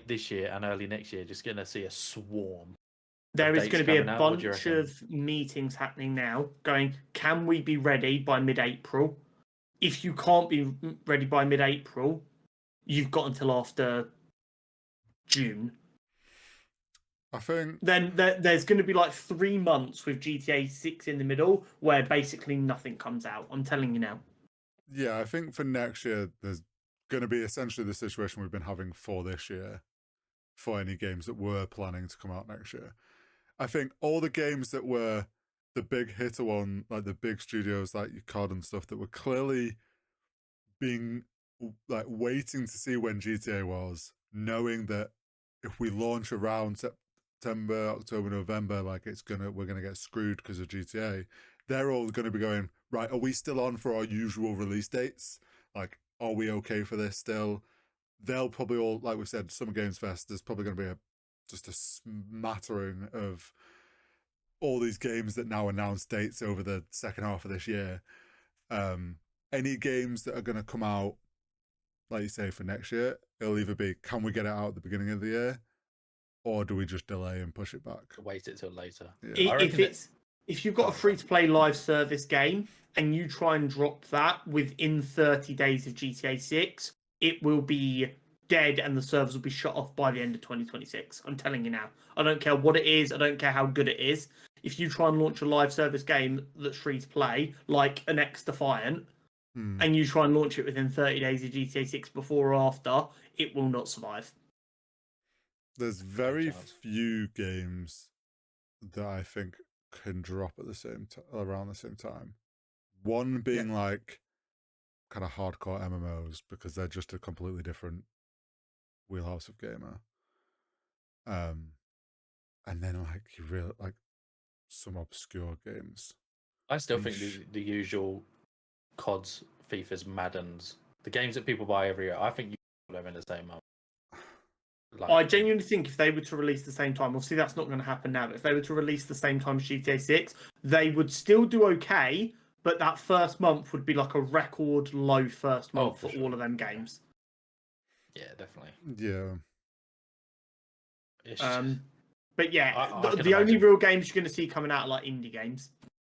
this year and early next year just going to see a swarm? There is going to be a bunch of meetings happening now going, can we be ready by mid-April? If you can't be ready by mid-April, you've got until after June. I think then there's going to be like 3 months with GTA 6 in the middle where basically nothing comes out. I'm telling you now. Yeah, I think for next year, there's going to be essentially the situation we've been having for this year for any games that were planning to come out next year. I think all the games that were the big hitter one, like the big studios like your COD and stuff, that were clearly being like waiting to see when GTA was, knowing that if we launch around September, October, November, like we're gonna get screwed because of GTA. They're all going to be going, right, are we still on for our usual release dates? Like, are we okay for this still? They'll probably all, like we said, Summer Games Fest, there's probably going to be just a smattering of all these games that now announce dates over the second half of this year. Any games that are going to come out, like you say, for next year, it'll either be, can we get it out at the beginning of the year, or do we just delay and push it back? Wait it till later. Yeah. If you've got a free-to-play live service game and you try and drop that within 30 days of GTA 6, it will be dead and the servers will be shut off by the end of 2026. I'm telling you now. I don't care what it is. I don't care how good it is. If you try and launch a live service game that's free-to-play, like an X-Defiant, and you try and launch it within 30 days of GTA 6 before or after, it will not survive. There's very few games that I think can drop at around the same time. One being like kind of hardcore MMOs, because they're just a completely different wheelhouse of gamer. And then like you really like some obscure games. I still think the usual CODs, FIFAs, Maddens, the games that people buy every year, I think you put them in the same month. Like, I genuinely think if they were to release the same time, obviously that's not going to happen now, but if they were to release the same time as GTA 6, they would still do okay, but that first month would be like a record low first month for all of them games. Yeah, definitely. Yeah. But yeah, the only real games you're going to see coming out are like indie games.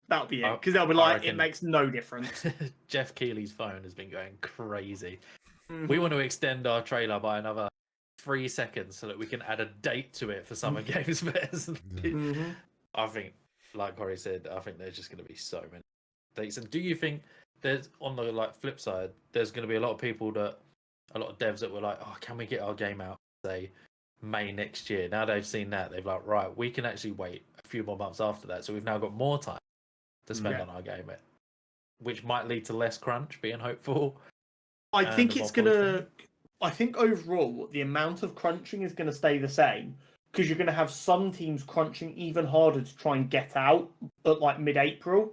That'll be it, because they'll be like, it makes no difference. Jeff Keighley's phone has been going crazy. We want to extend our trailer by another 3 seconds so that we can add a date to it for Summer Games Fest. I think, like Corey said, I think there's just going to be so many dates. And do you think there's, on the flip side, there's going to be a lot of devs that were like, oh, can we get our game out, say, May next year? Now they've seen that, they've like, right, we can actually wait a few more months after that, so we've now got more time to spend on our game, which might lead to less crunch, being hopeful. I think it's going to... I think overall, the amount of crunching is going to stay the same, because you're going to have some teams crunching even harder to try and get out at like mid-April.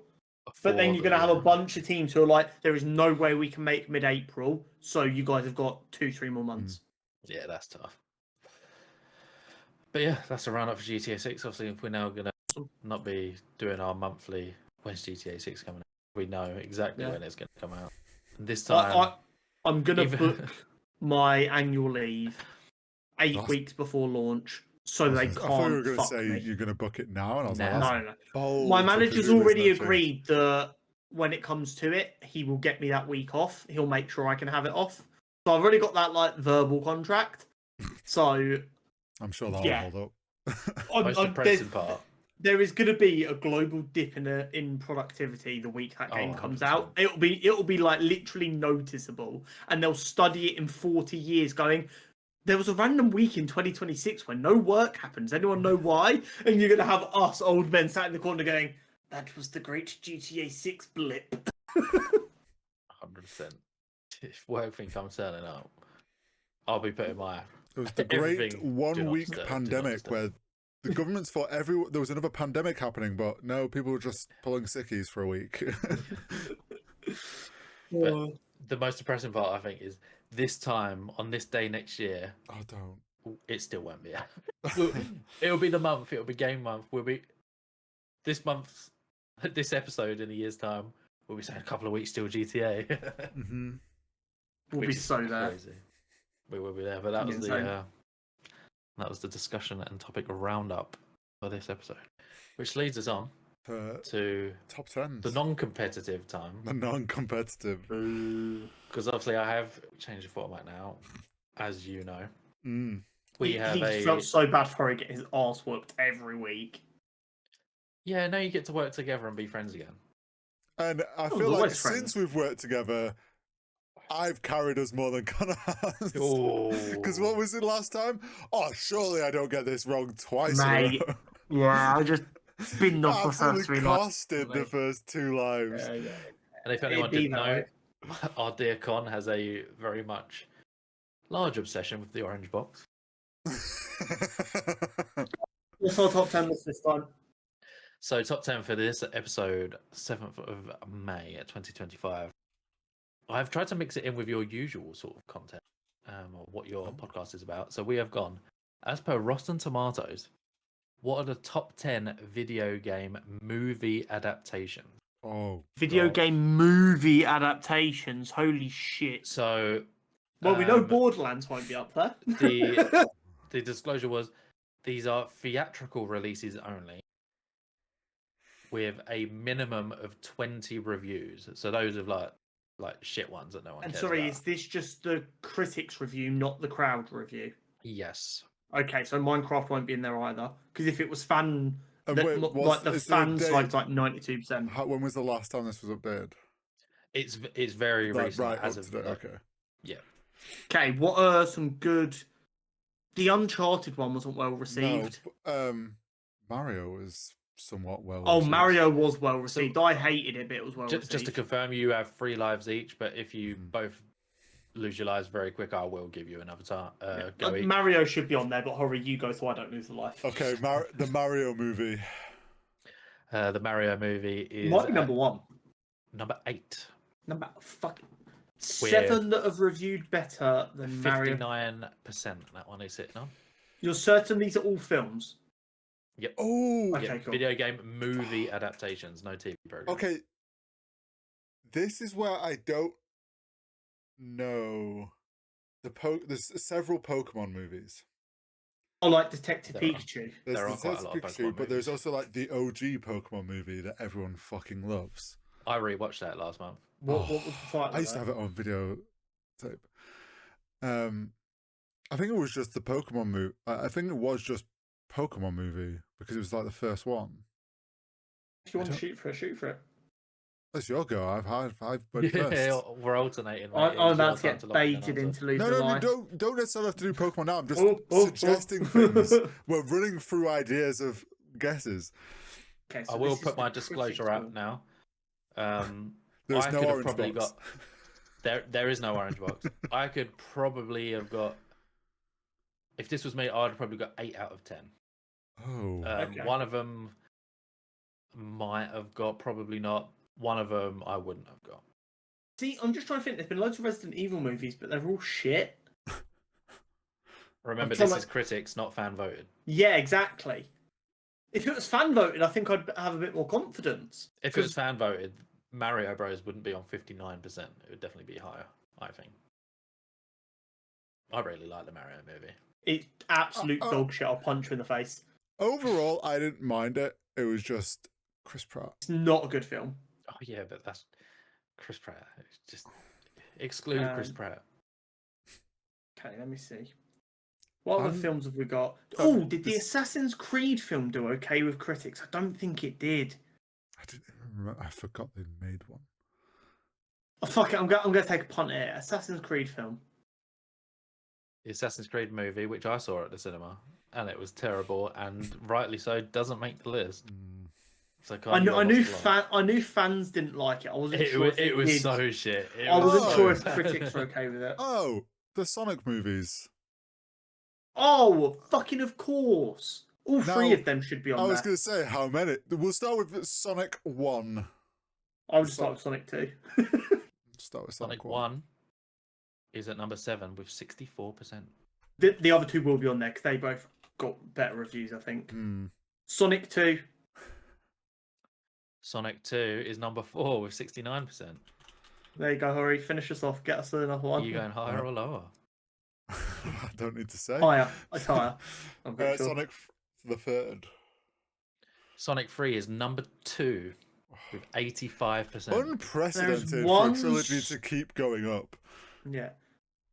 But then you're going to have a bunch of teams who are like, there is no way we can make mid-April, so you guys have got 2-3 more months. Yeah, that's tough. But yeah, that's a roundup for GTA 6. Obviously, if we're now going to not be doing our monthly, when's GTA 6 coming out? We know exactly when it's going to come out. And this time... I'm going to book my annual leave 8 weeks before launch, so they can't. I thought you were going to say you're going to book it now, and I was no. My manager's already agreed that when it comes to it, he will get me that week off. He'll make sure I can have it off. So I've already got that like verbal contract. So I'm sure that'll Yeah. hold up. Most depressing part. there is going to be a global dip in productivity the week that game comes out. 100%. It'll be like literally noticeable, and they'll study it in 40 years, going, there was a random week in 2026 when no work happens. Anyone know why? And you're going to have us old men sat in the corner going, that was the great GTA 6 blip. 100%. If work thing comes turning up, I'll be putting my. It was the great Everything, 1 week do not pandemic disturb. where the governments thought there was another pandemic happening, but no, people were just pulling sickies for a week. But the most depressing part, I think, is this time on this day next year. Oh, don't. It still won't be out. It'll be the month. It'll be game month. We'll be this month. This episode in a year's time. We'll be saying a couple of weeks still GTA. Mm-hmm. We'll be Which is so there. crazy. We will be there. But that was Insane. that was the discussion and topic roundup for this episode, which leads us on to Top 10s. the non-competitive time. The non-competitive. Because obviously I have changed the format now, as you know. Mm. We have he felt so bad for him getting his arse whooped every week. Yeah, now you get to work together and be friends again. And I Oh, feel we're like always friends. since we've worked together, I've carried us more than Connor has. Because what was it last time? Oh, surely I don't get this wrong twice in a Mate, row. Yeah, I just binned off the first Absolutely 3 lives. costed the first 2 lives. And if anyone didn't know, our dear Con has a very much large obsession with the orange box. What's our top 10 list this time? So top 10 for this episode, 7th of May 2025. I've tried to mix it in with your usual sort of content, or what your podcast is about. So we have gone, as per Rotten Tomatoes, what are the top 10 video game movie adaptations? Oh, Video God. game movie adaptations. Holy shit. So, Well, we know Borderlands won't be up there. the disclosure was these are theatrical releases only, with a minimum of 20 reviews. So those of like shit ones that no one And cares sorry, about. is this just the critics review, not the crowd review? Yes. Okay, so Minecraft won't be in there either. Because if it was fan, And the, wait, like the is there a fan date? side's like 92%. When was the last time this was updated? It's very Right, recent right as up of to date, like, okay. yeah. Okay, what are some good... The Uncharted one wasn't well received. No, Mario was somewhat well Oh, received. Mario was well received. I hated it, but it was well received. Just to confirm, you have 3 lives each, but if you both lose your lives very quick, I will give you another time. Go each. Mario should be on there, but Hurry, you go so I don't lose a life. Okay, the Mario movie. The Mario movie is Might be number 1. number 8. Number fucking 7 that have reviewed better than Mario. 59% that one is sitting on. You're certain these are all films? Yep. Oh, Okay, Yep. cool. Video game movie adaptations, no TV program. okay. This is where I don't know. There's several Pokemon movies. I like Detective There are. Pikachu. There's There are the quite a Detective lot of Pikachu, Pokemon but there's movies. also like the OG Pokemon movie that everyone fucking loves. I rewatched that last month. What was the title? I used to have it on video tape. I think it was just the Pokemon movie. I think it was just Pokemon movie because it was like the first one. If you want to shoot for it, shoot for it. That's your go. I've went first. Yeah, we're alternating. Mate. I'm It's your about to time get lock in an baited answer. into losing No, a life. don't necessarily have to do Pokemon now. I'm just Oh, suggesting things. We're running through ideas of guesses. Okay, so I will this is put the my critics disclosure out one. now. There's I no could have orange probably box. got there is no orange box. I could probably have got, if this was me, I'd have probably got 8 out of 10. Oh, Okay. One of them might have got, probably not. One of them I wouldn't have got. See, I'm just trying to think. There's been loads of Resident Evil movies, but they're all shit. Remember, trying this to- is critics, not fan voted. Yeah, exactly. If it was fan voted, I think I'd have a bit more confidence. If it was fan voted, Mario Bros wouldn't be on 59%. It would definitely be higher, I think. I really like the Mario movie. It's absolute dog shit. I'll punch you in the face. overall, I didn't mind it. It was just Chris Pratt. It's not a good film. Oh yeah, but that's Chris Pratt. It's just exclude Chris Pratt. Okay, let me see. What other I'm- films have we got? so Oh, did the this- Assassin's Creed film do okay with critics? I don't think it did. I didn't even remember. I forgot they made one. Oh, fuck it, I'm gonna take a punt here. Assassin's Creed film. The Assassin's Creed movie, which I saw at the cinema, and it was terrible, and rightly so, doesn't make the list. So I knew fan. I knew fans didn't like it. I wasn't sure if It was did. so shit. I wasn't so sure if bad. critics were okay with it. Oh, the Sonic movies. Oh, fucking of course. All three Now, of them should be on I was there. going to say how many. We'll start with Sonic 1. I would start with Sonic 2. Start with Sonic 1 is at number 7 with 64%. The other two will be on there because they both got better reviews, I think. Sonic 2. Sonic 2 is number 4 with 69%. There you go, Hurry. Finish us off. Get us another one. Are you going higher or lower? I don't need to say. Higher. It's higher. I'm pretty sure. Sonic the Third. Sonic 3 is number 2 with 85%. Unprecedented There's for one a trilogy to keep going up. Yeah.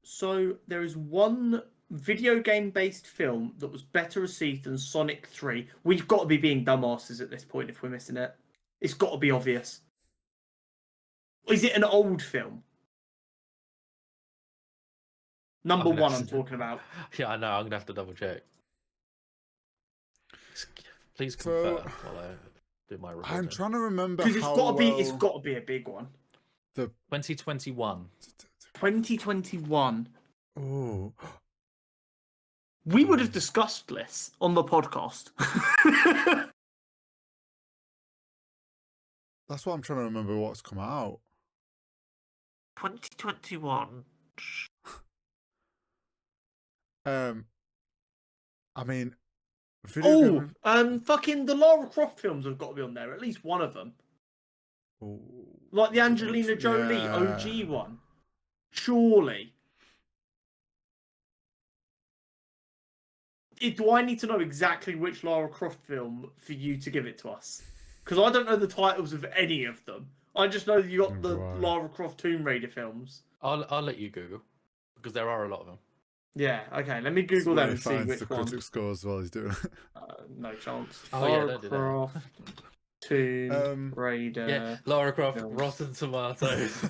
So there is one video game based film that was better received than Sonic 3. We've got to be being dumbasses at this point if we're missing it. It's got to be obvious. Is it an old film? Number one I'm talking about. Yeah, I know. I'm going to have to double check. Please So, confirm while I do my report. I'm trying to remember Because how it's got to be a big one. 2021. 2021. Oh. We would have discussed this on the podcast. That's what I'm trying to remember what's come out. 2021. I mean, video game... Fucking the Lara Croft films have got to be on there. At least one of them. Oh, Like the Angelina Jolie OG one. Surely. Do I need to know exactly which Lara Croft film for you to give it to us? Because I don't know the titles of any of them. I just know that you got the Lara Croft Tomb Raider films. I'll let you Google because there are a lot of them. Yeah, okay. Let me Google them and see which the one. critic scores while he's doing it. No chance. Oh, yeah, Lara don't do that. Croft Tomb Raider. Yeah, Lara Croft, films. Rotten Tomatoes.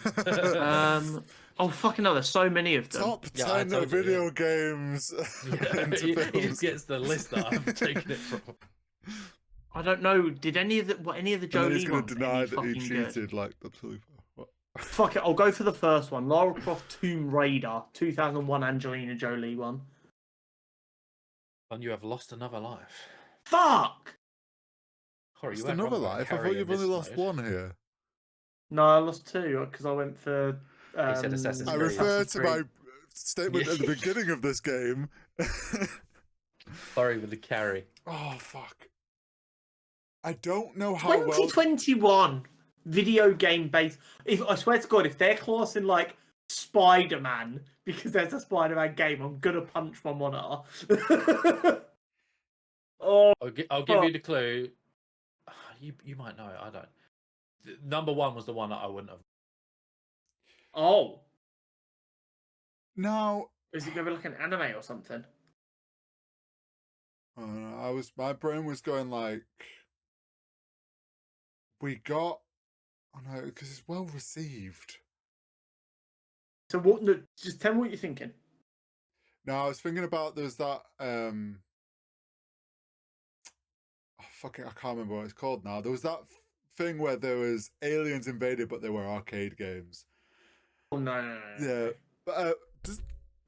Oh fucking no! There's so many of them. Top Yeah, I 10 told you, video games. into he films. just gets the list that I've taken it from. I don't know. Did any of the And then he's Jolie going ones to deny any that he fucking good? cheated like absolutely. What? Fuck it, I'll go for the first one. Lara Croft Tomb Raider, 2001 Angelina Jolie one. And you have lost another life. Fuck! Sorry, It's you went another wrong by life. I thought carrying you've this only lost mode. one here. No, I lost two because I went for. said Assassin's I Creed. refer Assassin's to Creed. my statement at the beginning of this game. Sorry with the carry. Oh, fuck. I don't know how well... 2021 video game based. If I swear to God, if they're classing like Spider-Man because there's a Spider-Man game, I'm gonna punch my monitor. Oh, I'll give you the clue. You might know it. I don't. Number 1 was the one that I wouldn't have. oh, Now... is it gonna be like an anime or something? My brain was going like... We got... Oh no, because it's well received. So what? No, just tell me what you're thinking. No, I was thinking about there's that oh, fucking I can't remember what it's called now. There was that thing where there was aliens invaded, but they were arcade games. Oh no. Yeah, but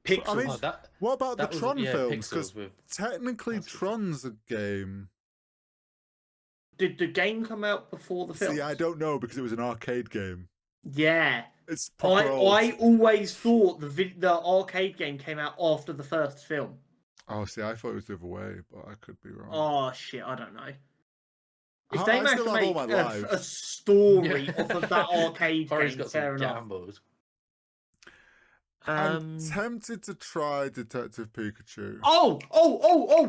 Pixels. I mean, what about the that was- Tron yeah, films? Pixels Because with- technically That's good. Tron's a game. Did the game come out before the film? See, I don't know because it was an arcade game. Yeah. It's proper old. I always thought the arcade game came out after the first film. Oh, see, I thought it was the other way, but I could be wrong. Oh shit, I don't know. If I they managed still to have all make my lives. a story Yeah. off of that arcade Corey's game, got fair some enough. gambles. I'm tempted to try Detective Pikachu. Oh!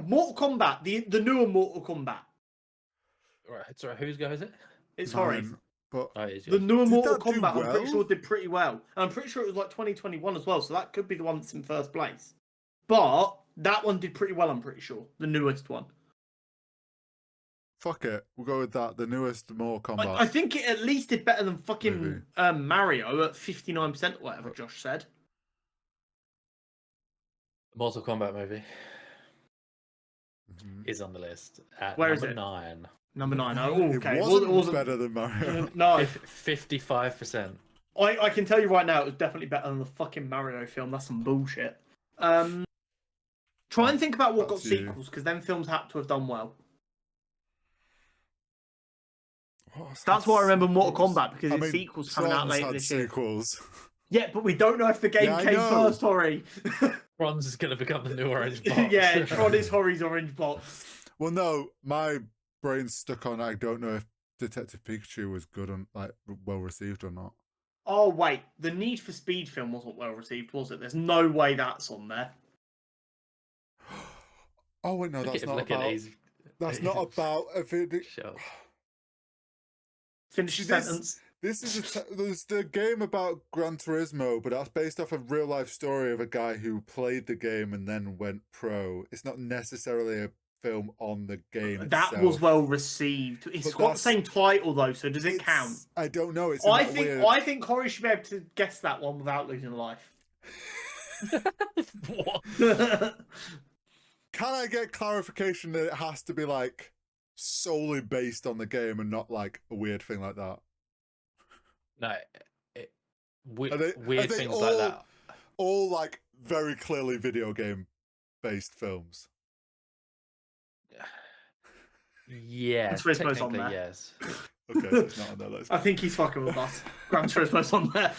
Mortal Kombat, the newer Mortal Kombat. Right, sorry, whose go is it? It's Mine. horrid. But The newer Did Mortal that do Kombat, I'm pretty well? sure did pretty well. And I'm pretty sure it was like 2021 as well, so that could be the one that's in first place. But that one did pretty well, I'm pretty sure. The newest one. fuck it, we'll go with that. The newest Mortal Kombat. I think it at least did better than fucking Movie. Mario at 59% or whatever Josh said. Mortal Kombat movie Mhm. is on the list at Where is number it? 9. Number 9. Oh, okay. It wasn't better than Mario. No. 55%. I can tell you right now, it was definitely better than the fucking Mario film. That's some bullshit. Try and think about what got That's you. sequels, because them films had to have done well. That's why I remember Mortal Kombat, because its sequels coming out later this year. Sequels. Yeah, but we don't know if the game came first, Hori. Bronze is going to become the new orange box. Yeah, Tron is Hori's orange box. Well, no, my brain's stuck on. I don't know if Detective Pikachu was good on, like, well received or not. Oh wait, the Need for Speed film wasn't well received, was it? There's no way that's on there. Oh wait, no, that's not about. That's not about. Shut up. Finish your sentence. This is there's the game about Gran Turismo, but that's based off a real life story of a guy who played the game and then went pro. It's not necessarily a film on the game That itself. was well received. It's got the same title though, so does it count? I don't know. It's I think Corey should be able to guess that one without losing a life. What? Can I get clarification that it has to be like solely based on the game and not like a weird thing like that? No, weird are they things like that. All like very clearly video game based films. Yeah, Gran Turismo's on technically, there. Okay, yes. so it's not on that list. I think he's fucking with us. Gran Turismo's on there.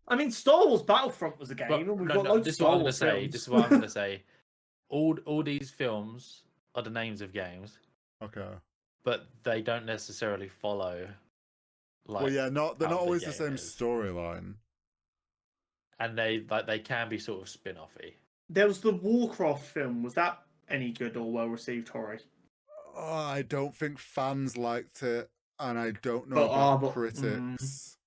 I mean, Star Wars Battlefront was a game, and we've got loads this of is Star what I'm going to Wars say. films. This is what I'm going to say. All these films are the names of games, Okay. but they don't necessarily follow. Like, Well, yeah, they're not how always the game same is. storyline. And they can be sort of spin-offy. There was the Warcraft film. Was that any good or well received, Hori? Oh, I don't think fans liked it, and I don't know about critics.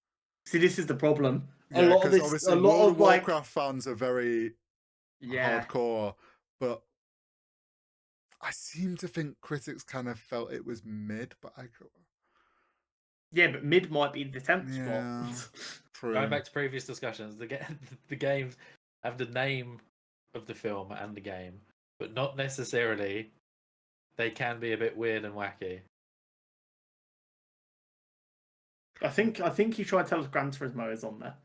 See, this is the problem. Yeah, a lot of this, obviously a lot World of like, Warcraft fans are very hardcore, but I seem to think critics kind of felt it was mid. But but mid might be the 10th yeah, spot. true. Going back to previous discussions, the games have the name of the film and the game, but not necessarily. They can be a bit weird and wacky. I think you tried to tell us Gran Turismo is on there.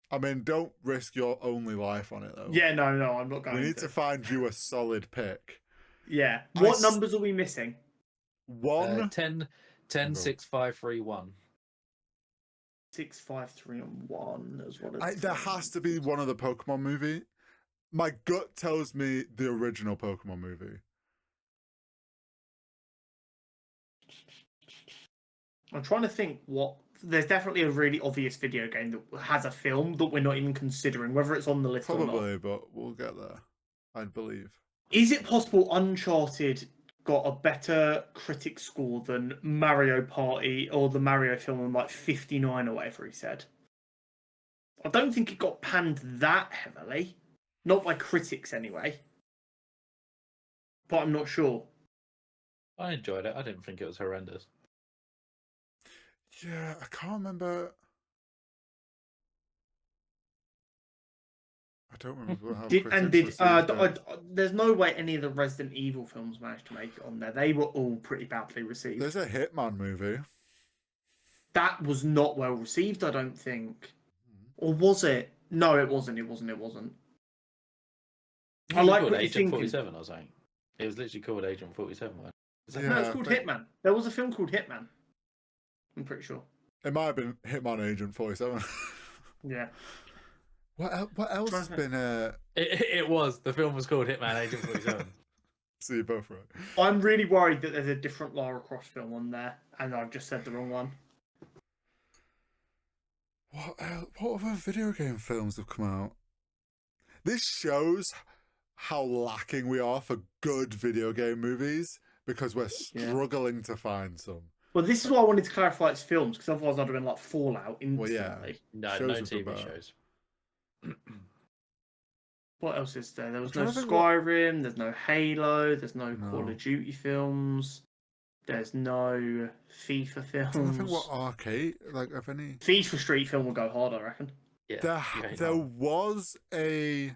I mean, don't risk your only life on it though. Yeah, no, I'm not going. We need to find you a solid pick. Yeah. What numbers are we missing? 1 10 6 5 3 1. 6, 5, 3, and 1 as well as. There has to be one of the Pokemon movie. My gut tells me the original Pokemon movie. I'm trying to think what. There's definitely a really obvious video game that has a film that we're not even considering, whether it's on the list or not. Probably, but we'll get there. I believe. Is it possible Uncharted got a better critic score than Mario Party or the Mario film on like 59 or whatever he said? I don't think it got panned that heavily. Not by critics anyway. But I'm not sure. I enjoyed it. I didn't think it was horrendous. Yeah, I can't remember. I don't remember how critics received it. There's no way any of the Resident Evil films managed to make it on there. They were all pretty badly received. There's a Hitman movie. That was not well received, I don't think. Or was it? No, it wasn't. I like what Agent you're 47 or something. It was literally called Agent 47. No, it's called Hitman. There was a film called Hitman. I'm pretty sure. It might have been Hitman Agent 47. Yeah. What else has been It was. The film was called Hitman Agent 47. So you're both right. I'm really worried that there's a different Lara Croft film on there, and I've just said the wrong one. What other video game films have come out? This shows how lacking we are for good video game movies because we're struggling to find some. Well, this is why I wanted to clarify it's films, because otherwise I'd have been like Fallout Well, instantly. yeah. No, Shows no would be TV better. shows. What else is there? There was I'm no trying to think what- Skyrim, there's no Halo, there's no Call No. of Duty films, there's no FIFA I'm trying to think films. what arcade, like, if any. FIFA Street film will go hard, I reckon. Yeah, There was a.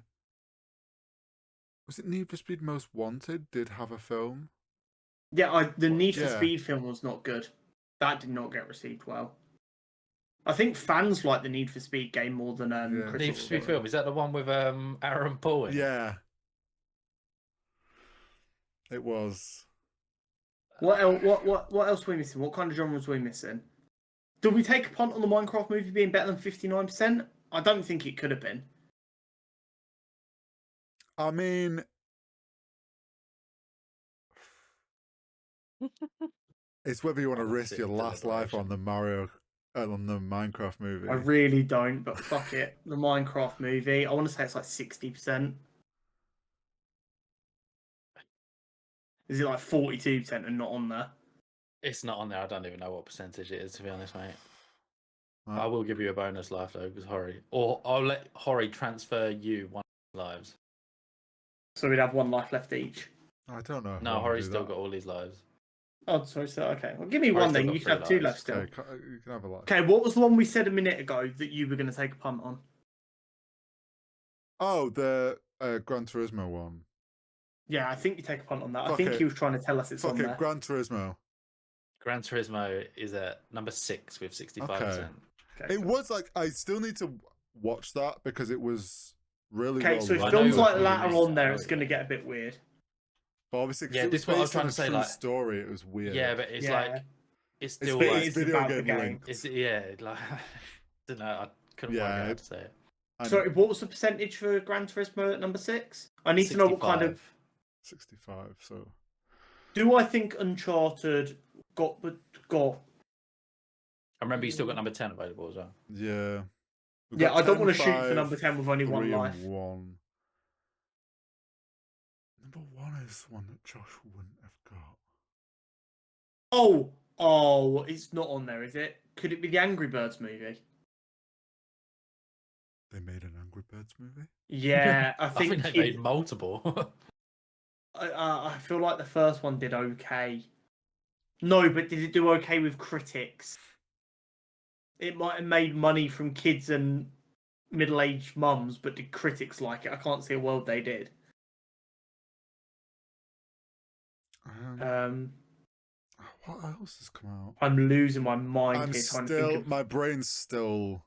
Was it Need for Speed Most Wanted? Did have a film? Yeah, the Need for Yeah. Speed film was not good. That did not get received well. I think fans like the Need for Speed game more than Yeah. critics. Need for Speed film. Is that the one with Aaron Paul in it? Yeah. It was. What else were we missing? What kind of genres were we missing? Did we take a punt on the Minecraft movie being better than 59%? I don't think it could have been. I mean, it's whether you want to Honestly, risk your last life on the Minecraft movie. I really don't, but fuck it. The Minecraft movie, I want to say it's like 60%. Is it like 42% and not on there? It's not on there. I don't even know what percentage it is, to be honest, mate. Right. I will give you a bonus life though, because Hori, or I'll let Hori transfer you one of his lives. So we'd have one life left each. I don't know. if I No, wanna Hori's do still that. got all his lives. Oh, sorry, so okay. Well, give me Hori's one still then. got You can 3 have 2 lives. left still. Okay, you can have a lot. Okay, what was the one we said a minute ago that you were going to take a punt on? Oh, the Gran Turismo one. Yeah, I think you take a punt on that. I Fuck think it. he was trying to tell us it's Fuck on it, there. Gran Turismo. Gran Turismo is at number 6 with 65%. Okay, It cool. was like, I still need to watch that because it was really Okay, well so if done. I know films which like one you that are mean. on there, I know it's what going to you get a bit weird. But obviously, 'cause Yeah, it was this is what I was based trying on to a say, true like- story, it was weird. Yeah, but it's Yeah. like it's It's still vi- like it's it's video about the game game. linked. it's like I don't know. I couldn't work Yeah, out how to say it. And Sorry, what was the percentage for Gran Turismo at number 6? I need to know what kind of. 65, so. Do I think Uncharted got. I remember you still got number 10 available as well. Yeah. We've Yeah, got I don't 10, want to shoot for 5, number 10 with only 3 one and life. 1. Number 1 is one that Josh wouldn't have got. Oh, it's not on there, is it? Could it be the Angry Birds movie? They made an Angry Birds movie? Yeah, I I think, think they made multiple. I feel like the first one did okay. No, but did it do okay with critics? It might have made money from kids and middle-aged mums, but did critics like it? I can't see a world they did. What else has come out? I'm losing my mind I'm here trying to still, think of... my brain's still.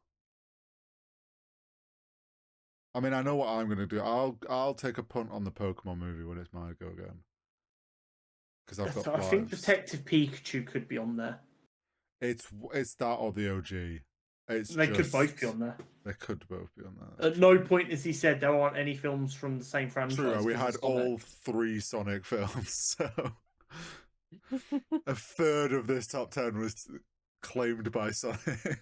I mean, I know what I'm gonna do. I'll take a punt on the Pokemon movie when it's my go again. Because I've got. I think lives. Detective Pikachu could be on there. It's that or the OG. It's They could both be just- on there. They could both be on there. At no point has he said there aren't any films from the same franchise. True, we 'cause had it's Sonic. all 3 Sonic films, so a third of this top 10 was claimed by Sonic.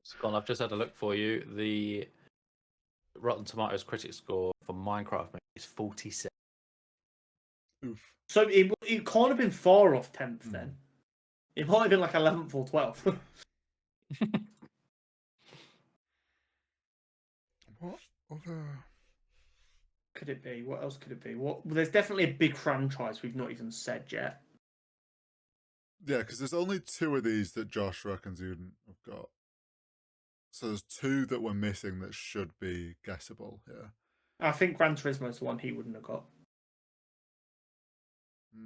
Scott, I've just had a look for you. The Rotten Tomatoes critic score for Minecraft is 47. Oof. So it can't have been far off 10th Hmm. then. It might have been like 11th or 12th. What other? Could it be? What else could it be? Well, there's definitely a big franchise we've not even said yet. Yeah, because there's only 2 of these that Josh reckons you wouldn't have got. So there's 2 that we're missing that should be guessable here. I think Gran Turismo is the one he wouldn't have got. I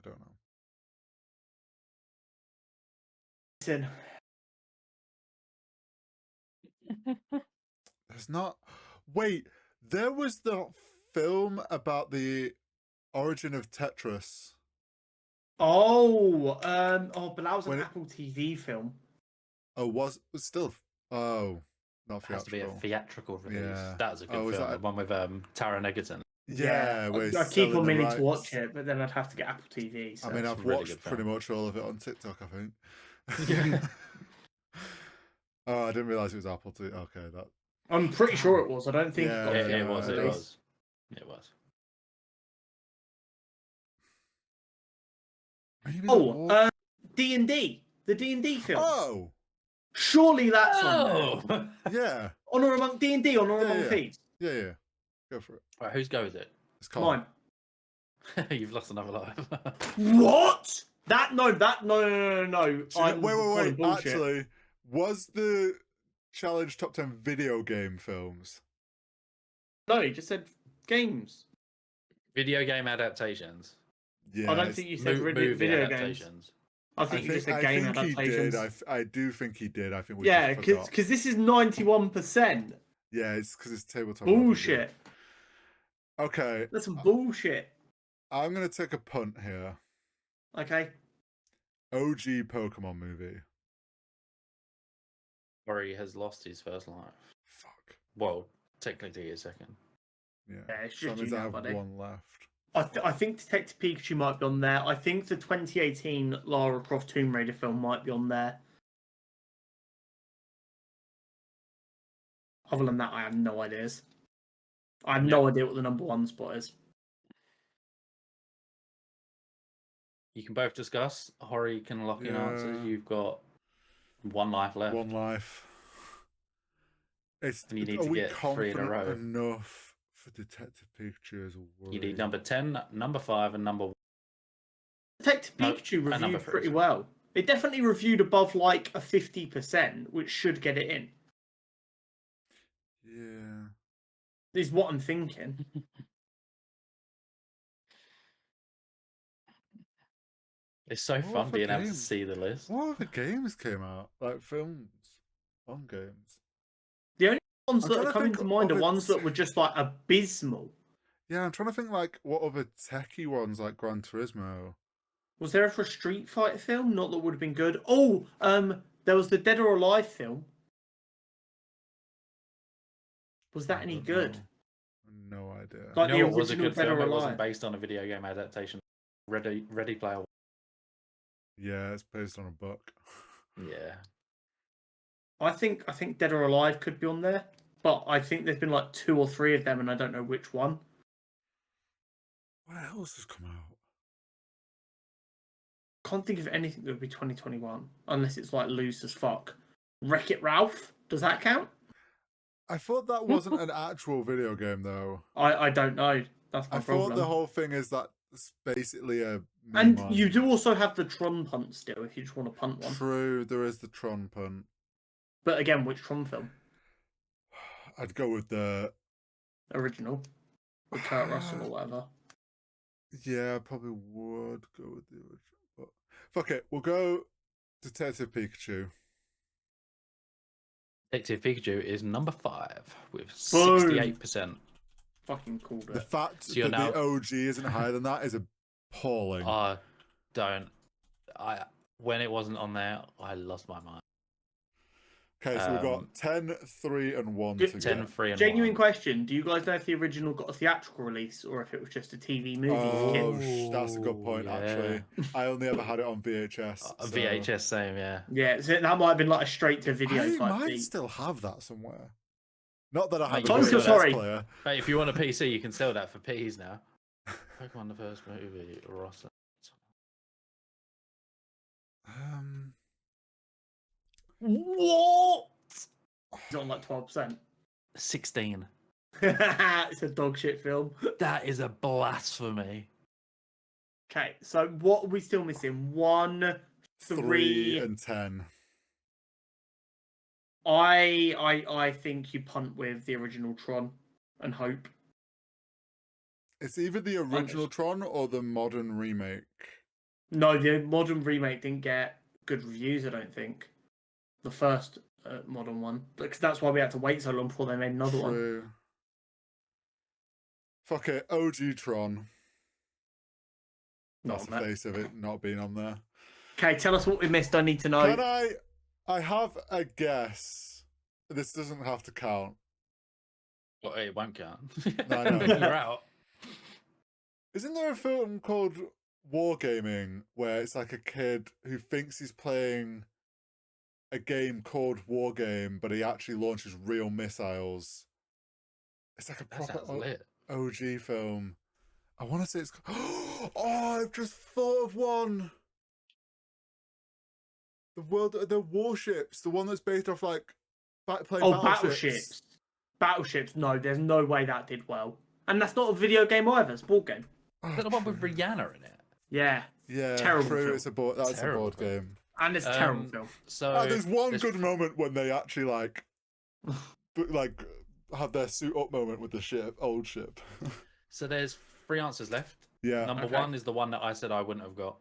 don't know. Listen, There's not. Wait, there was the film about the origin of Tetris. but that was an When it- Apple TV film. Oh, was still. Oh, not It has to be a theatrical. theatrical release. Yeah. That was a good Oh, is film. that- The one with Taron Egerton. Yeah, where he's I keep selling on the meaning to watch rights. it, but then I'd have to get Apple TV. So. I mean, it's I've a really watched good pretty film. much all of it on TikTok, I think. Yeah. Oh, I didn't realize it was Apple TV. Okay, that. I'm pretty sure it was. I don't think Yeah, it got It theatrical was. It release. was. It was. You mean the war- D&D. The D&D film. Oh, Surely that's on there. Oh! yeah. Honor Among D&D, Honor Among Yeah. Thieves. Yeah. Go for it. Right, whose go is it? It's Colin. Mine. You've lost another life. What? No. I'm Wait. calling bullshit. Actually, was the challenge top 10 video game films? No, he just said games. Video game adaptations. Yeah. I don't think you said Movie video games. adaptations. I think you just said game I think adaptations. he did. I do think he did. I think we Yeah, just forgot. because this is 91%. Yeah, it's because it's tabletop. Bullshit. RPG. Okay. That's some bullshit. I'm going to take a punt here. Okay. OG Pokemon movie. Ori has lost his first life. Fuck. Well, technically his second. Yeah. It's So that just means you I now, have buddy. one left. I think Detective Pikachu might be on there. I think the 2018 Lara Croft Tomb Raider film might be on there. Other than that, I have no ideas. I have no idea what the number one spot is. You can both discuss. Hori can lock in answers. Yeah. You've got one life left. One life. It's, And you need are to we get 3 in a confident row. enough for Detective Pikachu as a worry? You need number 10, number 5, and number 1. Detective No, Pikachu and number reviewed 3, pretty sorry. well. It definitely reviewed above like a 50%, which should get it in. Yeah. Is what I'm thinking. It's so What fun other being able to games? see the list. What other games came out? Like films on games? The only ones I'm that trying are to coming think to mind are of ones its- that were just like abysmal. Yeah, I'm trying to think like what other techie ones like Gran Turismo. Was there ever a Street Fighter film? Not that would have been good. Oh, there was the Dead or Alive film. Was that I any don't good? know. No idea. Like You know the what was a original good Dead film? or It wasn't Alive. based on a video game adaptation. Ready Player One. Yeah, it's based on a book. Yeah. I think Dead or Alive could be on there, but I think there's been like 2 or 3 of them, and I don't know which one. What else has come out? Can't think of anything that would be 2021 unless it's like loose as fuck. Wreck-It Ralph, does that count? I thought that wasn't an actual video game though. I don't know. That's my I problem. thought the whole thing is that it's basically a And meme you on- do also have the Tron punt still, if you just want to punt one. True, there is the Tron punt. But again, which Tron film? I'd go with the Original. With Kurt Russell or whatever. Yeah, I probably would go with the original. But fuck it, we'll go Detective Pikachu. Detective Pikachu is number 5 with Boom. 68%. Fucking called The it. fact So you're that now- the OG isn't higher than that is appalling. Don't. When it wasn't on there, I lost my mind. Okay, so we've got 10, 3, and 1 to 10, get. 3, and Genuine 1. question. Do you guys know if the original got a theatrical release or if it was just a TV movie for Oh, kids? that's a good point, yeah. actually. I only ever had it on VHS. so- VHS, same, yeah. Yeah, so that might have been like a straight to video I type might beat. still have that somewhere. Not that I have Mate, a you can VHS still- sorry. player. But if you want a PC, you can sell that for P's now. Pokemon the first movie, Ross. What? It's on like 12%. 16. It's a dog shit film. That is a blasphemy. Okay, so what are we still missing? 1, 3 3. and 10. I think you punt with the original Tron and hope. It's either the original Tron or the modern remake. No, the modern remake didn't get good reviews, I don't think. The first modern one. Because that's why we had to wait so long before they made another one. True. Fuck it, OG Tron. Not That's on the there. face of it not being on there. Okay, tell us what we missed. I need to know. Can I have a guess. This doesn't have to count. Well, it won't count. No, I know. You're out. Isn't there a film called Wargaming where it's like a kid who thinks he's playing a game called Wargame, but he actually launches real missiles? It's like a That proper sounds lit. OG film. I want to say it's. Oh, I've just thought of one. the warships, the one that's based off like playing Oh, battleships. Battleships. No, there's no way that did well. And that's not a video game either. It's a board game. Oh, Is that the one with Rihanna in it? Yeah. Yeah, Terrible true. film. It's a board. That's Terrible a board film. game. And it's a terrible film. So There's one good moment when they actually like have their suit up moment with the old ship. So there's 3 answers left. Yeah. Number Okay. 1 is the one that I said I wouldn't have got.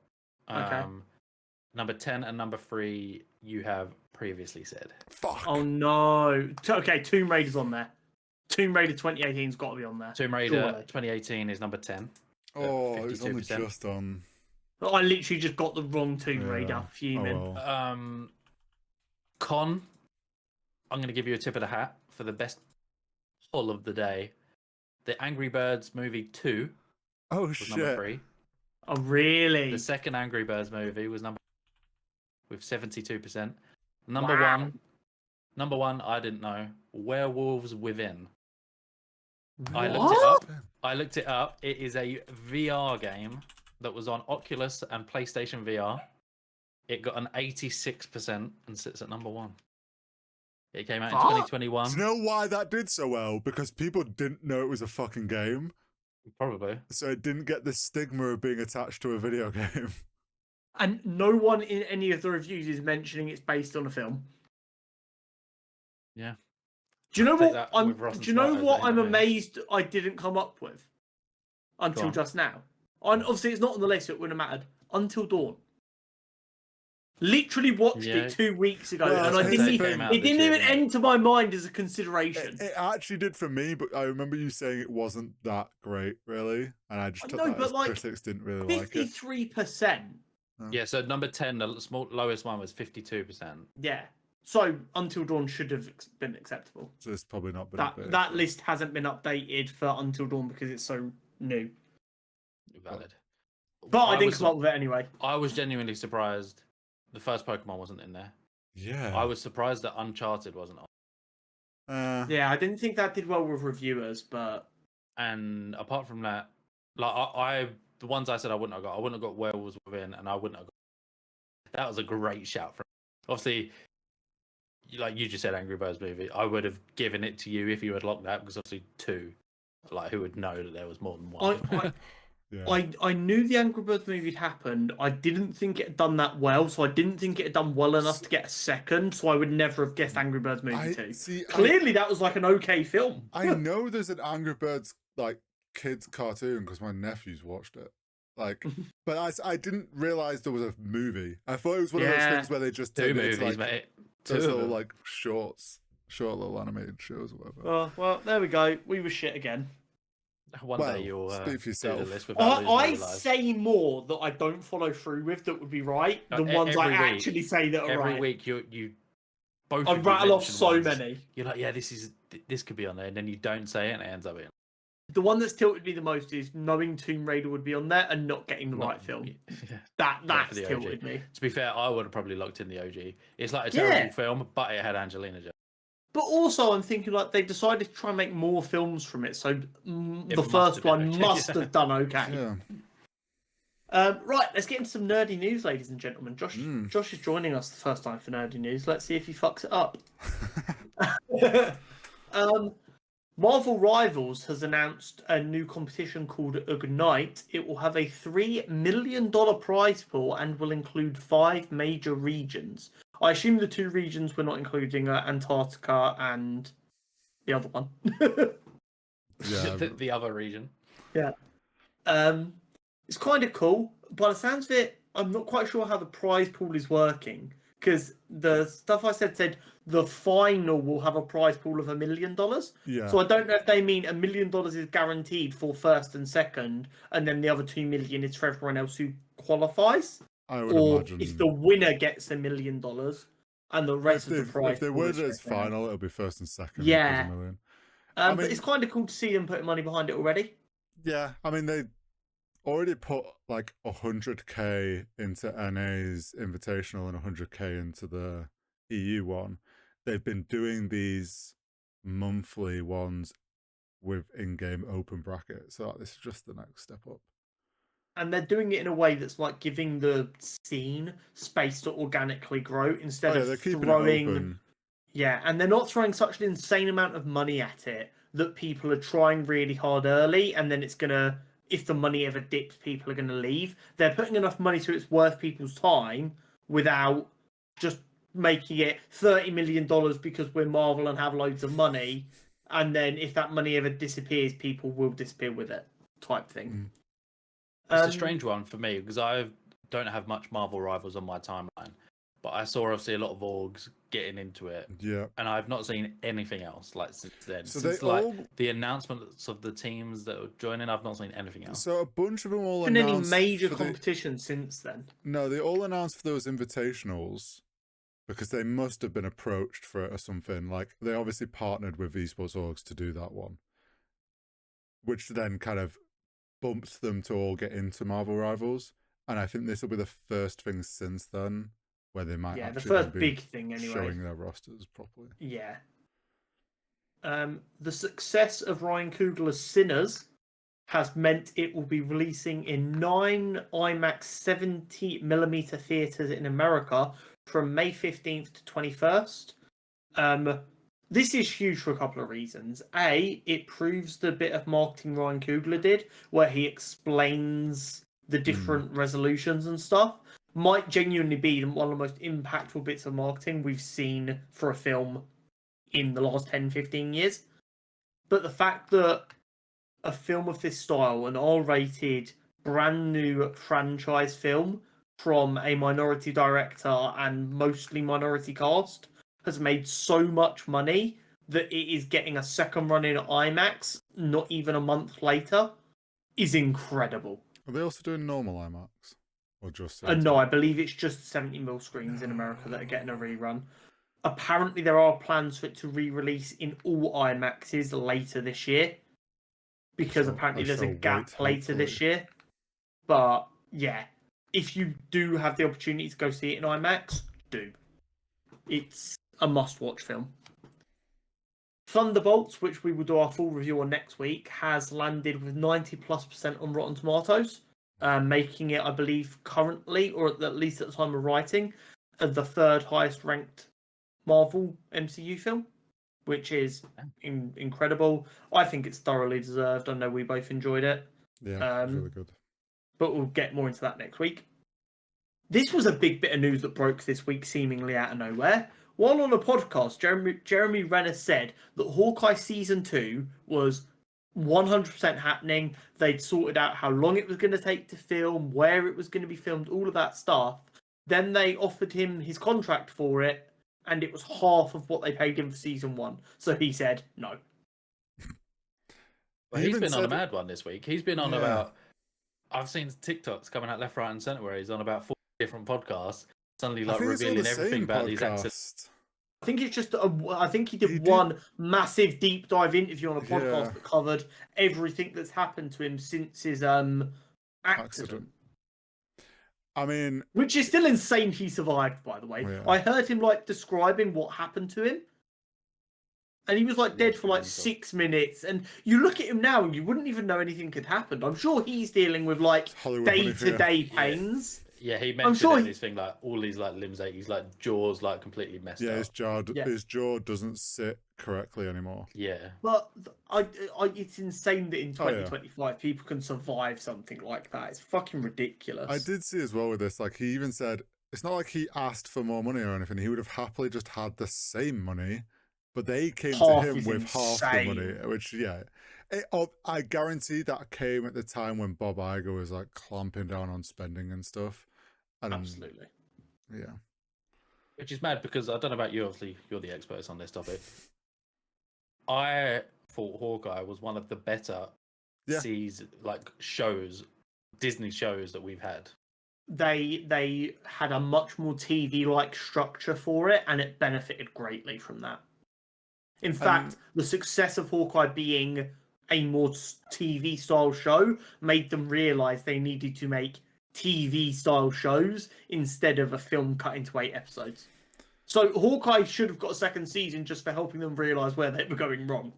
Okay. Number 10 and number 3 you have previously said. Fuck. Oh no. Okay, Tomb Raider's on there. Tomb Raider 2018's got to be on there. Tomb Raider Surely. 2018 is number 10. Oh, it was only 52%. just on. I literally just got the wrong Tomb Raider. Yeah. Fuming. Oh, well. Con, I'm going to give you a tip of the hat for the best pull of the day. The Angry Birds movie 2 Oh was shit. number 3. Oh really? The second Angry Birds movie was number with 72%. Number Wow. one, I didn't know. Werewolves Within. I What? looked it up. It is a VR game that was on Oculus and PlayStation VR. It got an 86% and sits at number 1. It came out in Fuck. 2021. Do you know why that did so well? Because people didn't know it was a fucking game, Probably. so it didn't get the stigma of being attached to a video game. And no one in any of the reviews is mentioning it's based on a film. Yeah. Do you know Take what that I'm? with Rotten Do you know Tomatoes, what ain't I'm it, yeah? amazed I didn't come up with until on. just now. And obviously, it's not on the list. So it wouldn't have mattered. Until Dawn. Literally watched Yeah. it 2 weeks ago, Well, and I it's didn't. the Even, thing. it didn't even enter my mind as a It, consideration. it actually did for me, but I remember you saying it wasn't that great, really, and I just took No, that but, as like, critics didn't really like it. 53%. Yeah, so number 10, the lowest one was 52%. Yeah. So Until Dawn should have been acceptable. So it's probably not been That updated. that list hasn't been updated for Until Dawn because it's so new. Valid. But I didn't was, come up with it anyway. I was genuinely surprised the first Pokemon wasn't in there. Yeah. I was surprised that Uncharted wasn't on. Yeah, I didn't think that did well with reviewers, but And apart from that, like the ones I said I wouldn't have got Werewolves Within, and I wouldn't have got. That was a great shout from. Obviously, like you just said, Angry Birds movie. I would have given it to you if you had locked that, because obviously 2. Like, who would know that there was more than one? Yeah. I knew the Angry Birds movie had happened. I didn't think it had done that well, so I didn't think it had done well enough to get a second. So I would never have guessed Angry Birds movie 2. Clearly, that was like an okay film. I know there's an Angry Birds like kids cartoon because my nephews watched it. Like, but I didn't realize there was a movie. I thought it was one of those Yeah. things where they just 2 turned it movies, into, like, mate. 2 those of little them. like short little animated shows or whatever. Oh, well, there we go. We were shit again. One Well, day you'll speak for do the yourself. list without losing I your life. say more that I don't follow through with that would be right than E- ones I every week. actually say that are Every right. week you both. I of you rattle off mention so ones. many. You're like, yeah, this could be on there, and then you don't say it, and it ends up in. The one that's tilted me the most is knowing Tomb Raider would be on there and not getting the Not- right film. Yeah. That's for the OG. tilted me. To be fair, I would have probably locked in the OG. It's like a Yeah. terrible film, but it had Angelina Jolie. But also, I'm thinking like they decided to try and make more films from it, so It the must first have been one okay. must have done okay. Yeah. Right, let's get into some nerdy news, ladies and gentlemen. Josh Mm. Josh is joining us the first time for nerdy news. Let's see if he fucks it up. Marvel Rivals has announced a new competition called Ignite. It will have a $3 million prize pool and will include 5 major regions. I assume the 2 regions we're not including are Antarctica and the other one. Yeah. the other region. It's kind of cool, but it sounds of it, I'm not quite sure how the prize pool is working, because the stuff I said the final will have a prize pool of $1 million. Yeah. So I don't know if they mean $1 million is guaranteed for first and second, and then the other 2 million is for everyone else who qualifies, I would or imagine. if the winner gets $1 million and the rest of the prize. If they pool word is it as for everyone else. final, it'll be first and second. Yeah. equals $1 million. But mean- it's kind of cool to see them putting money behind it already. Yeah, I mean they already put like 100k into NA's Invitational and 100k into the EU one. They've been doing these monthly ones with in-game open brackets, so this is just the next step up. And they're doing it in a way that's like giving the scene space to organically grow instead they're of keeping it throwing. open. Yeah, and they're not throwing such an insane amount of money at it that people are trying really hard early, and then it's gonna. If the money ever dips, people are gonna leave. They're putting enough money so it's worth people's time without just making it $30 million because we're Marvel and have loads of money, and then if that money ever disappears, people will disappear with it, type thing. It's a strange one for me because I don't have much Marvel Rivals on my timeline, but I saw obviously a lot of orgs getting into it. Yeah, and I've not seen anything else like since then. So since they like all- the announcements of the teams that are joining, I've not seen anything else. so a bunch of them all Been any announced. major for competition since then? No, they all announced for those invitationals because they must have been approached for it or something. Like they obviously partnered with esports orgs to do that one, which then kind of bumped them to all get into Marvel Rivals. And I think this will be the first thing since then where they might Yeah, the actually first then be big thing anyway. showing their rosters properly. Yeah. The success of Ryan Coogler's Sinners has meant it will be releasing in 9 IMAX 70mm theaters in America from May 15th to 21st. This is huge for a couple of reasons. A, it proves the bit of marketing Ryan Coogler did, where he explains the different resolutions and stuff. Might genuinely be one of the most impactful bits of marketing we've seen for a film in the last 10-15 years. But the fact that a film of this style, an R-rated, brand new franchise film from a minority director and mostly minority cast, has made so much money that it is getting a second run in IMAX not even a month later is incredible. Are they also doing normal IMAX? Or just No, I believe it's just 70mm screens in America that are getting a rerun. Apparently, there are plans for it to re-release in all IMAXs later this year, because apparently there's a gap later this year. But yeah, if you do have the opportunity to go see it in IMAX, do. It's a must-watch film. Thunderbolts, which we will do our full review on next week, has landed with 90+% on Rotten Tomatoes, making it, I believe, currently, or at least at the time of writing, the third highest ranked Marvel MCU film, which is incredible. I think it's thoroughly deserved. I know we both enjoyed it. Yeah, it's really good. But we'll get more into that next week. This was a big bit of news that broke this week, seemingly out of nowhere. While on a podcast, Jeremy Renner said that Hawkeye Season 2 was 100% happening. They'd sorted out how long it was going to take to film, where it was going to be filmed, all of that stuff. Then they offered him his contract for it, and it was half of what they paid him for Season 1. So he said no. Well, he's been on a mad one this week. He's been on about... I've seen TikToks coming out left, right, and centre where he's on about 4 different podcasts, suddenly like revealing everything about these actors. I think it's just I think he did one massive deep dive interview on a podcast that covered everything that's happened to him since his accident. I mean, which is still insane he survived, by the way. I heard him like describing what happened to him. And he was like dead for like 6 minutes. And you look at him now and you wouldn't even know anything had happened. I'm sure he's dealing with like day-to-day pains. Yeah, he mentioned in his thing like all these like limbs ache, his like jaw's like completely messed up. His jaw doesn't sit correctly anymore. Yeah. But it's insane that in 2025 people can survive something like that. It's fucking ridiculous. I did see as well with this, like he even said it's not like he asked for more money or anything. He would have happily just had the same money. But they came to him with half the money, which, I guarantee that came at the time when Bob Iger was like clamping down on spending and stuff. And, absolutely. Yeah. Which is mad because I don't know about you, obviously, you're the experts on this topic. I thought Hawkeye was one of the better shows, Disney shows that we've had. They had a much more TV-like structure for it, and it benefited greatly from that. In fact, the success of Hawkeye being a more TV-style show made them realise they needed to make TV-style shows instead of a film cut into 8 episodes. So Hawkeye should have got a second season just for helping them realise where they were going wrong.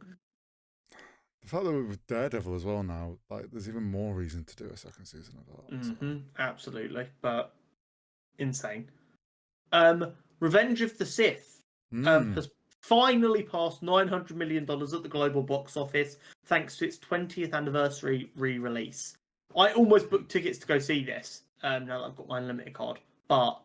The fact that we're with Daredevil as well now, like, there's even more reason to do a second season of that. So. Absolutely, but insane. Revenge of the Sith has finally passed $900 million at the global box office thanks to its 20th anniversary re-release. I almost booked tickets to go see this now that I've got my unlimited card, but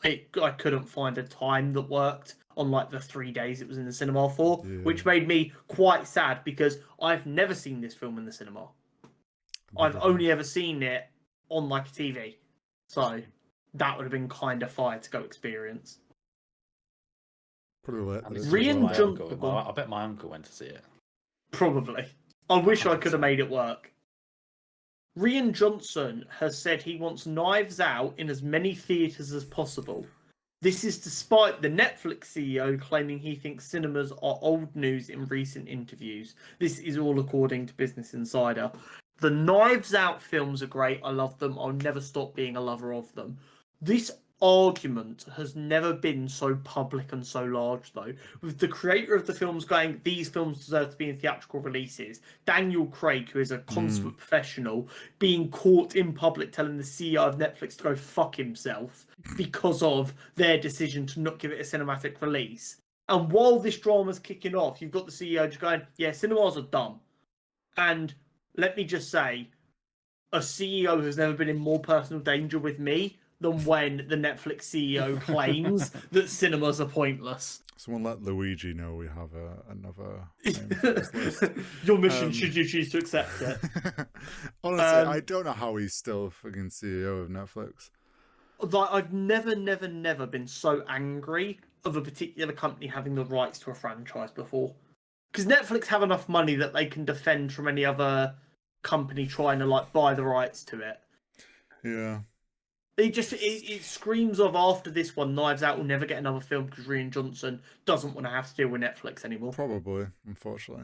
I couldn't find a time that worked on like the 3 days it was in the cinema for, which made me quite sad because I've never seen this film in the cinema. I've only ever seen it on like a TV, so that would have been kind of fire to go experience. Pretty lit. I bet my uncle went to see it. Probably. I wish I could have made it work. Rian Johnson has said he wants Knives Out in as many theatres as possible. This is despite the Netflix CEO claiming he thinks cinemas are old news in recent interviews. This is all according to Business Insider. The Knives Out films are great. I love them. I'll never stop being a lover of them. This argument has never been so public and so large, though, with the creator of the films going, these films deserve to be in theatrical releases. Daniel Craig, who is a consummate professional, being caught in public telling the CEO of Netflix to go fuck himself because of their decision to not give it a cinematic release. And while this drama's kicking off, you've got the CEO just going, yeah, cinemas are dumb. And let me just say, a CEO has never been in more personal danger with me than when the Netflix CEO claims that cinemas are pointless. Someone let Luigi know we have another name for this list. Your mission, should you choose to accept it. Honestly, I don't know how he's still fucking CEO of Netflix. Like, I've never been so angry of a particular company having the rights to a franchise before. Because Netflix have enough money that they can defend from any other company trying to like buy the rights to it. Yeah. It screams of after this one, Knives Out will never get another film because Rian Johnson doesn't want to have to deal with Netflix anymore. Probably, unfortunately.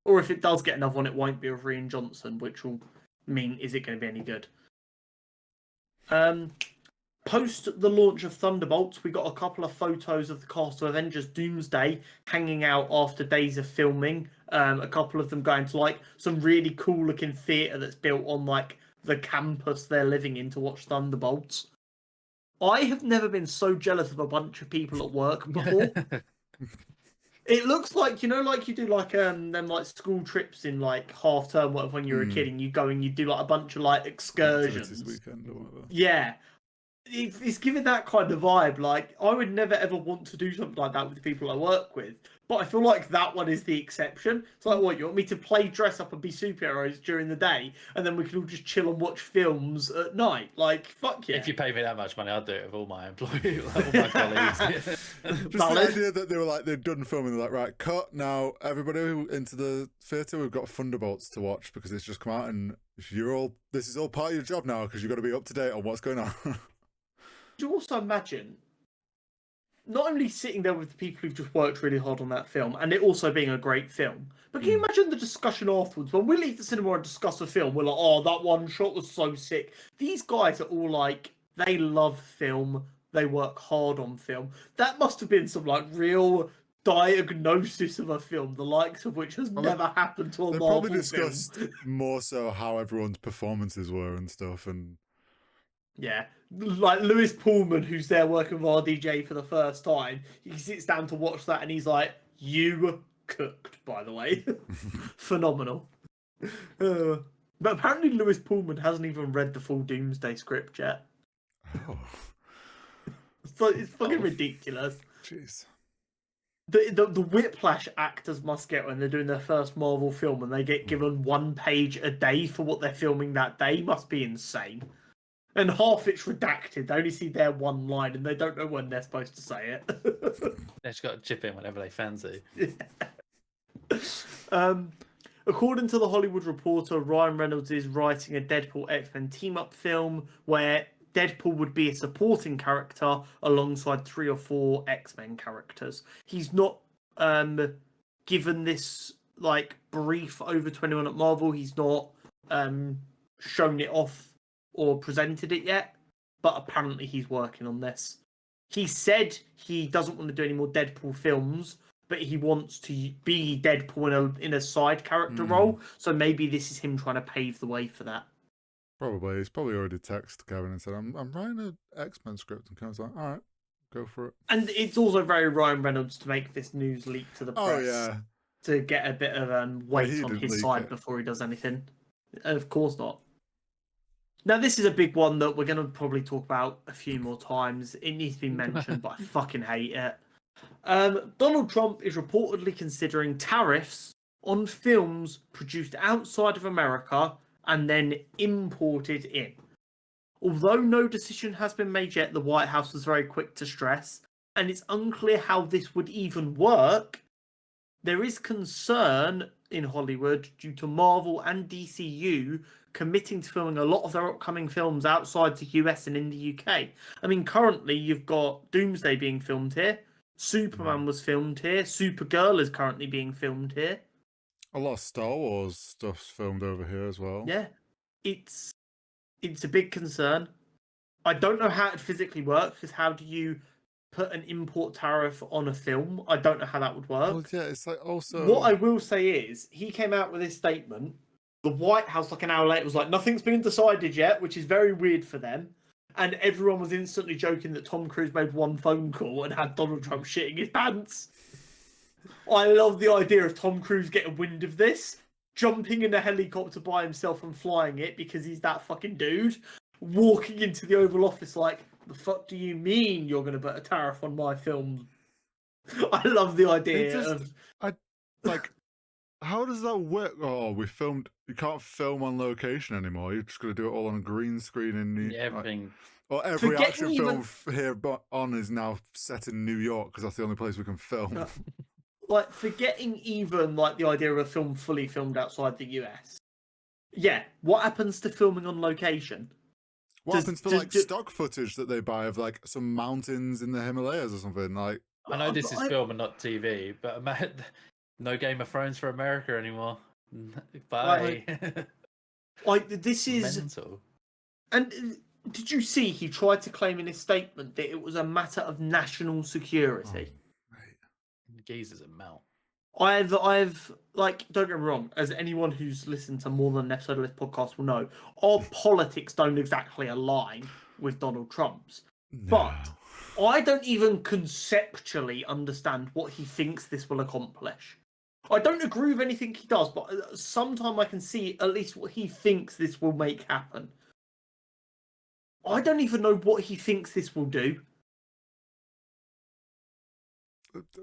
Or if it does get another one, it won't be with Rian Johnson, which will mean, is it going to be any good? Post the launch of Thunderbolts, we got a couple of photos of the cast of Avengers Doomsday hanging out after days of filming. A couple of them going to like some really cool looking theatre that's built on like the campus they're living in to watch Thunderbolts. I have never been so jealous of a bunch of people at work before. It looks like, you know, like you do like them like school trips in like half term, whatever, when you were a kid, and you go and you do like a bunch of like excursions. This weekend or whatever. Yeah. It's giving that kind of vibe. Like, I would never ever want to do something like that with the people I work with. But I feel like that one is the exception. It's like, what, you want me to play dress up and be superheroes during the day, and then we can all just chill and watch films at night? Like, fuck yeah. If you pay me that much money, I'd do it with all my employees, all my colleagues. Just the idea that they'd done filming, they're like, right, cut now, everybody into the theatre, we've got Thunderbolts to watch because it's just come out, and this is all part of your job now because you've got to be up to date on what's going on. Could you also imagine not only sitting there with the people who've just worked really hard on that film and it also being a great film, but can you imagine the discussion afterwards when we leave the cinema and discuss a film? We're like, oh, that one shot was so sick. These guys are all like, they love film, they work hard on film. That must have been some like real diagnosis of a film, the likes of which has never happened to a Marvel film. They probably discussed more so how everyone's performances were and stuff, and yeah, like Lewis Pullman, who's there working with RDJ for the first time, he sits down to watch that and he's like, you cooked, by the way. Phenomenal. But apparently Lewis Pullman hasn't even read the full Doomsday script yet. Oh. It's fucking ridiculous. Jeez. The whiplash actors must get when they're doing their first Marvel film and they get given 1 page a day for what they're filming that day must be insane. And half it's redacted. They only see their one line and they don't know when they're supposed to say it. They just got to chip in whenever they fancy. Yeah. According to The Hollywood Reporter, Ryan Reynolds is writing a Deadpool X-Men team-up film where Deadpool would be a supporting character alongside 3 or 4 X-Men characters. He's not given this like brief over 21 at Marvel. He's not shown it off or presented it yet, but apparently he's working on this. He said he doesn't want to do any more Deadpool films, but he wants to be Deadpool in a side character role. So maybe this is him trying to pave the way for that. Probably. He's probably already texted Kevin and said, I'm writing an X-Men script. And Kevin's like, all right, go for it. And it's also very Ryan Reynolds to make this news leak to the press. Oh, yeah. To get a bit of weight on his side before he does anything. Of course not. Now, this is a big one that we're going to probably talk about a few more times. It needs to be mentioned, but I fucking hate it. Donald Trump is reportedly considering tariffs on films produced outside of America and then imported in. Although no decision has been made yet, the White House was very quick to stress, and it's unclear how this would even work. There is concern in Hollywood due to Marvel and DCU committing to filming a lot of their upcoming films outside the US and in the UK. I mean, currently you've got Doomsday being filmed here, Superman was filmed here, Supergirl is currently being filmed here. A lot of Star Wars stuff's filmed over here as well. Yeah, it's a big concern. I don't know how it physically works, because how do you put an import tariff on a film? I don't know how that would work. Well, yeah, it's like also... What I will say is, he came out with his statement. The White House, like an hour later, was like, nothing's been decided yet, which is very weird for them. And everyone was instantly joking that Tom Cruise made one phone call and had Donald Trump shitting his pants. I love the idea of Tom Cruise getting wind of this, jumping in a helicopter by himself and flying it because he's that fucking dude, walking into the Oval Office like, the fuck do you mean you're going to put a tariff on my film? I love the idea how does that work? Oh, you can't film on location anymore. You're just going to do it all on a green screen in everything. Or every action film here on is now set in New York because that's the only place we can film. Like, forgetting even like the idea of a film fully filmed outside the US. Yeah, what happens to filming on location? What happens to stock footage that they buy of like some mountains in the Himalayas or something? Like, I know this is film and not TV, but no Game of Thrones for America anymore. Bye. This is mental. And did you see he tried to claim in his statement that it was a matter of national security? Oh, right. Geezer's a melt. I've like, don't get me wrong, as anyone who's listened to more than an episode of this podcast will know, our politics don't exactly align with Donald Trump's. No. But I don't even conceptually understand what he thinks this will accomplish. I don't agree with anything he does, but sometime I can see at least what he thinks this will make happen. I don't even know what he thinks this will do.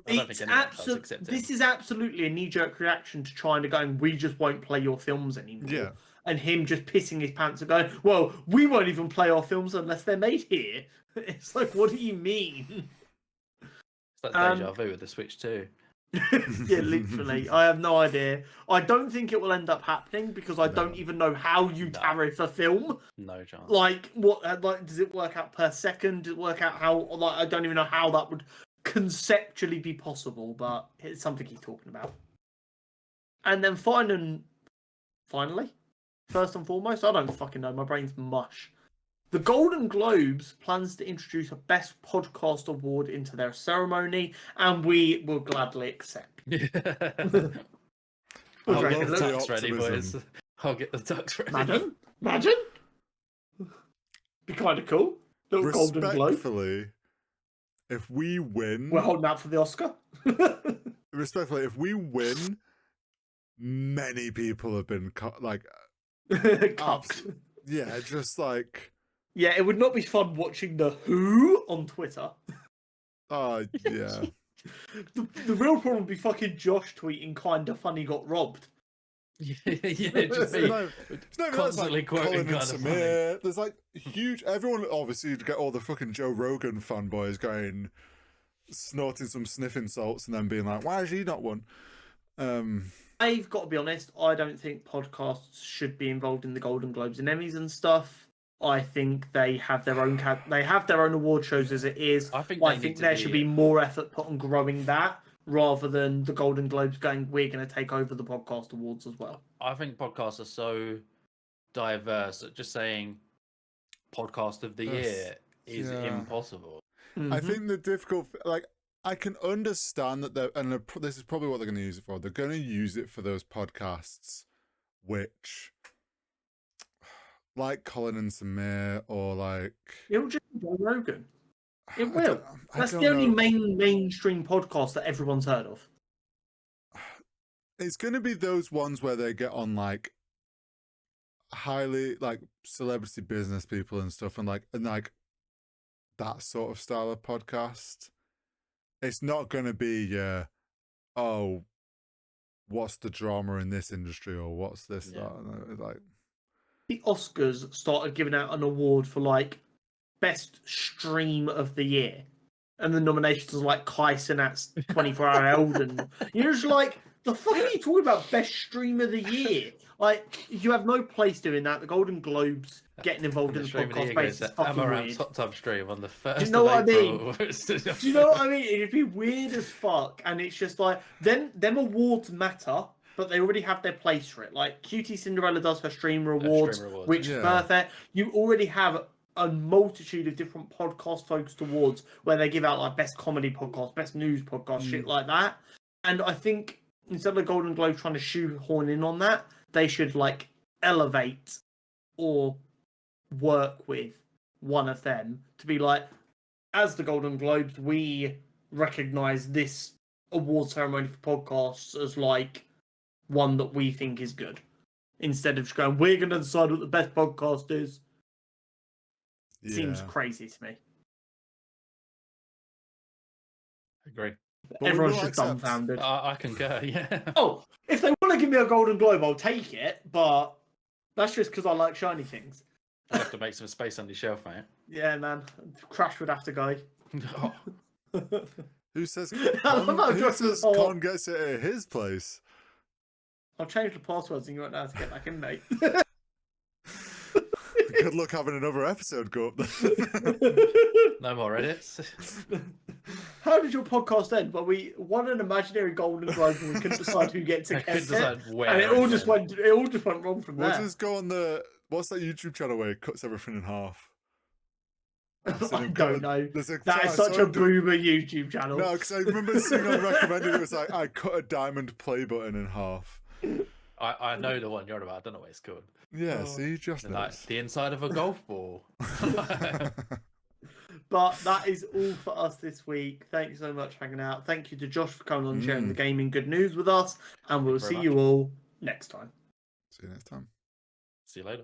This is absolutely a knee-jerk reaction to trying to go, we just won't play your films anymore. Yeah. And him just pissing his pants and going, well, we won't even play our films unless they're made here. It's like, what do you mean? It's like deja vu with the Switch 2. Yeah, literally. I have no idea. I don't think it will end up happening because I don't even know how you tariff a film. No chance. Like, what? Like, does it work out per second? Does it work out how? Like, I don't even know how that would conceptually be possible, but it's something he's talking about. And then finally, first and foremost, I don't fucking know. My brain's mush. The Golden Globes plans to introduce a Best Podcast Award into their ceremony, and we will gladly accept. I'll get the ducks ready, boys. I'll get the ducks ready. Imagine. Be kind of cool. Little Golden Globe. Respectfully, if we win... We're holding out for the Oscar. Respectfully, if we win, many people have been cucked. Yeah, just like... Yeah, it would not be fun watching the Who on Twitter. Oh, yeah. The real problem would be fucking Josh tweeting "Kinda funny got robbed." Yeah, just be constantly quoting "Kinda funny." There's like huge. Everyone obviously you'd get all the fucking Joe Rogan fanboys going, snorting some sniffing salts, and then being like, "Why has he not won?" I've got to be honest. I don't think podcasts should be involved in the Golden Globes and Emmys and stuff. I think they have their own award shows as it is. I think there should be more effort put on growing that rather than the Golden Globes going, we're going to take over the podcast awards as well. I think podcasts are so diverse that just saying podcast of the year is impossible. I think the difficult, I can understand that this is probably what they're going to use it for. They're going to use it for those podcasts, which, like Colin and Samir, or like It'll just be Joe Rogan. It I will. don't- I That's don't the only know. mainstream podcast that everyone's heard of. It's going to be those ones where they get on like highly like celebrity business people and stuff, and like that sort of style of podcast. It's not going to be oh, what's the drama in this industry, or what's this that. Like The Oscars started giving out an award for like best stream of the year, and the nominations are like Kai Cenat's 24-Hour Elden. You're just like, the fuck are you talking about best stream of the year? Like, you have no place doing that. The Golden Globes getting involved in the podcast space is fucking weird. Hot Tub stream on the 1st Do you know what I mean? April. Do you know what I mean? It'd be weird as fuck, and it's just like them awards matter, but they already have their place for it. Like Cutie Cinderella does her streamer awards, which is perfect. You already have a multitude of different podcast focused awards where they give out like best comedy podcast, best news podcast, shit like that. And I think instead of the Golden Globe trying to shoehorn in on that, they should like elevate or work with one of them to be like, as the Golden Globes, we recognize this award ceremony for podcasts as like one that we think is good, instead of just going, we're going to decide what the best podcast is. Seems crazy to me. Agree. But everyone's just dumbfounded. I concur, yeah. Oh, if they want to give me a Golden Globe, I'll take it, but that's just because I like shiny things. You have to make some space on your shelf, mate. Yeah, man. Crash would have to go. Oh, who says Oh. Con gets it at his place? I'll change the passwords and you won't know how to get back in, mate. Good luck having another episode go up there. no more edits. How did your podcast end? Well, we won an imaginary Golden Globe and we couldn't decide who gets I it. couldn't decide where. And it all just went wrong from We'll there. just go on what's that YouTube channel where it cuts everything in half? I don't know. That That is such a boomer YouTube channel. No, because I remember seeing on recommended it was like, I cut a diamond play button in half. I know the one you're on about. I don't know what it's called. Yeah, see, just Like the inside of a golf ball. But that is all for us this week. Thank you so much for hanging out. Thank you to Josh for coming on and sharing the gaming good news with us. And we'll see you all next time. See you next time. See you later.